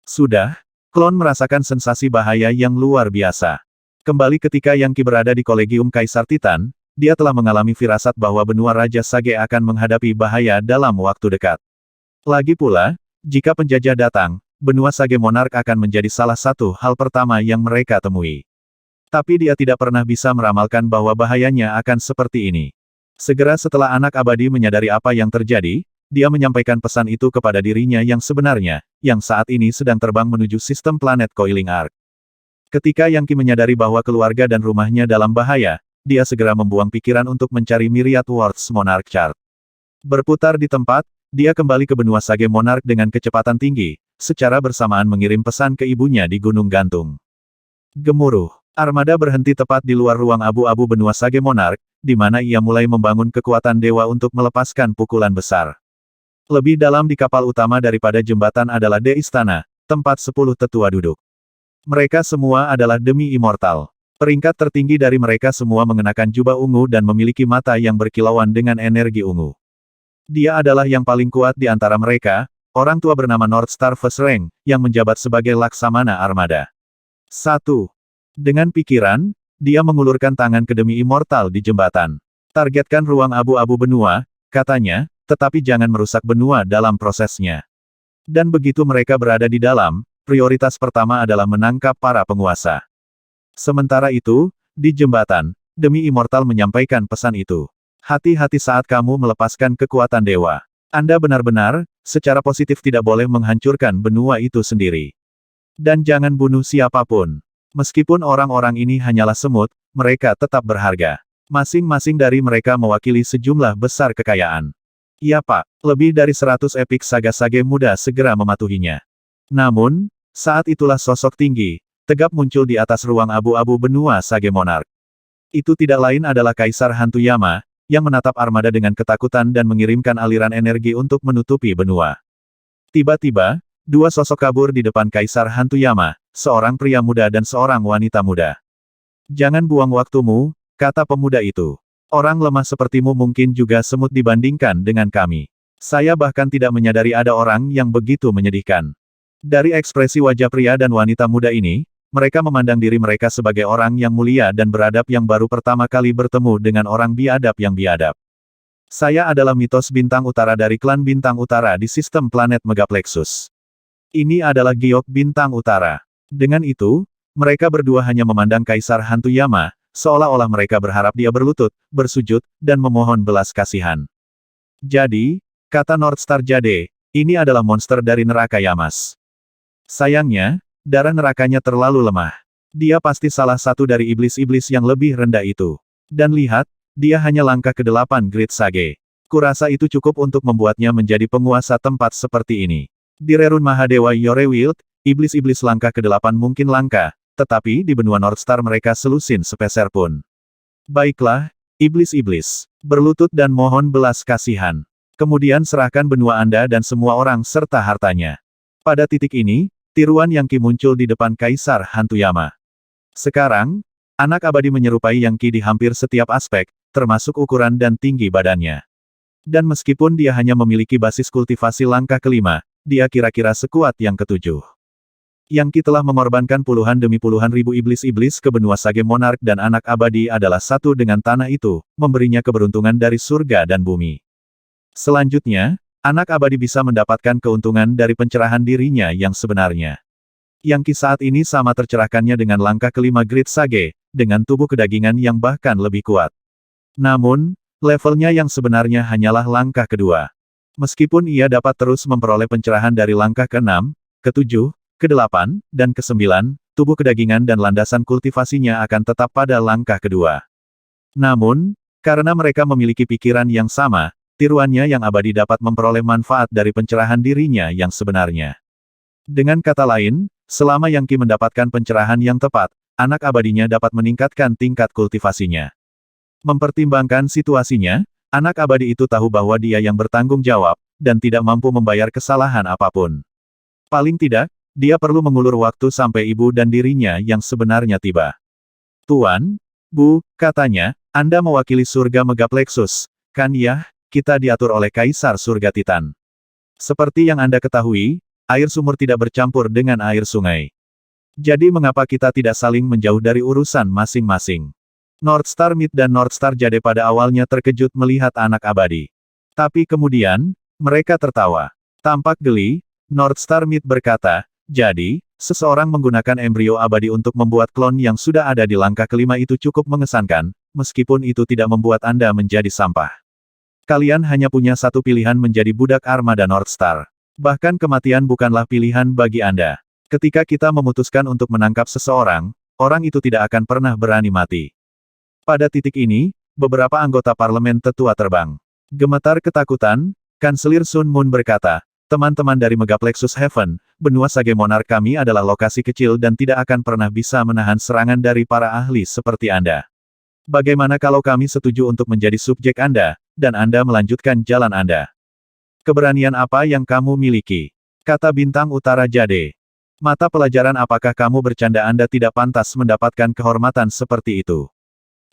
Sudah, klon merasakan sensasi bahaya yang luar biasa. Kembali ketika Yang Qi berada di Kolegium Kaisar Titan, dia telah mengalami firasat bahwa benua Raja Sage akan menghadapi bahaya dalam waktu dekat. Lagi pula, jika penjajah datang, benua Sage Monarch akan menjadi salah satu hal pertama yang mereka temui. Tapi dia tidak pernah bisa meramalkan bahwa bahayanya akan seperti ini. Segera setelah anak abadi menyadari apa yang terjadi, dia menyampaikan pesan itu kepada dirinya yang sebenarnya, yang saat ini sedang terbang menuju sistem planet Coiling Arc. Ketika Yang Qi menyadari bahwa keluarga dan rumahnya dalam bahaya, dia segera membuang pikiran untuk mencari Myriad Worlds Monarch Chart. Berputar di tempat, dia kembali ke benua Sage Monarch dengan kecepatan tinggi, secara bersamaan mengirim pesan ke ibunya di Gunung Gantung. Gemuruh. Armada berhenti tepat di luar ruang abu-abu benua Sage Monarch, di mana ia mulai membangun kekuatan dewa untuk melepaskan pukulan besar. Lebih dalam di kapal utama daripada jembatan adalah De Istana, tempat 10 tetua duduk. Mereka semua adalah demi Immortal. Peringkat tertinggi dari mereka semua mengenakan jubah ungu dan memiliki mata yang berkilauan dengan energi ungu. Dia adalah yang paling kuat di antara mereka, orang tua bernama Northstar First Rank, yang menjabat sebagai Laksamana Armada. 1. Dengan pikiran, dia mengulurkan tangan ke demi Immortal di jembatan. Targetkan ruang abu-abu benua, katanya, tetapi jangan merusak benua dalam prosesnya. Dan begitu mereka berada di dalam, prioritas pertama adalah menangkap para penguasa. Sementara itu, di jembatan, demi Immortal menyampaikan pesan itu. Hati-hati saat kamu melepaskan kekuatan dewa. Anda benar-benar, secara positif tidak boleh menghancurkan benua itu sendiri. Dan jangan bunuh siapapun. Meskipun orang-orang ini hanyalah semut, mereka tetap berharga. Masing-masing dari mereka mewakili sejumlah besar kekayaan. Iya Pak, lebih dari 100 epik saga Sage muda segera mematuhinya. Namun, saat itulah sosok tinggi, tegap muncul di atas ruang abu-abu benua Sage Monarch. Itu tidak lain adalah Kaisar Hantu Yama, yang menatap armada dengan ketakutan dan mengirimkan aliran energi untuk menutupi benua. Tiba-tiba, dua sosok kabur di depan Kaisar Hantu Yama, seorang pria muda dan seorang wanita muda. Jangan buang waktumu, kata pemuda itu. Orang lemah sepertimu mungkin juga semut dibandingkan dengan kami. Saya bahkan tidak menyadari ada orang yang begitu menyedihkan. Dari ekspresi wajah pria dan wanita muda ini, mereka memandang diri mereka sebagai orang yang mulia dan beradab yang baru pertama kali bertemu dengan orang biadab yang biadab. Saya adalah mitos bintang utara dari klan bintang utara di sistem planet Megaplexus. Ini adalah giok bintang utara. Dengan itu, mereka berdua hanya memandang Kaisar Hantu Yama, seolah-olah mereka berharap dia berlutut, bersujud, dan memohon belas kasihan. Jadi, kata Northstar Jade, ini adalah monster dari neraka Yamas. Sayangnya, darah nerakanya terlalu lemah. Dia pasti salah satu dari iblis-iblis yang lebih rendah itu. Dan lihat, dia hanya langkah ke-8 Great Sage. Kurasa itu cukup untuk membuatnya menjadi penguasa tempat seperti ini. Di Rerun Mahadewa Yorewild, iblis-iblis langkah ke-8 mungkin langka, tetapi di benua Northstar mereka selusin sepeser pun. Baiklah, iblis-iblis. Berlutut dan mohon belas kasihan. Kemudian serahkan benua Anda dan semua orang serta hartanya. Pada titik ini, tiruan Yang Qi muncul di depan Kaisar Hantu Yama. Sekarang, anak abadi menyerupai Yang Qi di hampir setiap aspek, termasuk ukuran dan tinggi badannya. Dan meskipun dia hanya memiliki basis kultivasi langkah ke-5, dia kira-kira sekuat yang ke-7. Yang Qi telah mengorbankan puluhan demi puluhan ribu iblis-iblis ke benua Sage Monarch dan anak abadi adalah satu dengan tanah itu, memberinya keberuntungan dari surga dan bumi. Selanjutnya, anak abadi bisa mendapatkan keuntungan dari pencerahan dirinya yang sebenarnya. Yang Qi saat ini sama tercerahkannya dengan langkah ke-5 Great Sage, dengan tubuh kedagingan yang bahkan lebih kuat. Namun, levelnya yang sebenarnya hanyalah langkah kedua. Meskipun ia dapat terus memperoleh pencerahan dari langkah ke-6, ke-7, ke-8, dan ke-9, tubuh kedagingan dan landasan kultivasinya akan tetap pada langkah kedua. Namun, karena mereka memiliki pikiran yang sama, tiruannya yang abadi dapat memperoleh manfaat dari pencerahan dirinya yang sebenarnya. Dengan kata lain, selama Yang Qi mendapatkan pencerahan yang tepat, anak abadinya dapat meningkatkan tingkat kultivasinya. Mempertimbangkan situasinya, anak abadi itu tahu bahwa dia yang bertanggung jawab, dan tidak mampu membayar kesalahan apapun. Paling tidak, dia perlu mengulur waktu sampai ibu dan dirinya yang sebenarnya tiba. Tuan, Bu, katanya, Anda mewakili surga Megaplexus, kan ya? Kita diatur oleh Kaisar Surga Titan. Seperti yang Anda ketahui, air sumur tidak bercampur dengan air sungai. Jadi mengapa kita tidak saling menjauh dari urusan masing-masing? Northstar Mid dan Northstar Jade pada awalnya terkejut melihat anak abadi. Tapi kemudian, mereka tertawa. Tampak geli, Northstar Mid berkata, jadi, seseorang menggunakan embrio abadi untuk membuat klon yang sudah ada di langkah kelima itu cukup mengesankan, meskipun itu tidak membuat Anda menjadi sampah. Kalian hanya punya satu pilihan menjadi budak armada Northstar. Bahkan kematian bukanlah pilihan bagi Anda. Ketika kita memutuskan untuk menangkap seseorang, orang itu tidak akan pernah berani mati. Pada titik ini, beberapa anggota parlemen tetua terbang. Gemetar ketakutan, Kanselir Sun Moon berkata, teman-teman dari Megaplexus Heaven, benua Sage Monarch kami adalah lokasi kecil dan tidak akan pernah bisa menahan serangan dari para ahli seperti Anda. Bagaimana kalau kami setuju untuk menjadi subjek Anda, dan Anda melanjutkan jalan Anda? Keberanian apa yang kamu miliki? Kata Bintang Utara Jade. Mata pelajaran apakah kamu bercanda Anda tidak pantas mendapatkan kehormatan seperti itu?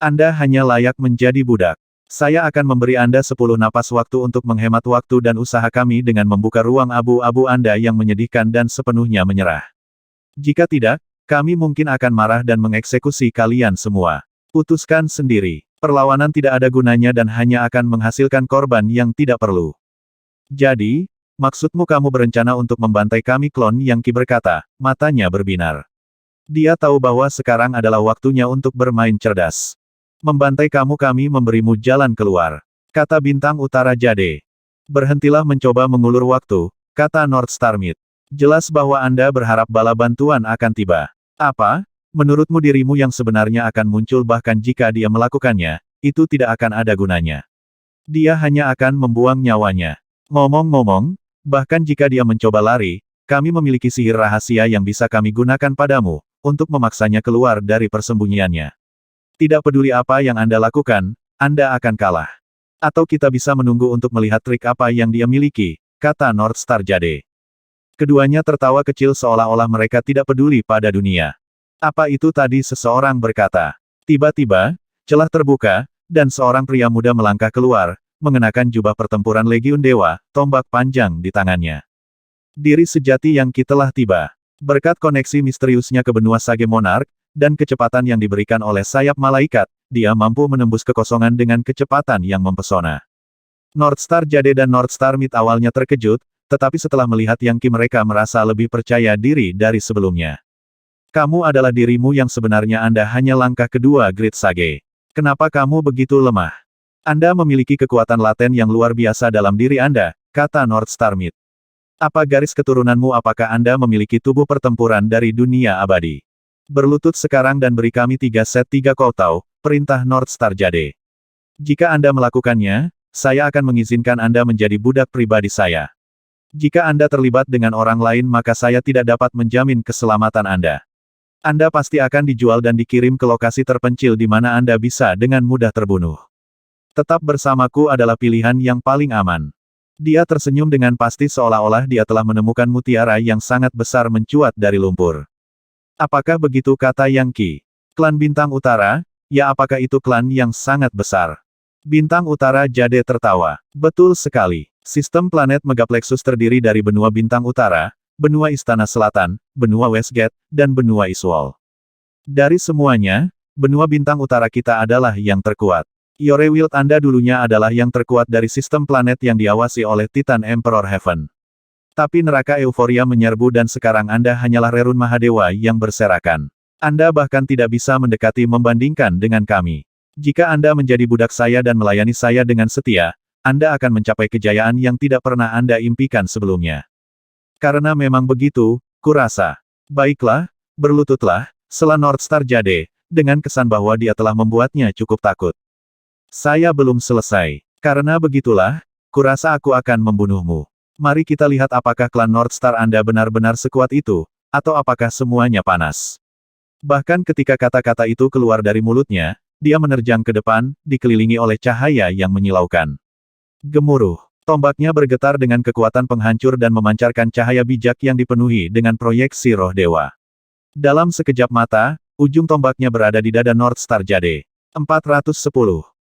Anda hanya layak menjadi budak. Saya akan memberi Anda 10 napas waktu untuk menghemat waktu dan usaha kami dengan membuka ruang abu-abu Anda yang menyedihkan dan sepenuhnya menyerah. Jika tidak, kami mungkin akan marah dan mengeksekusi kalian semua. Putuskan sendiri. Perlawanan tidak ada gunanya dan hanya akan menghasilkan korban yang tidak perlu. Jadi, maksudmu kamu berencana untuk membantai kami? Klon Yang Qi berkata, matanya berbinar. Dia tahu bahwa sekarang adalah waktunya untuk bermain cerdas. Membantai kamu kami memberimu jalan keluar. Kata Bintang Utara Jade. Berhentilah mencoba mengulur waktu, kata Northstar Mid. Jelas bahwa Anda berharap bala bantuan akan tiba. Apa? Menurutmu dirimu yang sebenarnya akan muncul bahkan jika dia melakukannya, itu tidak akan ada gunanya. Dia hanya akan membuang nyawanya. Ngomong-ngomong, bahkan jika dia mencoba lari, kami memiliki sihir rahasia yang bisa kami gunakan padamu, untuk memaksanya keluar dari persembunyiannya. Tidak peduli apa yang Anda lakukan, Anda akan kalah. Atau kita bisa menunggu untuk melihat trik apa yang dia miliki, kata Northstar Jade. Keduanya tertawa kecil seolah-olah mereka tidak peduli pada dunia. Apa itu tadi? Seseorang berkata. Tiba-tiba, celah terbuka, dan seorang pria muda melangkah keluar, mengenakan jubah pertempuran Legiun Dewa, tombak panjang di tangannya. Diri sejati Yang Qi telah tiba. Berkat koneksi misteriusnya ke benua Sage Monarch, dan kecepatan yang diberikan oleh sayap malaikat, dia mampu menembus kekosongan dengan kecepatan yang mempesona. Northstar Jade dan Northstar Mid awalnya terkejut, tetapi setelah melihat Yang Qi mereka merasa lebih percaya diri dari sebelumnya. Kamu adalah dirimu yang sebenarnya. Anda hanya langkah kedua Great Sage. Kenapa kamu begitu lemah? Anda memiliki kekuatan laten yang luar biasa dalam diri Anda, kata Northstar Mid. Apa garis keturunanmu? Apakah Anda memiliki tubuh pertempuran dari dunia abadi? Berlutut sekarang dan beri kami 3 set 3 koutao, perintah Northstar Jade. Jika Anda melakukannya, saya akan mengizinkan Anda menjadi budak pribadi saya. Jika Anda terlibat dengan orang lain maka saya tidak dapat menjamin keselamatan Anda. Anda pasti akan dijual dan dikirim ke lokasi terpencil di mana Anda bisa dengan mudah terbunuh. Tetap bersamaku adalah pilihan yang paling aman. Dia tersenyum dengan pasti seolah-olah dia telah menemukan mutiara yang sangat besar mencuat dari lumpur. Apakah begitu? Kata Yang Qi. Klan Bintang Utara, ya apakah itu klan yang sangat besar? Bintang Utara Jade tertawa. Betul sekali. Sistem planet Megaplexus terdiri dari benua Bintang Utara, benua Istana Selatan, benua Westgate, dan benua Eastwall. Dari semuanya, benua Bintang Utara kita adalah yang terkuat. Yorewild Anda dulunya adalah yang terkuat dari sistem planet yang diawasi oleh Titan Emperor Heaven. Tapi neraka euforia menyerbu dan sekarang Anda hanyalah Rerun Mahadewa yang berserakan. Anda bahkan tidak bisa mendekati membandingkan dengan kami. Jika Anda menjadi budak saya dan melayani saya dengan setia, Anda akan mencapai kejayaan yang tidak pernah Anda impikan sebelumnya. Karena memang begitu, kurasa. Baiklah, berlututlah, sela Northstar Jade, dengan kesan bahwa dia telah membuatnya cukup takut. Saya belum selesai. Karena begitulah, kurasa aku akan membunuhmu. Mari kita lihat apakah klan Northstar Anda benar-benar sekuat itu, atau apakah semuanya panas. Bahkan ketika kata-kata itu keluar dari mulutnya, dia menerjang ke depan, dikelilingi oleh cahaya yang menyilaukan. Gemuruh. Tombaknya bergetar dengan kekuatan penghancur dan memancarkan cahaya bijak yang dipenuhi dengan proyeksi roh dewa. Dalam sekejap mata, ujung tombaknya berada di dada North Star Jade. 410.